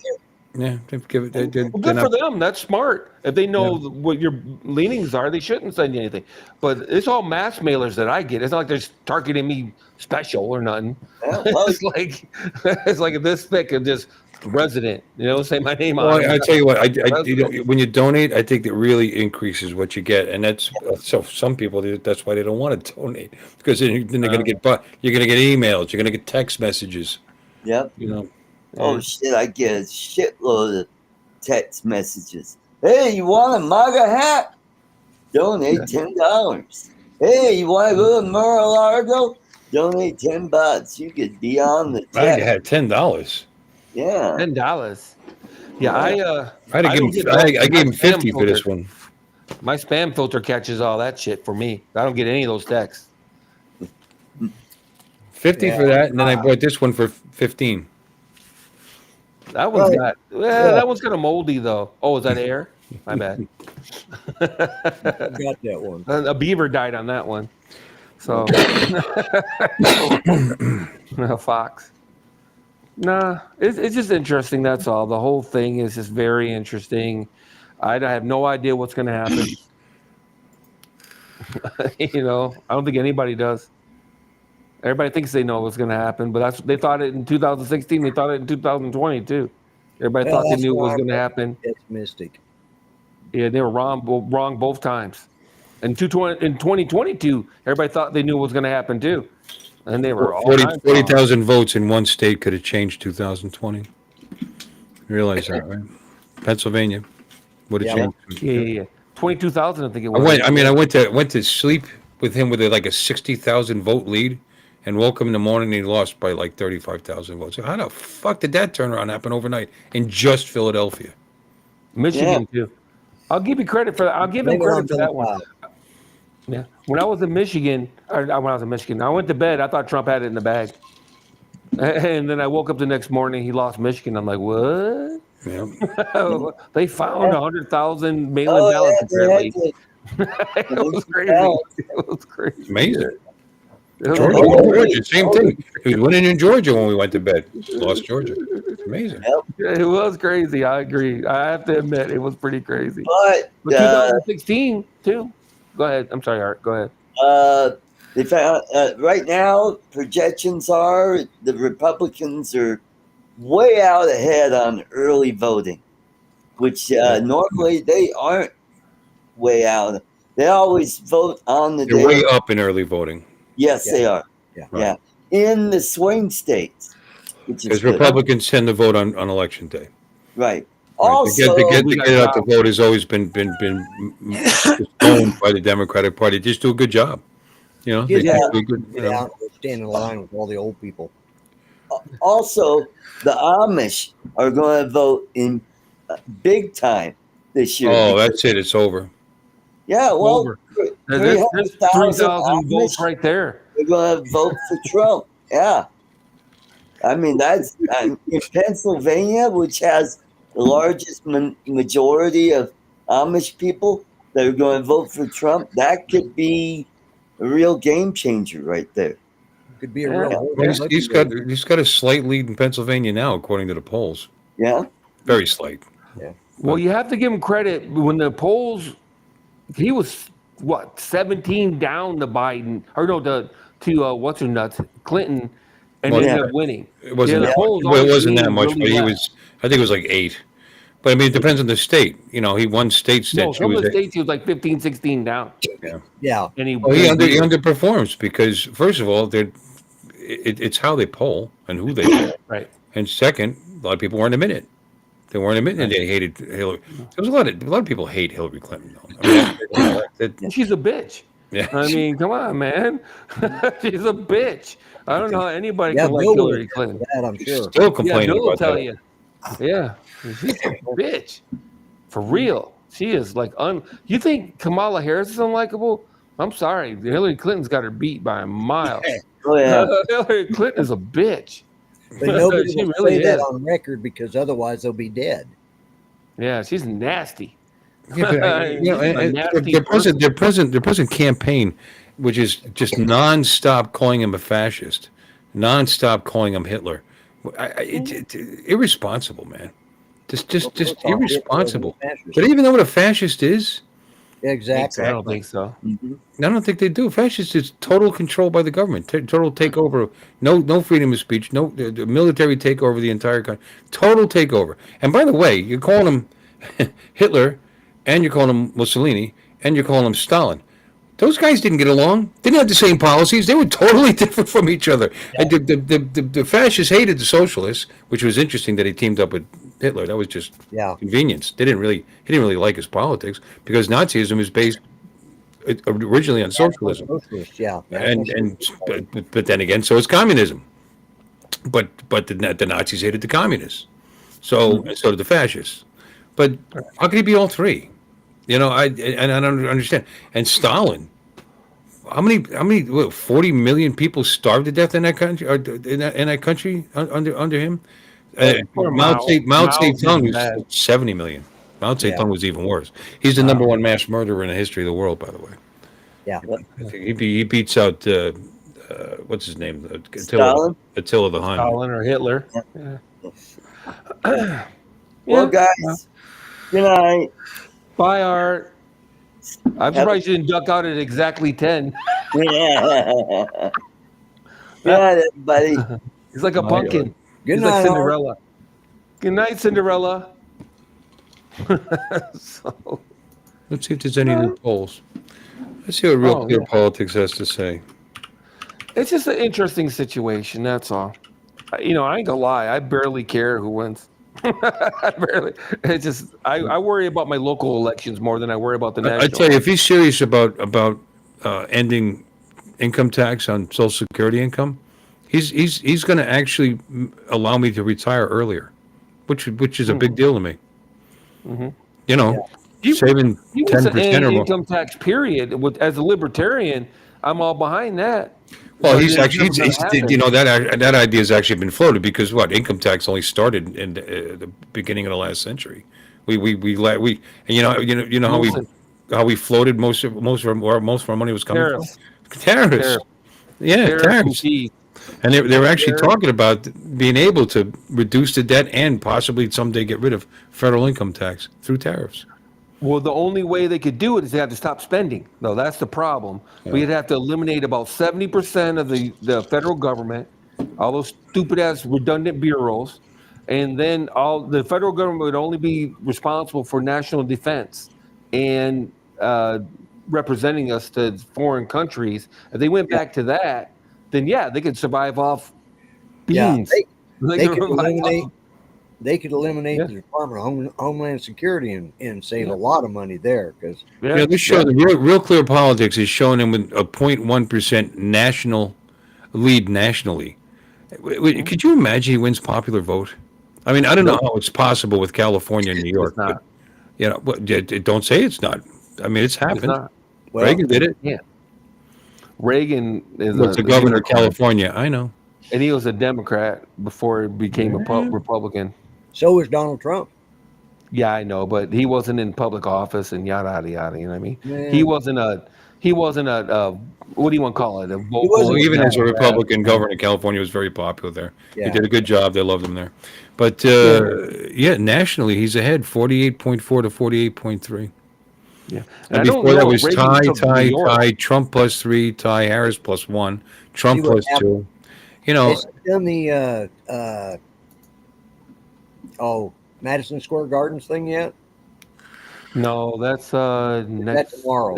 Yeah, they give it. Well, good for them. That's smart. If they know what your leanings are, they shouldn't send you anything. But it's all mass mailers that I get. It's not like they're targeting me special or nothing. Yeah, well, It's like this thick of just resident. You know, say my name Well, on I it. tell you what. When you donate, I think it really increases what you get, and that's so. Some people that's why they don't want to donate because then they're going to get. You're going to get emails. You're going to get text messages. yep. You know. Oh shit! I get a shitload of text messages. Hey, you want a MAGA hat? Donate $10. Hey, you want to go to Mar-a-Lago? Donate $10. You could be on the I text. had $10. Yeah. $10. Yeah, I I had to don't give him. get I gave him my spam 50 for this filter. one. My spam filter catches all that shit for me. I don't get any of those texts. 50 for that, and then I bought this one for 15. That one's that one's kind of moldy though. Oh, is that air? My bad. Got that one. A beaver died on that one. So a fox. Nah, it's just interesting. That's all. The whole thing is just very interesting. I have no idea what's going to happen. You know, I don't think anybody does. Everybody thinks they know what's going to happen, but they thought it in 2016. They thought it in 2020 too. Everybody thought they knew what was going to happen. Pessimistic. Yeah, they were wrong both times. In 2022, everybody thought they knew what was going to happen too, and they were all 40,000 votes in one state could have changed 2020. You realize that, right? Pennsylvania would have changed. Yeah. 22,000, I think it was. I went to sleep with him with like a 60,000 vote lead, and woke him in the morning and he lost by like 35,000 votes. How the fuck did that turnaround happen overnight in just Philadelphia? Michigan too. I'll give you credit for that. I'll give him credit for that one. Yeah. When I was in Michigan, I went to bed. I thought Trump had it in the bag. And then I woke up the next morning. He lost Michigan. I'm like, what? Yeah. They found 100,000 mail-in ballots apparently. It was crazy. It was crazy. Amazing. Georgia, same thing. He was winning in Georgia when we went to bed. Lost Georgia. It's amazing. It was crazy. I agree. I have to admit, it was pretty crazy. But 2016 too. Go ahead. I'm sorry, Art. Go ahead. they found, right now, projections are the Republicans are way out ahead on early voting, which normally they aren't way out. They always vote on the They're day. way up in early voting. Yes, they are. Yeah. Yeah. In the swing states, which is Because good. Republicans tend to vote on election day. Right. Right. Also, to get out to vote has always been owned by the Democratic Party. They just do a good job. You know, they Get just out, do a good, get out and stand in line with all the old people. also, the Amish are going to vote in big time this year. Oh, that's it. It's over. Yeah, well, Over. There's 3,000 votes right there. They're going to vote for Trump. Yeah. I mean, that's in Pennsylvania, which has the largest majority of Amish people that are going to vote for Trump. That could be a real game changer right there. Could be a real. Well, he's got a slight lead in Pennsylvania now, according to the polls. Yeah. Very slight. Well, you have to give him credit. When the polls, he was, 17 down to Biden, or no, to what's her nuts, Clinton, and Well, he ended up winning. It wasn't, the that, polls well, it always wasn't that seem much, really but he left. was, I think it was like 8. But I mean, it depends on the state. You know, he won states that No, some of the states he was like 15, 16 down. Yeah. And he underperforms because, first of all, it's how they poll and who they poll. Right. And second, a lot of people weren't admitting it. They weren't admitting they hated Hillary. There was a lot of people hate Hillary Clinton. Though. I mean, And she's a bitch. yeah. I mean, come on, man. She's a bitch. I don't know how anybody Yeah, can like Bill Hillary would Clinton. that, I'm sure. Still Yeah, complaining Bill will about tell that. you. Yeah, she's a bitch. For real. She is like You think Kamala Harris is unlikable? I'm sorry. Hillary Clinton's got her beat by a mile. Oh, yeah. Hillary Clinton is a bitch. But nobody She will really say that is. on record because otherwise they'll be dead. Yeah, she's nasty. Yeah, but, you know, She's a and nasty their present campaign, which is just nonstop calling him a fascist, nonstop calling him Hitler. It's irresponsible, man. Just irresponsible. Do they even know what a fascist is? Exactly. I don't think so. Mhm. I don't think they do. Fascist is total control by the government, total takeover. No freedom of speech. No the military takeover of the entire country. Total takeover. And by the way, you're calling him Hitler, and you're calling him Mussolini, and you're calling him Stalin. Those guys didn't get along. They didn't have the same policies. They were totally different from each other. Yeah. And the fascists hated the socialists, which was interesting that he teamed up with Hitler. That was just convenience. He didn't really like his politics because Nazism is based originally on socialism. But then again, so is communism. But the Nazis hated the communists. So did the fascists. But how could he be all three? You know, I don't understand. And Stalin, how many 40 million people starved to death in that country, or in that country under him? Mao Zedong was 70 million. Mao Zedong was even worse. He's the number one mass murderer in the history of the world, by the way. Yeah, he beats out what's his name? Stalin? Attila the Hun. Stalin or Hitler. Yeah. Well, guys, good night. Bye, Art. I'm surprised you didn't duck out at exactly 10. Yeah. Good night, everybody. He's like a pumpkin. Good He's night, like Cinderella. Good night, Cinderella. So, let's see if there's any new polls. Let's see what Real Clear Politics has to say. It's just an interesting situation. That's all. You know, I ain't gonna lie. I barely care who wins. I barely. It's just I worry about my local elections more than I worry about the national. I tell you, if he's serious about ending income tax on Social Security income, he's going to actually allow me to retire earlier, which is a big deal to me. Mm-hmm. You know, saving 10% or more. Income tax period. As a libertarian, I'm all behind that. Well, he's you know, that idea has actually been floated because income tax only started in the beginning of the last century. We and you know how we floated most of our money was coming from tariffs. Yeah, tariffs. Indeed. And they were actually Tariff. talking about being able to reduce the debt and possibly someday get rid of federal income tax through tariffs. Well, the only way they could do it is they have to stop spending. No, that's the problem. We'd have to eliminate about 70% of the federal government, all those stupid ass redundant bureaus, and then all the federal government would only be responsible for national defense and representing us to foreign countries. If they went back to that, then yeah, they could survive off Yeah, beans. they could survive eliminate. off- They could eliminate Yeah. the Department of Homeland Security and save a lot of money there because Yeah, this show, the real clear politics is showing them with a 0.1% national lead nationally. Could you imagine he wins popular vote? I mean, I don't know how it's possible with California and New York, It's not. but don't say it's not. I mean, it's It's happened. not. well, Reagan did it. Reagan is Was the governor of Democrat, California? I know. and he was a Democrat before he became a Republican. so is Donald Trump. Yeah, I know, but he wasn't in public office and yada yada yada. You know what I mean? Yeah. He wasn't a what do you want to call it? A vocal. Well, even as a Democrat. Republican governor, California was very popular there. Yeah. He did a good job. They loved him there. But nationally, he's ahead, 48.4 to 48.3. Yeah, And I don't before that know was if Reagan took New York. tie, Trump +3, tie, Harris +1, Trump See what +2. You know, Has he done the Madison Square Gardens thing yet? No, that's next. That's tomorrow.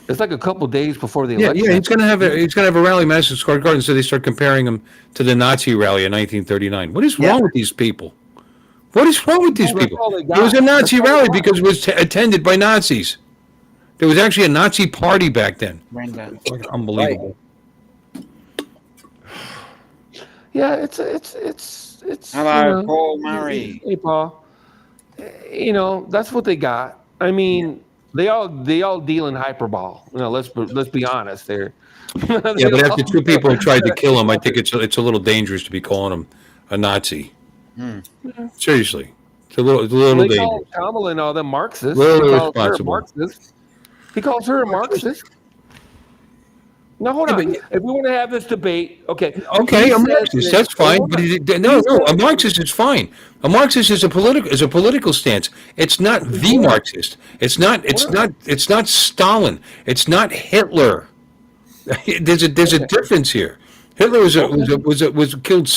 It's like a couple days before the yeah, election. he's gonna have a rally in Madison Square Garden. So they start comparing him to the Nazi rally in 1939. What is wrong with these people? What is wrong with these Well, that's people? all they It was a got. Nazi That's all they rally got. because it was attended by Nazis. There was actually a Nazi party back then. Brenda. Unbelievable. Yeah, it's Hello, Paul Murray. Hey, Paul. You know, that's what they got. I mean, they all deal in hyperbole. You know, let's be honest. They're Yeah, but after two people have tried to kill him, I think it's a little dangerous to be calling him a Nazi. Seriously, it's a little they dangerous. call Kamala and all them Marxists. Little He calls her a irresponsible. Marxist. He calls her a Marxist. Now hold Yeah, on. but- If we want to have this debate, okay. Okay, he a says Marxist, that- that's fine. hold But on. no, a Marxist is fine. A Marxist is a political stance. It's not the Marxist. It's not Stalin. It's not Hitler. There's a difference here. Hitler was killed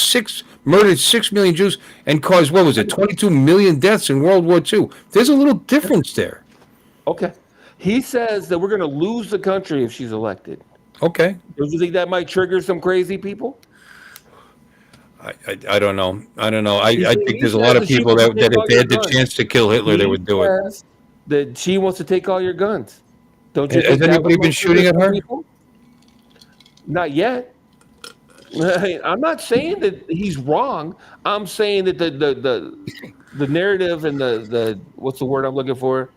murdered 6 million Jews and caused, what was it, 22 million deaths in World War II. There's a little difference there. Okay. He says that we're going to lose the country if she's elected. Okay. Do you think that might trigger some crazy people? I don't know. I He think there's a says lot of that she people wants to that take if all they your had the guns. chance to kill Hitler, they would do it. says that she wants to take all your guns. Don't you Has think that anybody would been trigger shooting at some her? people? Not yet. I'm not saying that he's wrong. I'm saying that the narrative and the what's the word I'm looking for?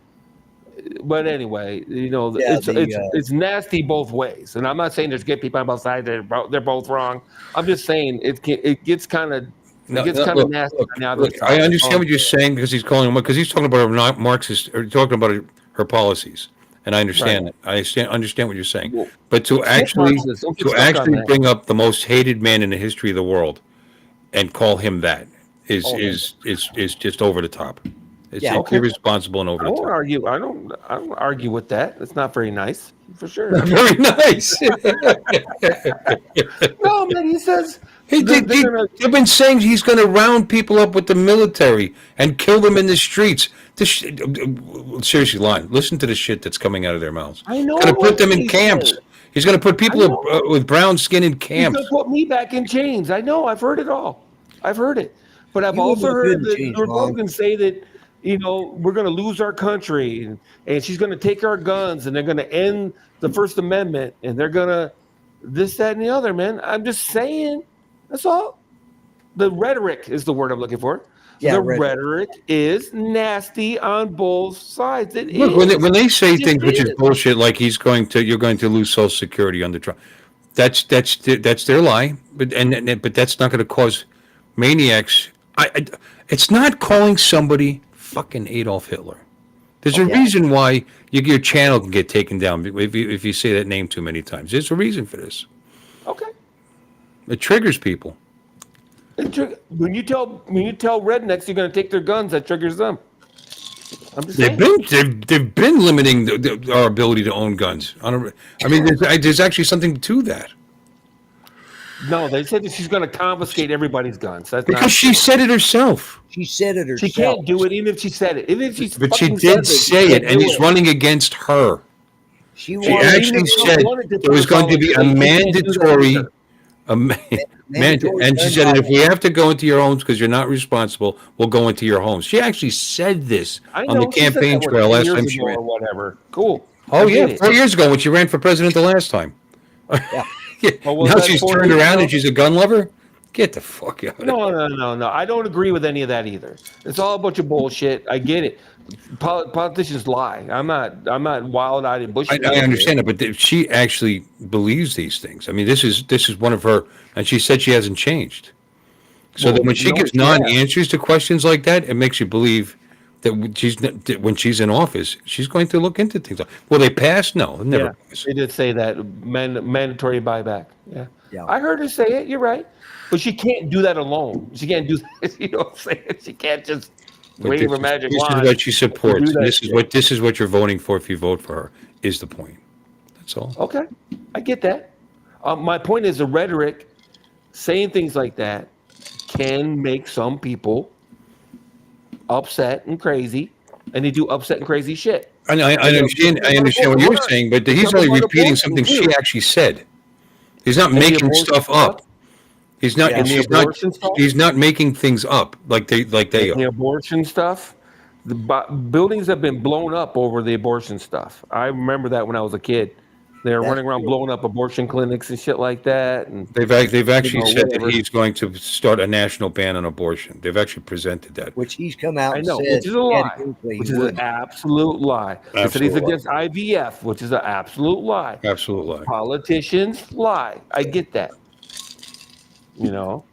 But anyway, you know, Yeah, it's nasty both ways. And I'm not saying there's good people on both sides. They're both wrong. I'm just saying it gets kind of Look, nasty. look, on the other look, side. I understand what you're saying because he's talking about her not Marxist or talking about her policies, and I understand it. I understand what you're saying. Well, But to actually Marxist. Don't get stuck on that. bring up the most hated man in the history of the world and call him that is just over the top. It's Yeah, okay. irresponsible and over I the won't top. argue. I don't argue with that. It's not very nice, for sure. Very nice. No, man. He says They've been saying he's going to round people up with the military and kill them in the streets. Seriously, Lon, listen to the shit that's coming out of their mouths. I know He's going to put what them in he camps. said. He's going to put people I know. with brown skin in He's camps. gonna put me back in chains. I know. I've heard it all. I've heard it. But I've You also look heard good in that chains, Joe Mom. Rogan say that, you know, we're going to lose our country and she's going to take our guns and they're going to end the First Amendment and they're going to this, that, and the other, man. I'm just saying. That's all. The rhetoric is the word I'm looking for. Yeah, the rhetoric. rhetoric is nasty on both sides. It Look, is. when they say It things which is is. bullshit, like you're going to lose Social Security under Trump, that's their lie. But that's not going to cause maniacs. It's not calling somebody fucking Adolf Hitler. There's a reason why your channel can get taken down if you say that name too many times. There's a reason for this. Okay. It triggers people. When you tell rednecks you're going to take their guns, that triggers them. I'm just They've saying. they've been limiting our ability to own guns. I mean, there's actually something to that. No, they said that she's going to confiscate everybody's guns. That's Because not she said it herself. She said it herself. She can't do it even if she said it. Even if she's But she fucking did said say it, and he's it. running against her. She She wanted, actually said there was going to be a mandatory, and she said, if we have to go into your homes because you're not responsible, we'll go into your homes. She actually said this on the campaign trail last time she ran. Or whatever. Cool. Oh yeah, 4 years ago when she ran for president the last time. Yeah. Well, now that she's 4 turned years around ago? and she's a gun lover. Get the fuck out of here. No. I don't agree with any of that either. It's all a bunch of bullshit. I get it. Politicians lie. I'm not wild-eyed and bushy. I understand it, but she actually believes these things. I mean, this is one of her, and she said she hasn't changed. So that when she gives non-answers to questions like that, it makes you believe that when she's in office, she's going to look into things. Will they pass? No, never pass. They did say that mandatory buyback. Yeah, I heard her say it. You're right, but she can't do that alone. She can't do that. You know what I'm saying? She can't just wave her magic wand. This is what she supports. This is what you're voting for if you vote for her. Is the point? That's all. Okay, I get that. My point is the rhetoric, saying things like that, can make some people upset and crazy, and they do upset and crazy shit. I understand. I understand what you're saying, but he's only repeating something she actually said. He's not making stuff up. He's not. He's not making things up like they are. The abortion stuff. The buildings have been blown up over the abortion stuff. I remember that when I was a kid. They're running around blowing up abortion clinics and shit like that. And they've actually said that he's going to start a national ban on abortion. They've actually presented that, which he's come out. And said, which is a lie. Which is an absolute lie. They said he's against IVF, which is an absolute lie. Absolute lie. Politicians lie. I get that. You know.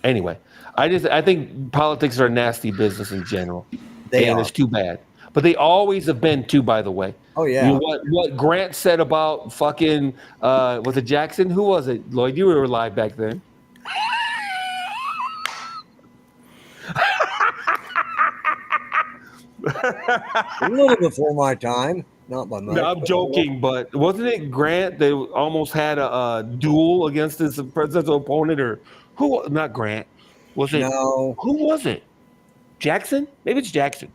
Anyway, I think politics are a nasty business in general. It's too bad. But they always have been too, by the way. Oh, yeah. You know what Grant said about fucking, was it Jackson? Who was it? Lloyd, you were alive back then. A little before my time. Not by much. No, I'm joking, but wasn't it Grant that almost had a duel against his presidential opponent? Or who? Not Grant. Was it? No. Who was it? Jackson? Maybe it's Jackson.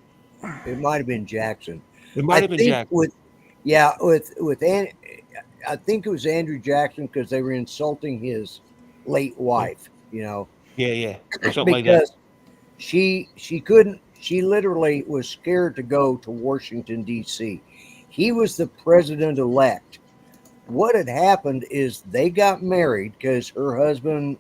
It might have been Jackson. It might have been Jackson. With I think it was Andrew Jackson because they were insulting his late wife. You know. Yeah, or something like that. She couldn't. She literally was scared to go to Washington D.C. He was the president-elect. What had happened is they got married because her husband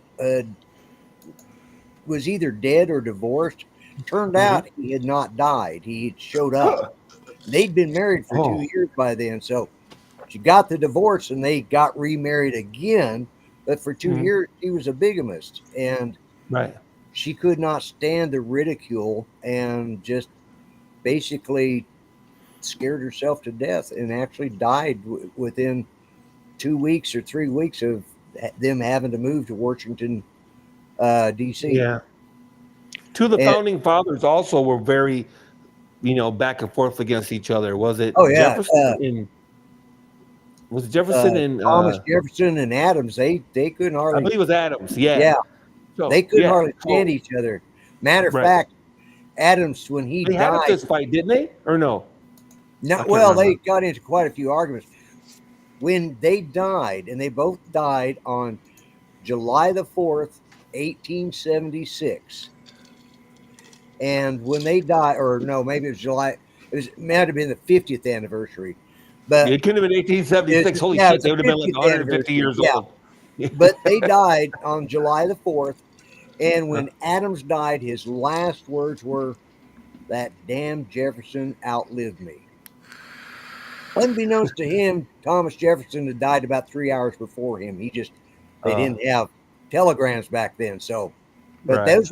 was either dead or divorced. Turned out he had not died. He had showed up. They'd been married for 2 years by then. So she got the divorce and they got remarried again. But for 2 years, he was a bigamist. And she could not stand the ridicule and just basically scared herself to death and actually died within 2 weeks or 3 weeks of them having to move to Washington, D.C. Yeah. Two of the founding fathers also were very, back and forth against each other. Was it? Oh yeah. Jefferson was it Jefferson and Thomas Jefferson and Adams? They couldn't hardly. I believe it was Adams. Yeah. Yeah. So, they couldn't hardly stand each other. Matter of fact, Adams when he died, they had a fist fight, didn't they? Or no? No. Well, they got into quite a few arguments when they died, and they both died on July the 4th, 1876. And when they died, or no, maybe it was July. It might have been the 50th anniversary, but it could have been 1876. Holy shit, they would have been like 150 years old. But they died on July the 4th, and when Adams died, his last words were, "That damn Jefferson outlived me." Unbeknownst to him, Thomas Jefferson had died about 3 hours before him. They didn't have telegrams back then, so. But those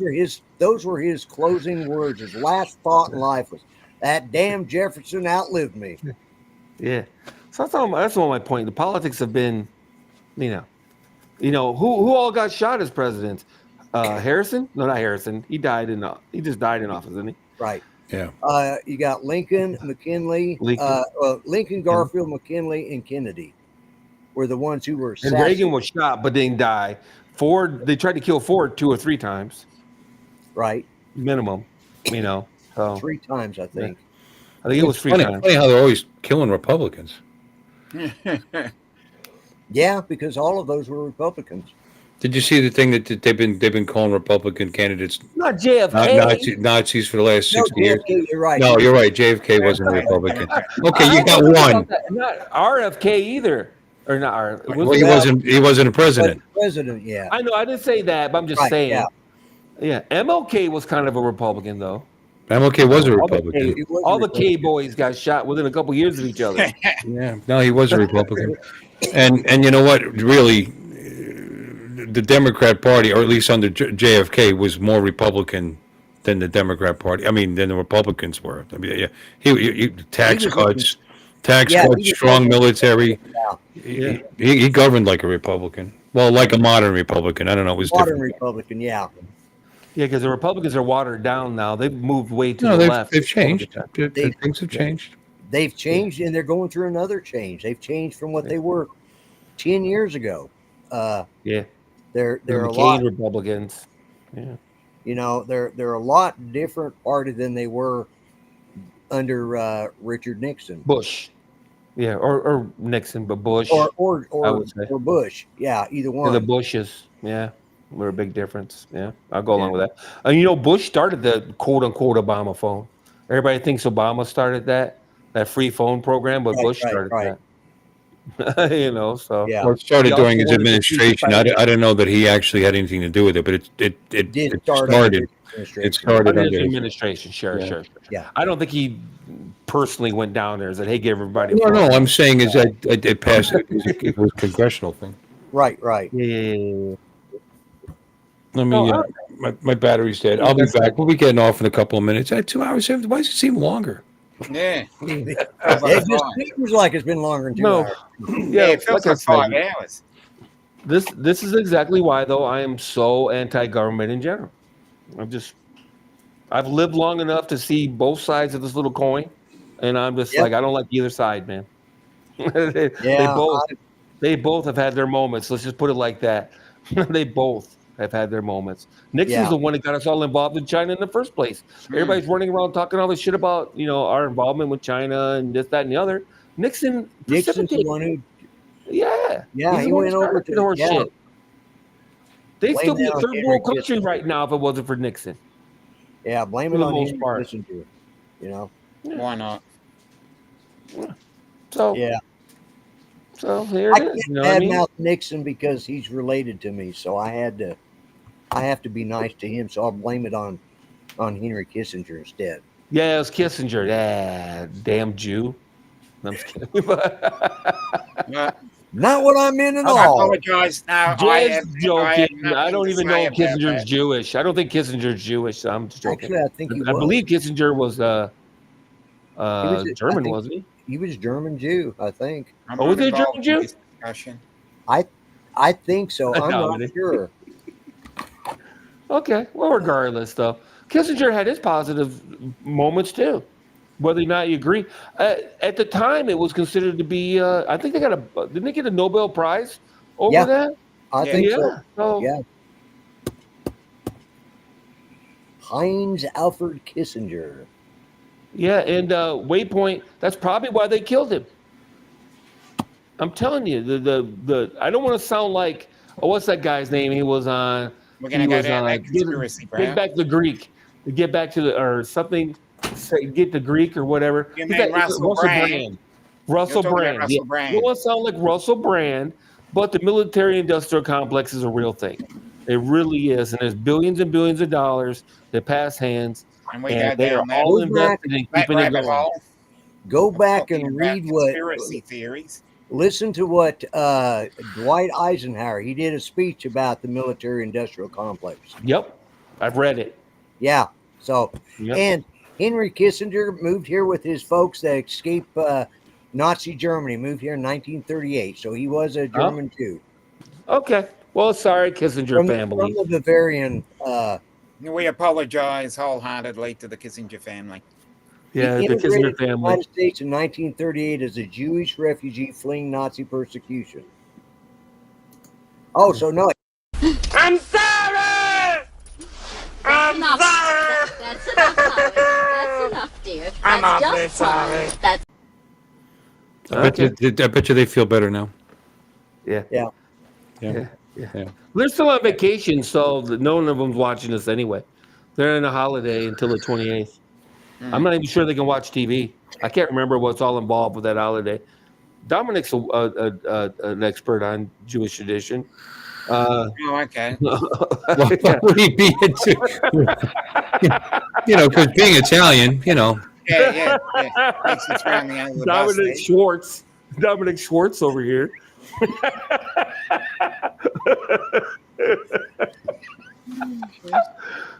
were his closing words. His last thought in life was, "That damn Jefferson outlived me." Yeah. So that's all my point. The politics have been, who all got shot as presidents? Harrison? No, not Harrison. He just died in office, didn't he? Right. Yeah. You got Lincoln, McKinley, Lincoln, Garfield, McKinley, and Kennedy were the ones who were And assassinated. Reagan was shot but didn't die. Ford, they tried to kill Ford 2 or 3 times. Right. Minimum, So 3 times, I think. I think it was 3 times. Funny how they're always killing Republicans. Yeah, because all of those were Republicans. Did you see the thing that they've been calling Republican candidates Not JFK. Nazis for the last 60 years? JFK, you're right. No, you're right. JFK wasn't a Republican. Okay, you got one. Not RFK either. Or not RFK. Well, he wasn't a president. President, yeah. I know, I didn't say that, but I'm just saying. Yeah, MLK was kind of a Republican, though. MLK was a Republican. All the K boys got shot within a couple years of each other. Yeah, no, he was a Republican. And you know what? Really, the Democrat Party, or at least under JFK, was more Republican than the Democrat Party. I mean, than the Republicans were. I mean, yeah, he tax cuts, strong military. Yeah. He governed like a Republican. Well, like a modern Republican. I don't know. It was Modern different. Republican, yeah. Yeah, because the Republicans are watered down now. They've moved way to the left. They've changed. Things have changed. They've changed, and they're going through another change. They've changed from what they were 10 years ago. Yeah. They're a McCain lot. Republicans. Yeah. They're a lot different party than they were under Richard Nixon. Bush. Yeah, or Nixon, but Bush. Or Bush. Yeah, either one. The Bushes. Yeah. Were a big difference. Yeah. I'll go along with that. And Bush started the quote unquote Obama phone. Everybody thinks Obama started that free phone program, but Bush started that. So yeah. Well, it started during his administration. I don't know that he actually had anything to do with it, but it started. It started under his administration. Sure. Yeah. I don't think he personally went down there and said, "Hey, give everybody." No. I'm saying is that it passed. It was a congressional thing. Right. Yeah. Let me. My battery's dead. I'll be back. We'll be getting off in a couple of minutes. 2 hours. Why does it seem longer? Yeah. It just seems like it's been longer than 2 hours. Yeah, it feels like 5 hours. This is exactly why, though, I am so anti-government in general. I've lived long enough to see both sides of this little coin, and I'm just like, I don't like either side, man. They both have had their moments. Let's just put it like that. They both have had their moments. Nixon's the one that got us all involved in China in the first place. Everybody's running around talking all this shit about, our involvement with China and this, that, and the other. Nixon's the one who... Yeah, he went over to the shit. They'd still be a third world country right now if it wasn't for Nixon. Yeah, blame it on Henry Kissinger. Why not? So here it is. I can't badmouth Nixon because he's related to me, so I have to be nice to him. So I'll blame it on Henry Kissinger instead. Yeah, it was Kissinger. Yeah, damn Jew. I'm just kidding. Not what I meant at all. I apologize. Now, just joking. I don't even know if Kissinger's Jewish. I don't think Kissinger's Jewish. So I'm just joking. Actually, I think he was. I believe Kissinger was German, wasn't he? He was German Jew, I think. Was he a German Jew? I think so. I'm not sure. Okay. Well, regardless, though, Kissinger had his positive moments too. Whether or not you agree, at the time it was considered to be. I think didn't they get a Nobel Prize over that? I think so. Yeah. Heinz Alfred Kissinger. Yeah, and Waypoint. That's probably why they killed him. I'm telling you, the I don't want to sound like what's that guy's name? He was on. We're gonna go down that conspiracy. Get back to the Greek. Get back to the or something. Say, get the Greek or whatever. Russell Brand. Russell Brand. Russell Brand. You want to sound like Russell Brand, but the military-industrial complex is a real thing. It really is, and there's billions and billions of dollars that pass hands, and they are all invested in keeping it going. Go back and read conspiracy theories. Listen to what Dwight Eisenhower. He did a speech about the military-industrial complex. Yep, I've read it. Yeah. So and Henry Kissinger moved here with his folks that escaped Nazi Germany, moved here in 1938, so he was a German too. Okay. Well, sorry, Kissinger family. From the Bavarian. We apologize wholeheartedly to the Kissinger family. Yeah, he the immigrated Kissinger to the family. United States in 1938 as a Jewish refugee fleeing Nazi persecution. Oh, so no. I'm sorry! I'm sorry! That's enough, Howard. That's enough, dear. I'm That's awfully just fine. sorry. That's I bet you they feel better now. Yeah. Yeah. Yeah. They're still on vacation, so none of them's watching us anyway. They're on a holiday until the 28th. I'm not even sure they can watch TV. I can't remember what's all involved with that holiday. Dominic's an expert on Jewish tradition. Oh, okay. What would he be into? Because being Italian, Yeah. Makes it round the end of the bus, Dominic eh? Schwartz. Dominic Schwartz over here.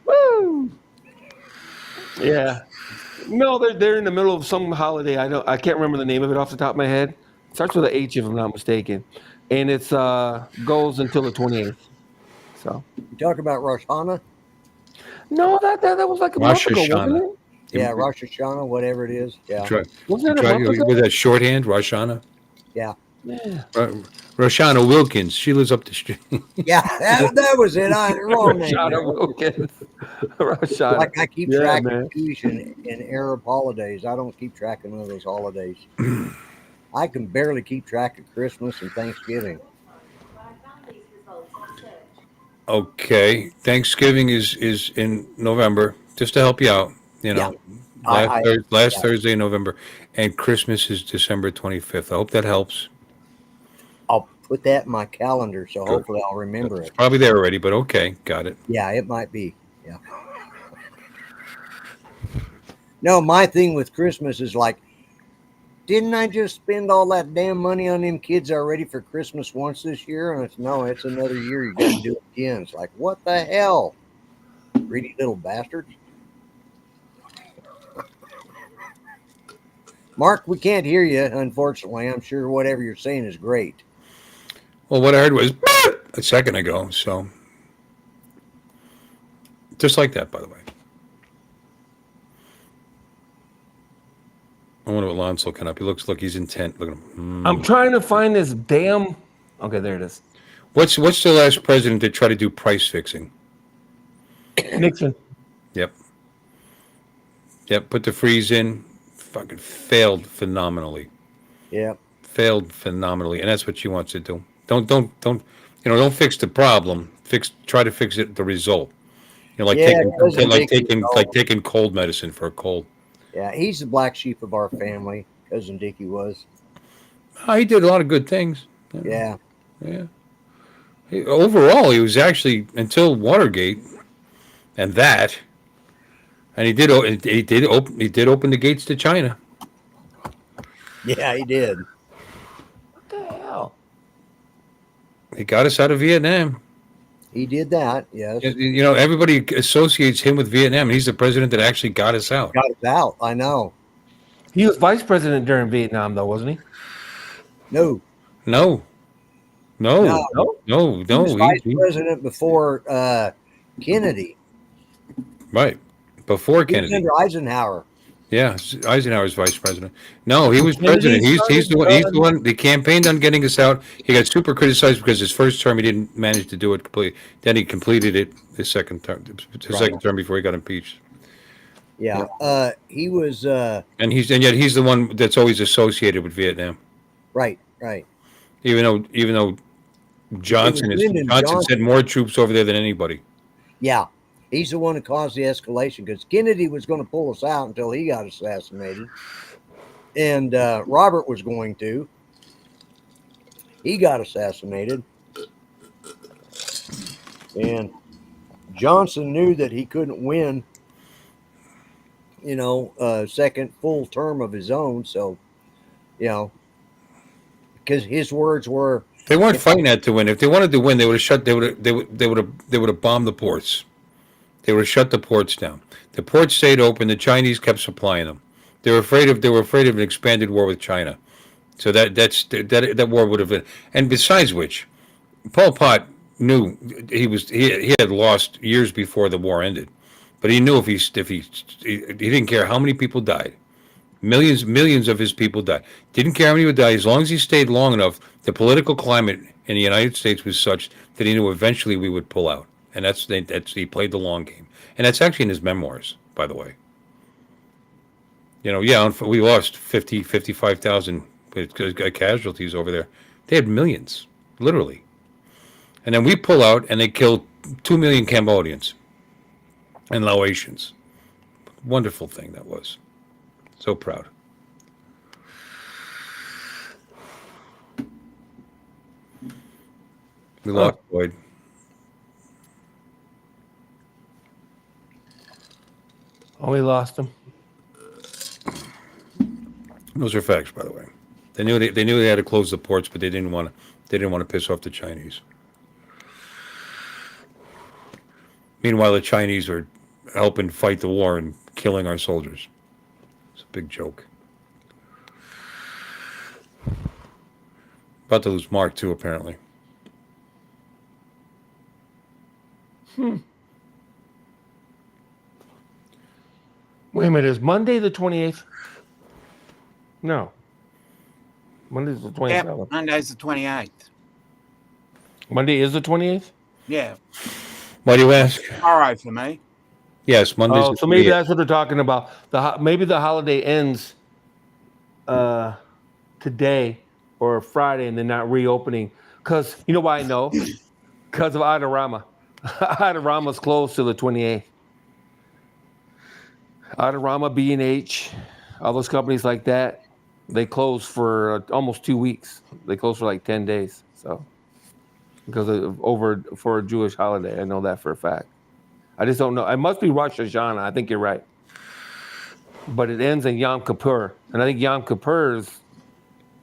Woo. Yeah. No, they're in the middle of some holiday. I can't remember the name of it off the top of my head. It starts with an H if I'm not mistaken. And it's goes until the 28th. So You talk about Rosh Hashanah? no, that was like a Rosh month ago, wasn't Hashanah. it? Yeah, Rosh Hashanah, whatever it is. Yeah. Wasn't it a month ago? With that shorthand, Roshana? Yeah. Yeah. Roshana Wilkins. She lives up the street. Yeah, that was it. Wrong name. Rashada Wilkins. Rashada. Like I keep Yeah, track man. of Jewish and Arab holidays. I don't keep track of none of those holidays. I can barely keep track of Christmas and Thanksgiving. Okay. Thanksgiving is in November, just to help you out. Last Thursday in November. And Christmas is December 25th. I hope that helps. I'll put that in my calendar, so Good. hopefully I'll remember It's it. probably there already, but okay. Got it. Yeah, it might be. Yeah. No, my thing with Christmas is like, didn't I just spend all that damn money on them kids already for Christmas once this year? And it's no, it's another year. You got to do it again. It's like, what the hell? Greedy little bastards. Mark, we can't hear you, unfortunately. I'm sure whatever you're saying is great. Well, what I heard was a second ago. So, just like that, by the way. I wonder what Lon's looking up. He looks like he's intent. Look at him. I'm trying to find this damn. Okay, there it is. What's the last president that tried to do price fixing? Nixon. Yep. Put the freeze in. Fucking failed phenomenally. Yeah. Failed phenomenally, and that's what she wants to do. Don't fix the problem. Try to fix it. The result. Like taking cold medicine for a cold. Yeah, he's the black sheep of our family. Cousin Dickie was. Oh, he did a lot of good things. Yeah. Overall, he was actually until Watergate, and he did open the gates to China. Yeah, he did. What the hell? He got us out of Vietnam. He did that, yes. Everybody associates him with Vietnam, and he's the president that actually got us out. Got us out, I know. He was vice president during Vietnam, though, wasn't he? No. No. He was vice president before Kennedy. Right. Before He was Kennedy. under Eisenhower. Yeah, Eisenhower's vice president. No, he was president. He's the one. He's the one. They campaigned on getting us out. He got super criticized because his first term he didn't manage to do it completely. Then he completed it his second term. Second term before he got impeached. Yeah. He was. And yet he's the one that's always associated with Vietnam. Right. Even though Johnson sent more troops over there than anybody. Yeah. He's the one who caused the escalation because Kennedy was going to pull us out until he got assassinated. And Robert was going to. He got assassinated. And Johnson knew that he couldn't win, a second full term of his own. So, because his words were, they weren't fighting that to win. If they wanted to win, they would have they would have bombed the ports. They would have shut the ports down. The ports stayed open. The Chinese kept supplying them. They were afraid of an expanded war with China. So that war would have been. And besides which, Pol Pot knew he had lost years before the war ended, but he knew he didn't care how many people died. Millions of his people died. Didn't care how many would die as long as he stayed long enough. The political climate in the United States was such that he knew eventually we would pull out, and that's he played the long game, and that's actually in his memoirs, by the way. Yeah, we lost 55,000 casualties over there. They had millions, literally, and then we pull out, and they killed 2 million Cambodians and Laotians. Wonderful thing that was. So proud. We lost Boyd. Oh, we lost him. Those are facts, by the way. They knew they had to close the ports, but they didn't want to piss off the Chinese. Meanwhile, the Chinese are helping fight the war and killing our soldiers. It's a big joke. About to lose Mark too, apparently. Wait a minute, is Monday the 28th? No. Monday's the 27th. Yep, Monday's the 28th. Monday is the 28th? Yeah. Why do you ask? All right for me. Yes, Monday's. Oh, so maybe that's what they're talking about. Maybe the holiday ends today or Friday, and they're not reopening. Because you know why I know? Because of Adorama. Adorama's closed till the 28th. Adorama, B&H, all those companies like that, they close for almost 2 weeks. They close for like 10 days. So because for a Jewish holiday, I know that for a fact. I just don't know. It must be Rosh Hashanah. I think you're right. But it ends in Yom Kippur, and I think Yom Kippur is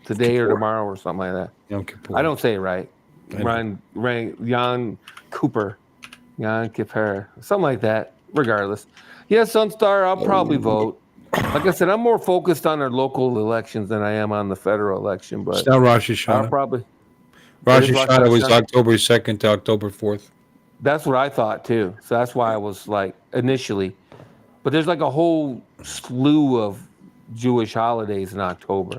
today or tomorrow or something like that. Yom Kippur. I don't say it right. Yom Cooper, Yom Kippur, something like that. Regardless, yeah, Sunstar. I'll probably vote. Like I said, I'm more focused on our local elections than I am on the federal election. But it's not Rosh Hashanah. I'll probably. Rosh Hashanah was October 2nd to October 4th. That's what I thought too. So that's why I was like initially. But there's like a whole slew of Jewish holidays in October.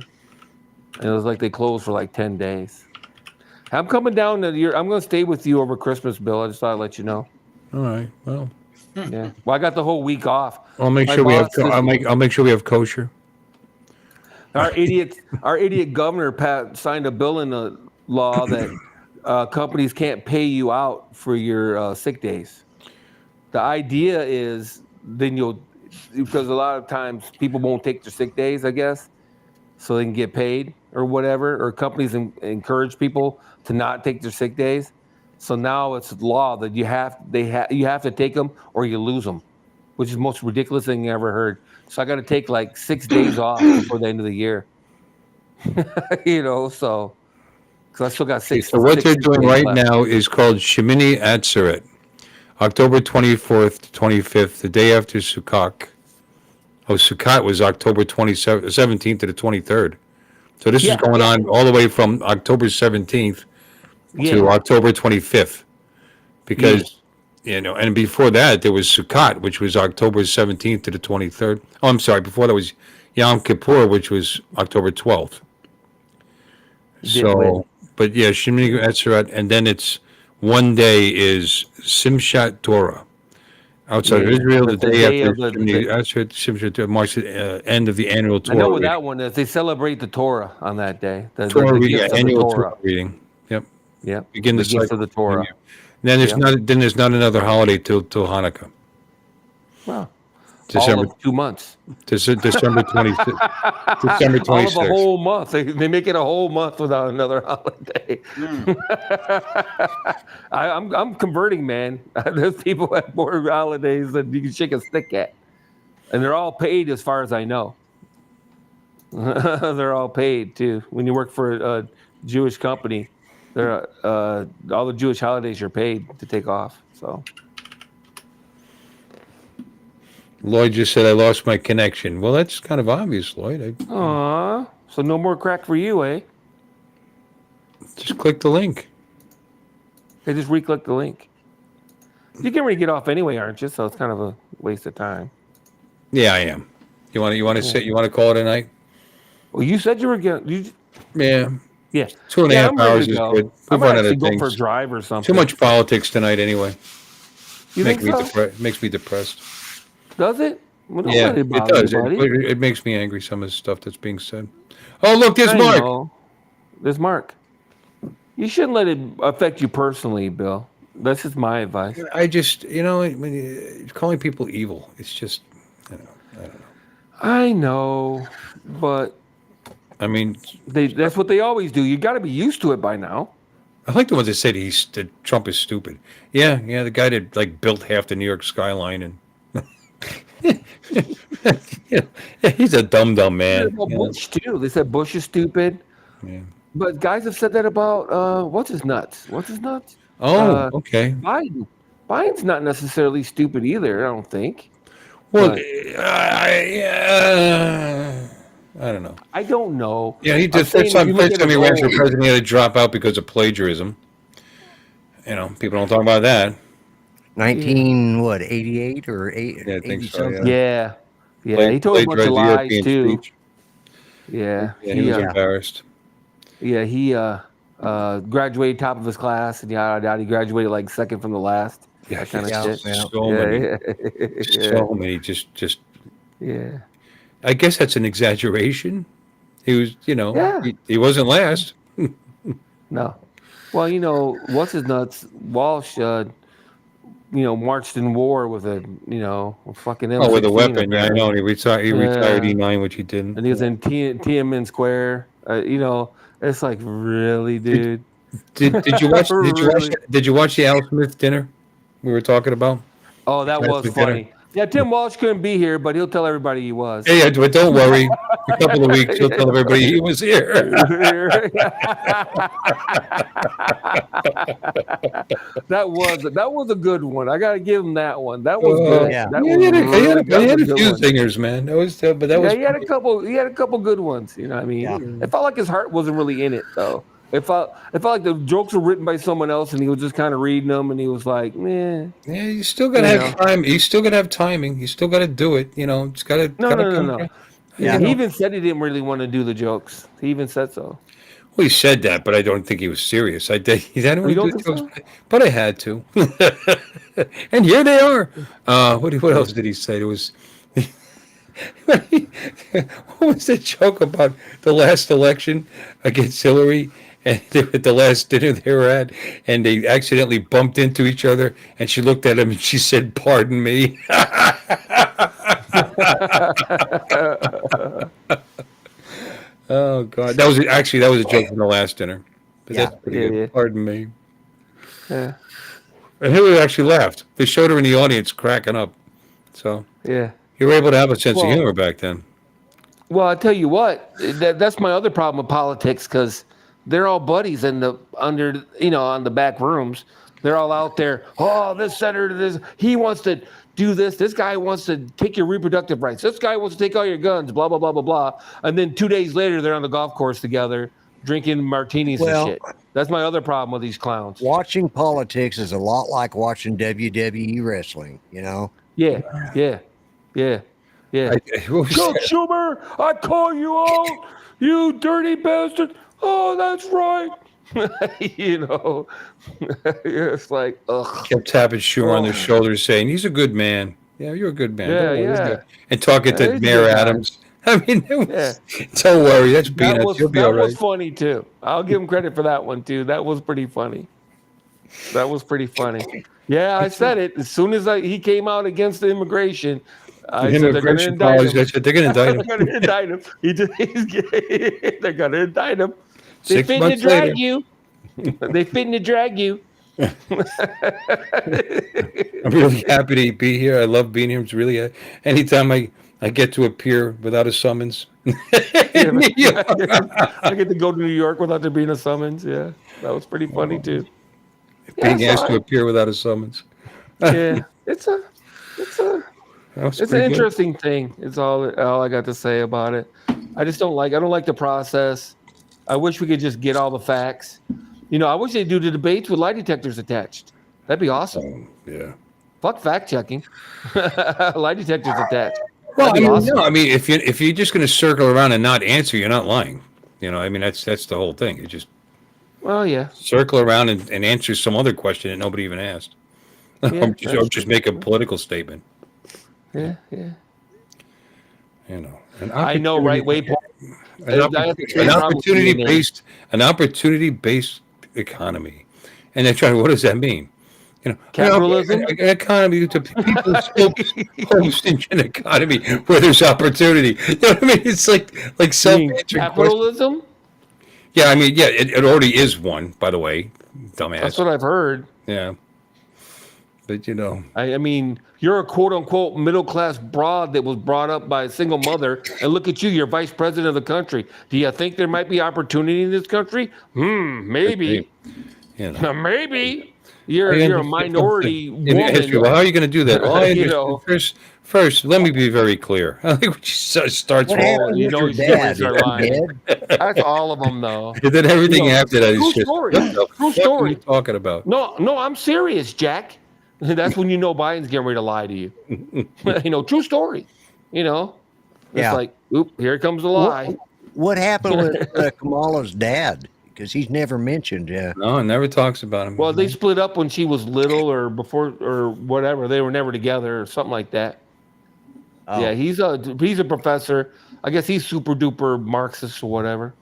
And it was like they closed for like 10 days. I'm coming down I'm going to stay with you over Christmas, Bill. I just thought I'd let you know. All right. Well. Yeah. Well, I got the whole week off. I'll make sure we have. I'll make sure we have kosher. Our idiot governor signed a bill into law that companies can't pay you out for your sick days. The idea is then because a lot of times people won't take their sick days, I guess, so they can get paid or whatever, or companies encourage people to not take their sick days. So now it's law that you have to take them or you lose them, which is the most ridiculous thing you ever heard. So I got to take like 6 days off before the end of the year. So I still got 6. So what they're doing right now is called Shemini Atzeret, October 24th to 25th, the day after Sukkot. Oh, Sukkot was October 17th to the 23rd. So this is going on all the way from October 17th to October 25th, because and before that there was Sukkot, which was October 17th to the 23rd. Oh, I'm sorry. Before that was Yom Kippur, which was October 12th. So, but yeah, Shemini Atzeret, and then it's one day is Simchat Torah outside of Israel. The day after Shemini Atzeret, Simchat Torah marks the end of the annual Torah. I know what that one is. They celebrate the Torah on that day. The annual Torah reading. Yep. Yeah. Begin the cycle of the Torah. Then there's not another holiday till Hanukkah. Wow. December, all of 2 months. December 26th. December 26th. All of a whole month. They make it a whole month without another holiday. I'm converting, man. There's people who have more holidays than you can shake a stick at, and they're all paid as far as I know. They're all paid too. When you work for a Jewish company, all the Jewish holidays you're paid to take off. So Lloyd just said I lost my connection. Well, that's kind of obvious, Lloyd. Aw, So no more crack for you, eh? Just click the link. They just re-click the link. You're getting ready to get off anyway, aren't you? So it's kind of a waste of time. Yeah, I am. You want to sit? You want to call it a night? Well, you said you were going. Yeah. Yeah. 2.5 I'm ready hours to is go. good. I We've might run out actually of go for a things. drive or something. Too much politics tonight, anyway. You think so? Makes me depressed. Does it? Well, don't Yeah, let it it bother does. you, buddy. It makes me angry. Some of the stuff that's being said. Oh, look, there's I Mark. know. There's Mark. You shouldn't let it affect you personally, Bill. That's just my advice. I just, calling people evil. It's just, I don't know. I know, but I mean, that's what they always do. You got to be used to it by now. I like the ones that said that Trump is stupid. Yeah, the guy that like built half the New York skyline and he's a dumb man. About Bush too. They said Bush is stupid. Yeah. But guys have said that about what's his nuts? Oh, okay. Biden. Biden's not necessarily stupid either. I don't think. Well, But I don't know. I don't know. Yeah, he did. First time he ran for president, he had to drop out because of plagiarism. People don't talk about that. 88 or 8? Yeah, I think so. something? Yeah. He told a bunch of lies too. Speech. Yeah. He was embarrassed. Yeah, he graduated top of his class and yada yada. He graduated like second from the last. Yeah, that kind of shit. So many. Just. Yeah. I guess that's an exaggeration. He was, he wasn't last. No. Well, what's his nuts? Walsh, marched in war with a fucking M16. Oh, with a weapon. Yeah, I know. And he retired E9, which he didn't. And he was in Tiananmen Square. It's like, really, dude. Did you watch? Did you watch the Al Smith dinner we were talking about? Oh, that was funny. Dinner? Yeah, Tim Walsh couldn't be here, but he'll tell everybody he was. Yeah, but don't worry. A couple of weeks, he'll tell everybody he was here. That was a good one. I got to give him that one. That was good. Yeah, He had a few singers, man. He had a couple good ones. You know what I mean? Yeah. It felt like his heart wasn't really in it, though. It felt like the jokes were written by someone else, and he was just kind of reading them, and he was like, "Meh." Yeah, you still gotta have time. You still gotta have timing. You still gotta do it. It's gotta. No. Yeah, he even said he didn't really want to do the jokes. He even said so. Well, he said that, but I don't think he was serious. I did. He didn't want to do the jokes, but I had to. And here they are. What else did he say? It was. What was the joke about the last election against Hillary? And at the last dinner they were at, and they accidentally bumped into each other, and she looked at him and she said, "Pardon me." Oh God, that was a joke from the last dinner. But that's pretty good. Yeah. Pardon me. Yeah. And Hillary actually laughed. They showed her in the audience cracking up. So yeah, you were able to have a sense of humor back then. Well, I tell you what, that's my other problem with politics, because they're all buddies on the back rooms. They're all out there. Oh, this senator, he wants to do this. This guy wants to take your reproductive rights. This guy wants to take all your guns, blah, blah, blah, blah, blah. And then 2 days later, they're on the golf course together, drinking martinis and shit. That's my other problem with these clowns. Watching politics is a lot like watching WWE wrestling, Yeah. Chuck Schumer, I call you out, you dirty bastard. Oh, that's right. It's like, ugh. Kept tapping Schumer on their shoulders, saying, "He's a good man. Yeah, you're a good man." Yeah. And talking to Mayor Adams. I mean, don't worry, that's peanuts. He'll be all right. That was funny too. I'll give him credit for that one too. That was pretty funny. Yeah, I said it as soon as he came out against the immigration. I said they're going to indict him. They're going to indict him. They're going to indict him. They're going to indict him. They 6 fit months to drag later. you. They fit to drag you. I'm really happy to be here. I love being here. It's really anytime I get to appear without a summons. I get to go to New York without there being a summons. Yeah, that was pretty funny too. Being asked to appear without a summons. Yeah, it's an interesting thing. It's all I got to say about it. I just don't like. I don't like the process. I wish we could just get all the facts. I wish they do the debates with lie detectors attached. That'd be awesome. Yeah. Fuck fact checking. Lie detectors attached. Well, That'd be awesome. no, if you're just going to circle around and not answer, you're not lying. That's the whole thing. You just yeah. circle around and answer some other question that nobody even asked. Yeah, or just make a political statement. Yeah. I know, right? An opportunity based economy, and they're trying. What does that mean? Capitalism, an economy to people hosting an economy where there's opportunity. You know what I mean? It's like self-answering capitalism. Question. Yeah, it already is one. By the way, dumbass. That's what I've heard. Yeah, but you're a quote unquote middle class broad that was brought up by a single mother, and look at you, you're vice president of the country. Do you think there might be opportunity in this country? Maybe. Maybe. You're a minority woman. Well, how are you going to do that? Well, first, let me be very clear. I think we starts. Your dad are lying. That's all of them, though. And then everything after that is true story. True story. What are you talking about? No, I'm serious, Jack. That's when Biden's getting ready to lie to you. True story. It's like, oop, here comes the lie. What happened with Kamala's dad? Because he's never mentioned. No, it never talks about him. Well, they split up when she was little, or before, or whatever. They were never together, or something like that. Oh. Yeah, he's a professor. I guess he's super duper Marxist or whatever.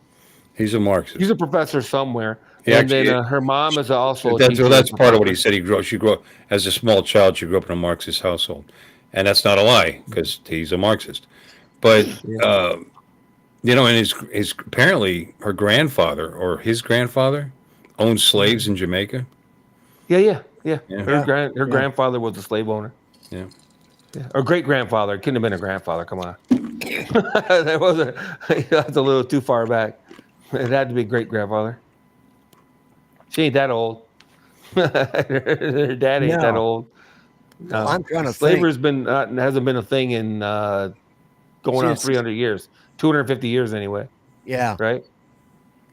He's a Marxist. He's a professor somewhere. Then her mom is also. That's part of what he said. She grew up as a small child. She grew up in a Marxist household, and that's not a lie because he's a Marxist. But. And his apparently her grandfather or his grandfather owned slaves in Jamaica. Yeah. Her grandfather was a slave owner. Yeah. Or great grandfather. It couldn't have been a grandfather. Come on. That's a little too far back. It had to be great grandfather. She ain't that old. Her dad ain't that old. No, I'm trying to slavery hasn't been a thing in going on 300 years. 250 years anyway. Yeah. Right?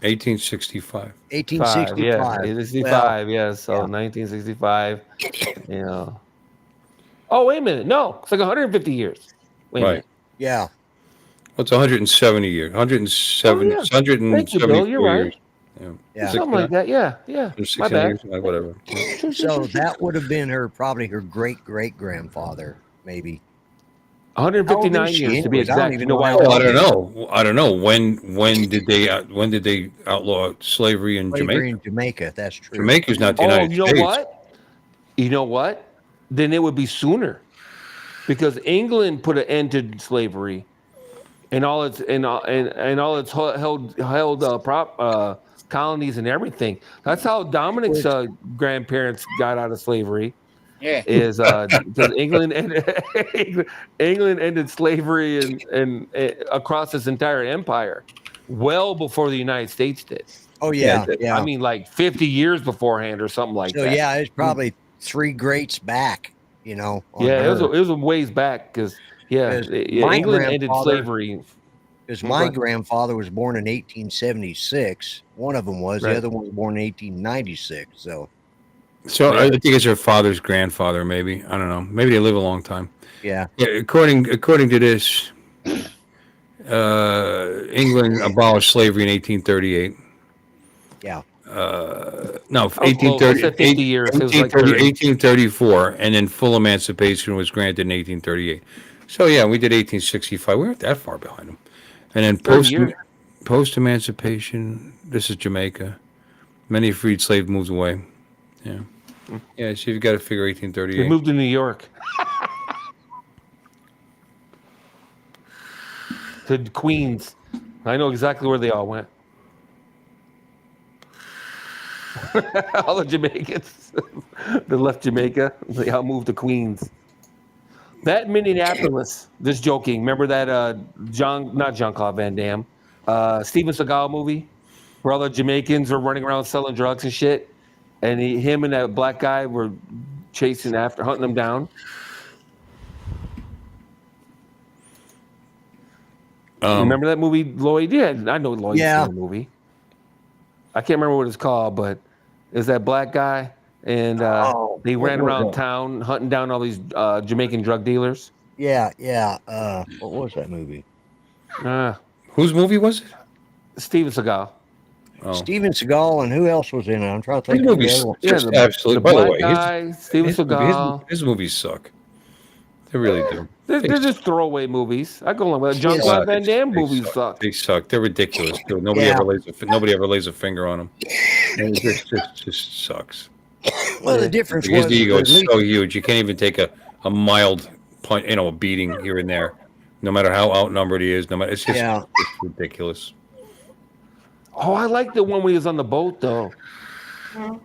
1865. 1865. Yeah. 1865. Yeah. So 1965. Oh, wait a minute. No, it's like 150 years. Wait a minute. Yeah. Well, it's 170 years. 170. 174 Bill, you're right. years. Yeah. Something like that. Yeah. My bad. Whatever. So that would have been probably her great grandfather, maybe. 159 years to be exact. I don't know. I don't know. When did they outlaw slavery in Jamaica? In Jamaica, that's true. Jamaica's not the United States. You know what? Then it would be sooner, because England put an end to slavery, and all its held colonies and everything. That's how Dominic's grandparents got out of slavery. Yeah, is because England ended slavery and across its entire empire well before the United States did. Oh yeah. I mean, like 50 years beforehand or something like that. So yeah, it's probably 3 greats back. It was a ways back because England ended slavery. Because my grandfather was born in 1876. One of them was. The other one was born in 1896. So I think it's her father's grandfather, maybe. I don't know. Maybe they live a long time. Yeah. According to this, England abolished slavery in 1838. Yeah. No, 1834, and then full emancipation was granted in 1838. So yeah, we did 1865. We weren't that far behind them. And then post emancipation, this is Jamaica. Many freed slaves moved away. Yeah. Yeah, so you've got to figure 1838. They moved to New York. To Queens. I know exactly where they all went. All the Jamaicans that left Jamaica, they all moved to Queens. That Minneapolis, just joking. Remember that not Jean-Claude Van Damme, Steven Seagal movie where all the Jamaicans were running around selling drugs and shit? And him and that black guy were hunting them down. Remember that movie, Lloyd? Yeah, I know Lloyd's Yeah. seen the movie. I can't remember what it's called, but it's that black guy, and they ran around town hunting down all these Jamaican drug dealers. Yeah. What was that movie? Whose movie was it? Steven Seagal. Oh. Steven Seagal, and who else was in it? I'm trying to His think. Of the movies other one. just the absolutely. black By the way, guy, Steven Seagal. his movies suck. They really do. They're just throwaway movies. I go along with it. Jean-Claude Van Damme movies suck. They suck. They're ridiculous. Too. Nobody ever lays a finger on them. And it just sucks. Well, the difference His was ego at is least- so huge. You can't even take a mild punch, a beating here and there. No matter how outnumbered he is, it's just it's ridiculous. Oh, I like the one where he was on the boat, though.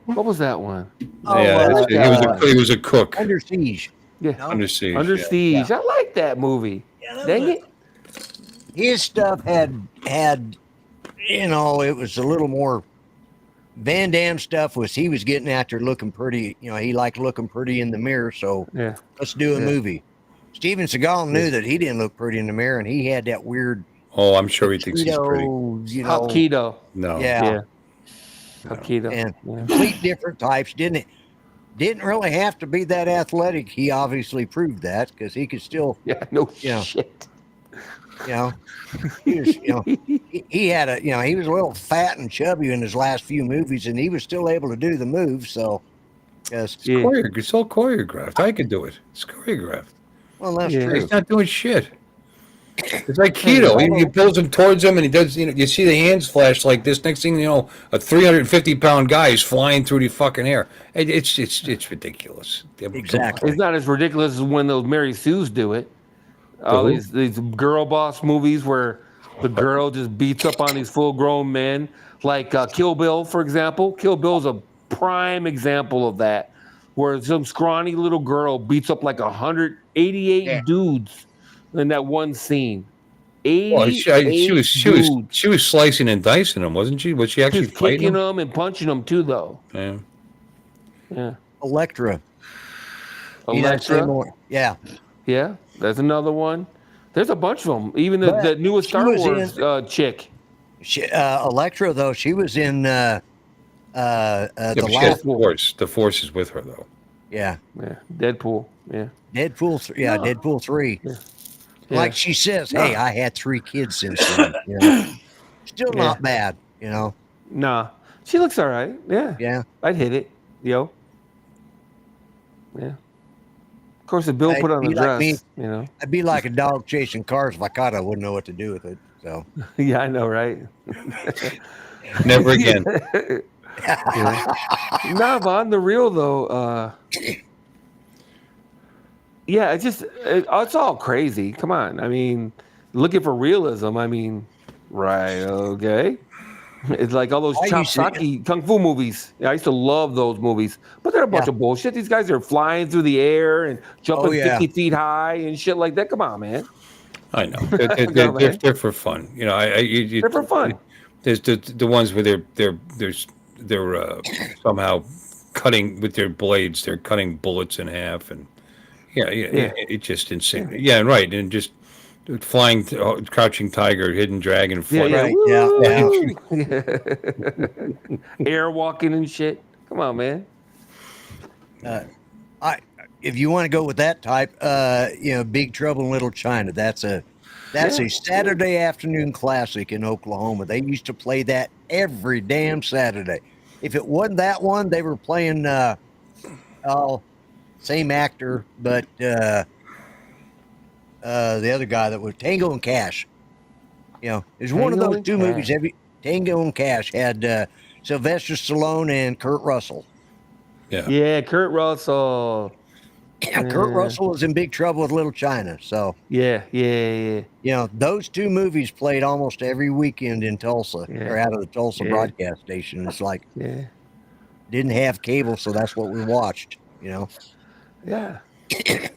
What was that one? He was a cook. Under Siege. Yeah, Under Siege. Under yeah. Siege. I like that movie. Dang it. His stuff had it was a little more. Van Damme stuff he was getting after looking pretty. He liked looking pretty in the mirror, so let's do a movie. Steven Seagal knew that he didn't look pretty in the mirror, and he had that weird. Oh, I'm sure he thinks he's pretty. Hot keto. No. Yeah. Hot keto. And complete different types. Didn't really have to be that athletic. He obviously proved that because he could still. Yeah. No shit. He was, he had he was a little fat and chubby in his last few movies, and he was still able to do the moves. So, it's all choreographed. I could do it. It's choreographed. Well, that's true. He's not doing shit. It's like keto. He pulls him towards him, and he does. You see the hands flash like this. Next thing you know, a 350-pound guy is flying through the fucking air. It's ridiculous. Exactly. It's not as ridiculous as when those Mary Sue's do it. All these girl boss movies where the girl just beats up on these full-grown men, like Kill Bill, for example. Kill Bill's a prime example of that, where some scrawny little girl beats up like 188 dudes in that one scene. 88 she was slicing and dicing them, wasn't she? Was she actually kicking them and punching them too, though? Yeah. Electra. Yeah. Yeah, that's another one. There's a bunch of them. Even the newest Star Wars chick. Electra, though, she was in the last Force. The Force is with her, though. Yeah. Deadpool. Yeah. Deadpool 3. Yeah, Deadpool 3. Yeah. Like she says, hey, I had 3 kids since then. Still not bad, Nah. She looks all right. Yeah. Yeah. I'd hit it. Yo. Yeah. Of course, if Bill put on a dress, I'd be like a dog chasing cars if I caught it. I wouldn't know what to do with it. So. Yeah, I know, right? Never again. Nah, but on the real though, it's all crazy. Come on, I mean, looking for realism. I mean, right? Okay. It's like all those Chopsaki kung fu movies. Yeah, I used to love those movies, but they're a bunch of bullshit. These guys are flying through the air and jumping 50 feet high and shit like that. Come on, man. I know they're for fun. They're for fun. There's the ones where they're somehow cutting with their blades. They're cutting bullets in half, and it's just insane. Yeah, right, and just. Flying, crouching tiger, hidden dragon, yeah. Air walking and shit. Come on, man. If you want to go with that type, Big Trouble in Little China. That's a Saturday afternoon classic in Oklahoma. They used to play that every damn Saturday. If it wasn't that one, they were playing. Same actor, but. The other guy that was Tango and Cash. There's one of those two movies. Tango and Cash had Sylvester Stallone and Kurt Russell. Yeah, Kurt Russell. Kurt Russell was in Big Trouble with Little China. So yeah. Those two movies played almost every weekend in Tulsa or out of the Tulsa broadcast station. It's like didn't have cable, so that's what we watched. Yeah.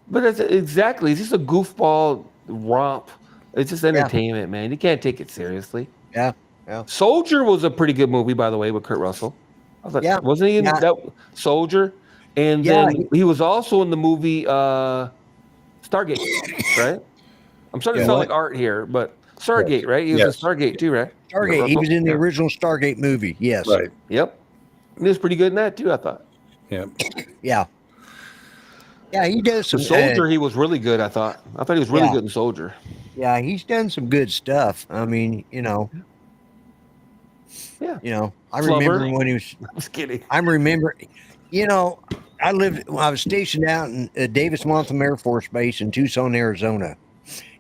But it's just a goofball romp. It's just entertainment, man. You can't take it seriously. Yeah. Soldier was a pretty good movie, by the way, with Kurt Russell. I was like, wasn't he in that Soldier? And then he was also in the movie Stargate, right? I'm starting to sound like art here, but Stargate, right? He was Yes. in Stargate too, right? Stargate. He was in the Yeah. original Stargate movie. Yes. Right. Yep. He was pretty good in that too, I thought. Yeah. Yeah. Yeah, he does The some Soldier, he was really good, I thought. I thought he was really Yeah. good in Soldier. Yeah, he's done some good stuff. I mean, Yeah. I Flubber. remember when he was. I'm just kidding. I remember, I was stationed out in Davis Monthan Air Force Base in Tucson, Arizona.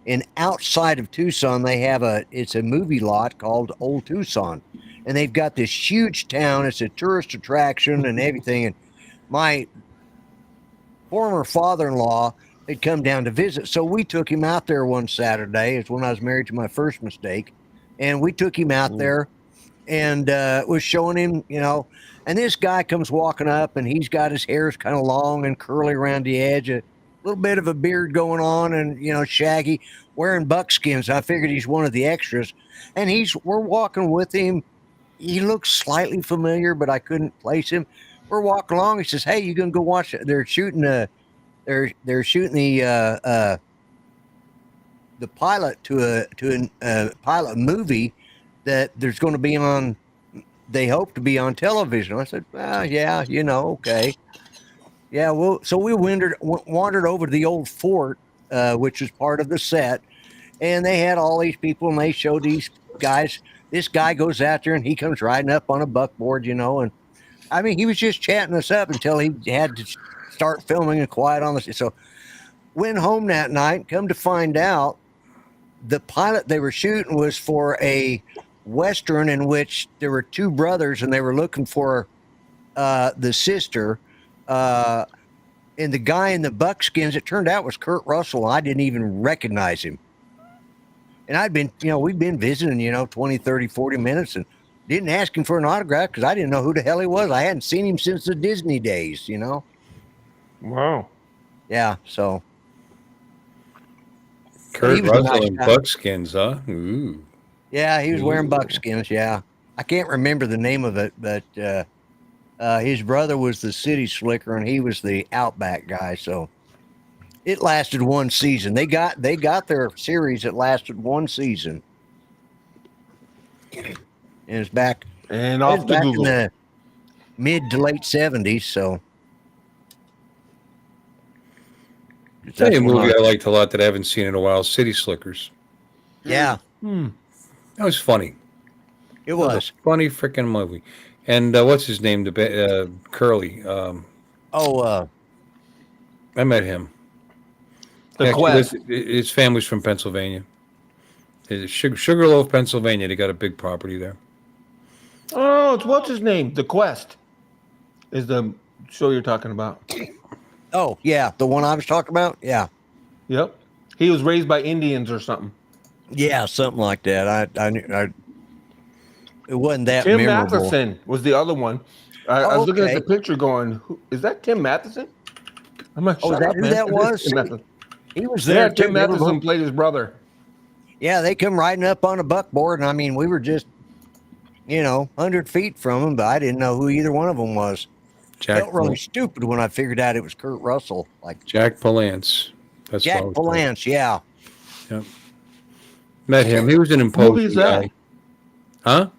And outside of Tucson, they have it's a movie lot called Old Tucson. And they've got this huge town. It's a tourist attraction and everything. And my former father-in-law had come down to visit. So we took him out there one Saturday. It's when I was married to my first mistake. And we took him out there and was showing him, and this guy comes walking up and he's got his hair's kind of long and curly around the edge, a little bit of a beard going on and, shaggy, wearing buckskins. I figured he's one of the extras. And we're walking with him. He looks slightly familiar, but I couldn't place him. We're walking along. He says, "Hey, you gonna go watch it? They're shooting the pilot to a pilot movie that there's going to be on. They hope to be on television." I said, "Yeah, okay, yeah." Well, so we wandered over to the old fort, which is part of the set, and they had all these people, and they showed these guys. This guy goes out there, and he comes riding up on a buckboard, and I mean, he was just chatting us up until he had to start filming and quiet on the. So went home that night. Come to find out, the pilot they were shooting was for a Western in which there were two brothers and they were looking for the sister. And the guy in the buckskins, it turned out was Kurt Russell. I didn't even recognize him. And I'd been, we'd been visiting, 20, 30, 40 minutes and didn't ask him for an autograph because I didn't know who the hell he was. I hadn't seen him since the Disney days, Wow. Yeah, so. Kurt He was a Russell nice in guy. buckskins, huh? Ooh. Yeah, he was wearing Ooh. buckskins. Yeah, I can't remember the name of it, but his brother was the city slicker, and he was the outback guy. So it lasted one season. They got their series. It lasted one season, and it's back. And It was off to back in Google. the mid to late 70s. So Tell you a that's when movie I liked a lot that I haven't seen in a while, City Slickers. yeah, That was funny. it That was was. a funny freaking movie. And what's his name? Curly. I met him. The Actually, Quest. his family's from Pennsylvania. It's Sugarloaf, Pennsylvania. They got a big property there. Oh, it's what's his name? The Quest is the show you're talking about. Oh yeah, the one I was talking about. Yeah, Yep. He was raised by Indians or something. yeah, something like that. It wasn't that Tim memorable. Matheson was the other one. I was looking at Okay. the picture going, is that Tim Matheson? I'm like, Oh, is shut that up, who man. that It is was? Tim Matheson. He was Yeah, there. Tim too. Matheson played his brother. Yeah, they come riding up on a buckboard, and I mean, we were just, 100 feet from them, but I didn't know who either one of them was. Felt really stupid when I figured out it was Kurt Russell, like Jack Palance. That's Jack what I was told. Palance. Yeah, Yep. Met him. He was an What movie imposing is that? guy. Huh?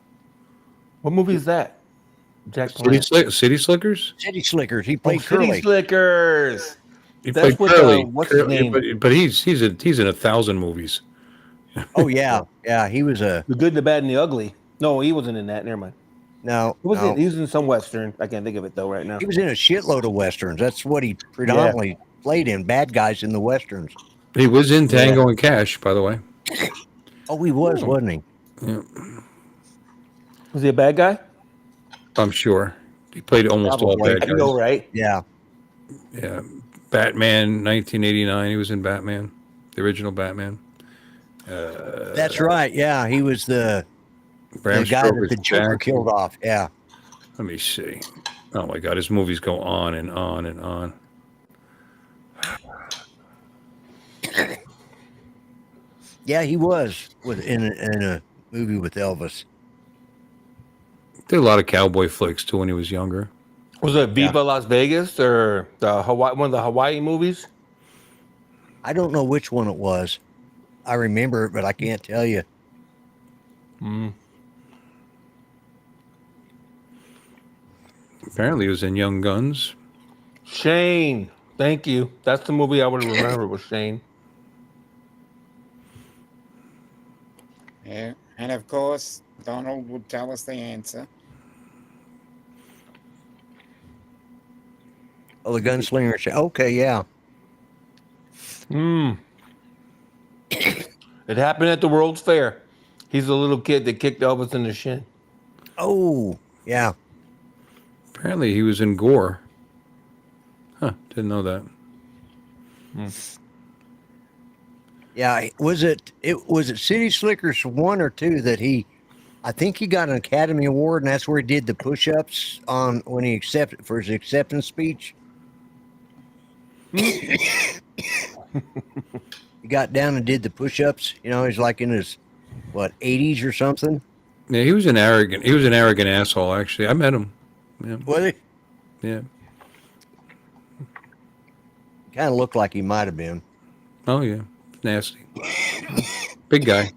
What movie is that? Jack City, Palance. City Slickers? City Slickers. He Oh, played City Curly. Slickers. He That's played with, Curly. what's his name? But he's in 1,000 movies. Oh yeah, yeah. He was a The Good, the Bad, and the Ugly. No, he wasn't in that. Never mind. no. He was, no. he was in some Western. I can't think of it, though, right now. He was in a shitload of westerns. That's what he predominantly played in. Bad guys in the westerns. He was in Tango and Cash, by the way. Oh, he was, wasn't he? Yeah, Was he a bad guy? I'm sure. He played almost all Probably. bad I know, guys. right? Yeah. Yeah. Batman, 1989. He was in Batman, the original Batman. That's right. Yeah, he was the Bram guy that Stoker's the Joker Jack. killed off. Yeah. Let me see. Oh my God, his movies go on and on and on. Yeah, he was in a movie with Elvis. Did a lot of cowboy flicks too when he was younger. Was it Viva Las Vegas or the one of the Hawaii movies? I don't know which one it was. I remember it, but I can't tell you. Apparently, he was in Young Guns. Shane. Thank you. That's the movie I would have remembered was Shane. Yeah. And of course, Donald would tell us the answer. Oh, the gunslinger. Okay, yeah. It happened at the World's Fair. He's the little kid that kicked Elvis in the shin. Oh, yeah. Apparently, he was in Gore. Huh? Didn't know that. Yeah, was it City Slickers 1 or 2 that I think he got an Academy Award, and that's where he did the push-ups on when he accepted for his acceptance speech. He got down and did the push-ups. You know, he's like in his 80s or something. Yeah, he was an arrogant asshole. Actually, I met him. Yeah. Was he? Yeah. Kind of looked like he might have been. Oh yeah, nasty. Big guy.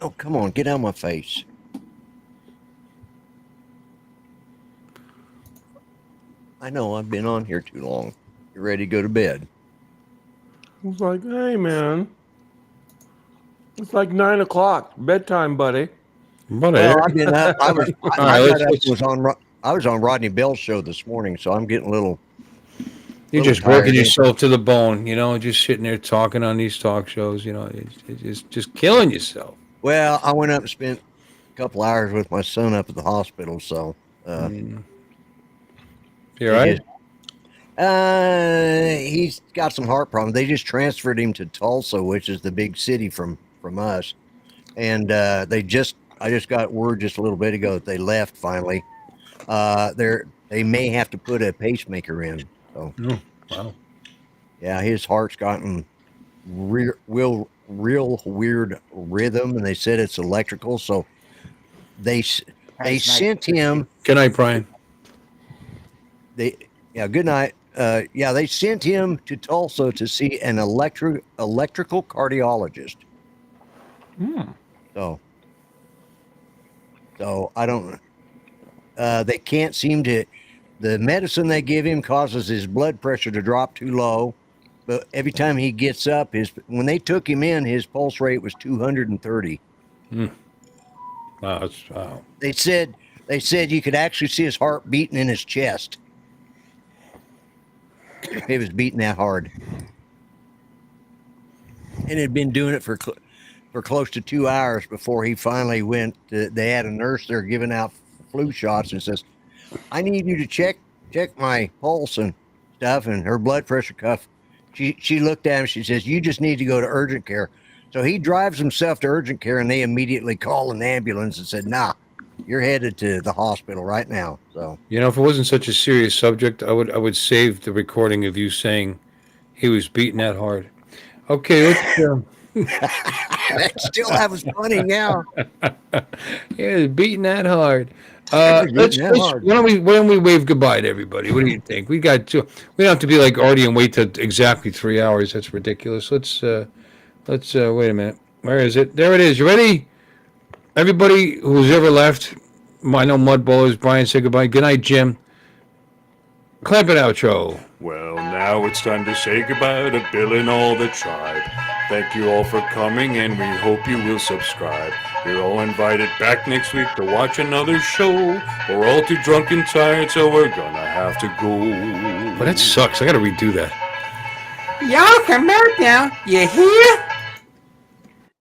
Oh, come on, get out of my face. I know I've been on here too long. You ready to go to bed? It's like, hey man, it's like 9 o'clock, bedtime, buddy. Well, I've been up. I was on Rodney Bell's show this morning, so I'm getting a little. You're just working yourself to the bone, you know, just sitting there talking on these talk shows, you know, it's just killing yourself. Well, I went up and spent a couple hours with my son up at the hospital, so. You all right? He's got some heart problems. They just transferred him to Tulsa, which is the big city from us, and I just got word just a little bit ago that they left finally. They may have to put a pacemaker in. So, wow. Yeah, his heart's gotten real weird rhythm, and they said it's electrical. So they sent him. Good night, Brian. Good night. They sent him to Tulsa to see an electrical cardiologist. So I don't. They can't seem to. The medicine they give him causes his blood pressure to drop too low, but every time he gets up, when they took him in, his pulse rate was 230. Wow. They said you could actually see his heart beating in his chest. It was beating that hard, and had been doing it for close to 2 hours before he finally went. They had a nurse there giving out flu shots and says, I need you to check my pulse and stuff, and her blood pressure cuff. She looked at him. She says, you just need to go to urgent care. So he drives himself to urgent care, and they immediately call an ambulance and said, nah, you're headed to the hospital right now. So, you know, if it wasn't such a serious subject, I would save the recording of you saying he was beating that hard. Okay, let's still that was funny now. Yeah, beating that hard. Why don't we wave goodbye to everybody? What do you think? We don't have to be like Artie and wait till exactly 3 hours. That's ridiculous. Let's wait a minute. Where is it? There it is. You ready? Everybody who's ever left, I know Mudballers, Brian, say goodbye. Good night, Jim. Clap it out, Joe. Well, now it's time to say goodbye to Bill and all the tribe. Thank you all for coming, and we hope you will subscribe. You're all invited back next week to watch another show. We're all too drunk and tired, so we're gonna have to go. But that sucks. I gotta redo that. Y'all come out now. You hear?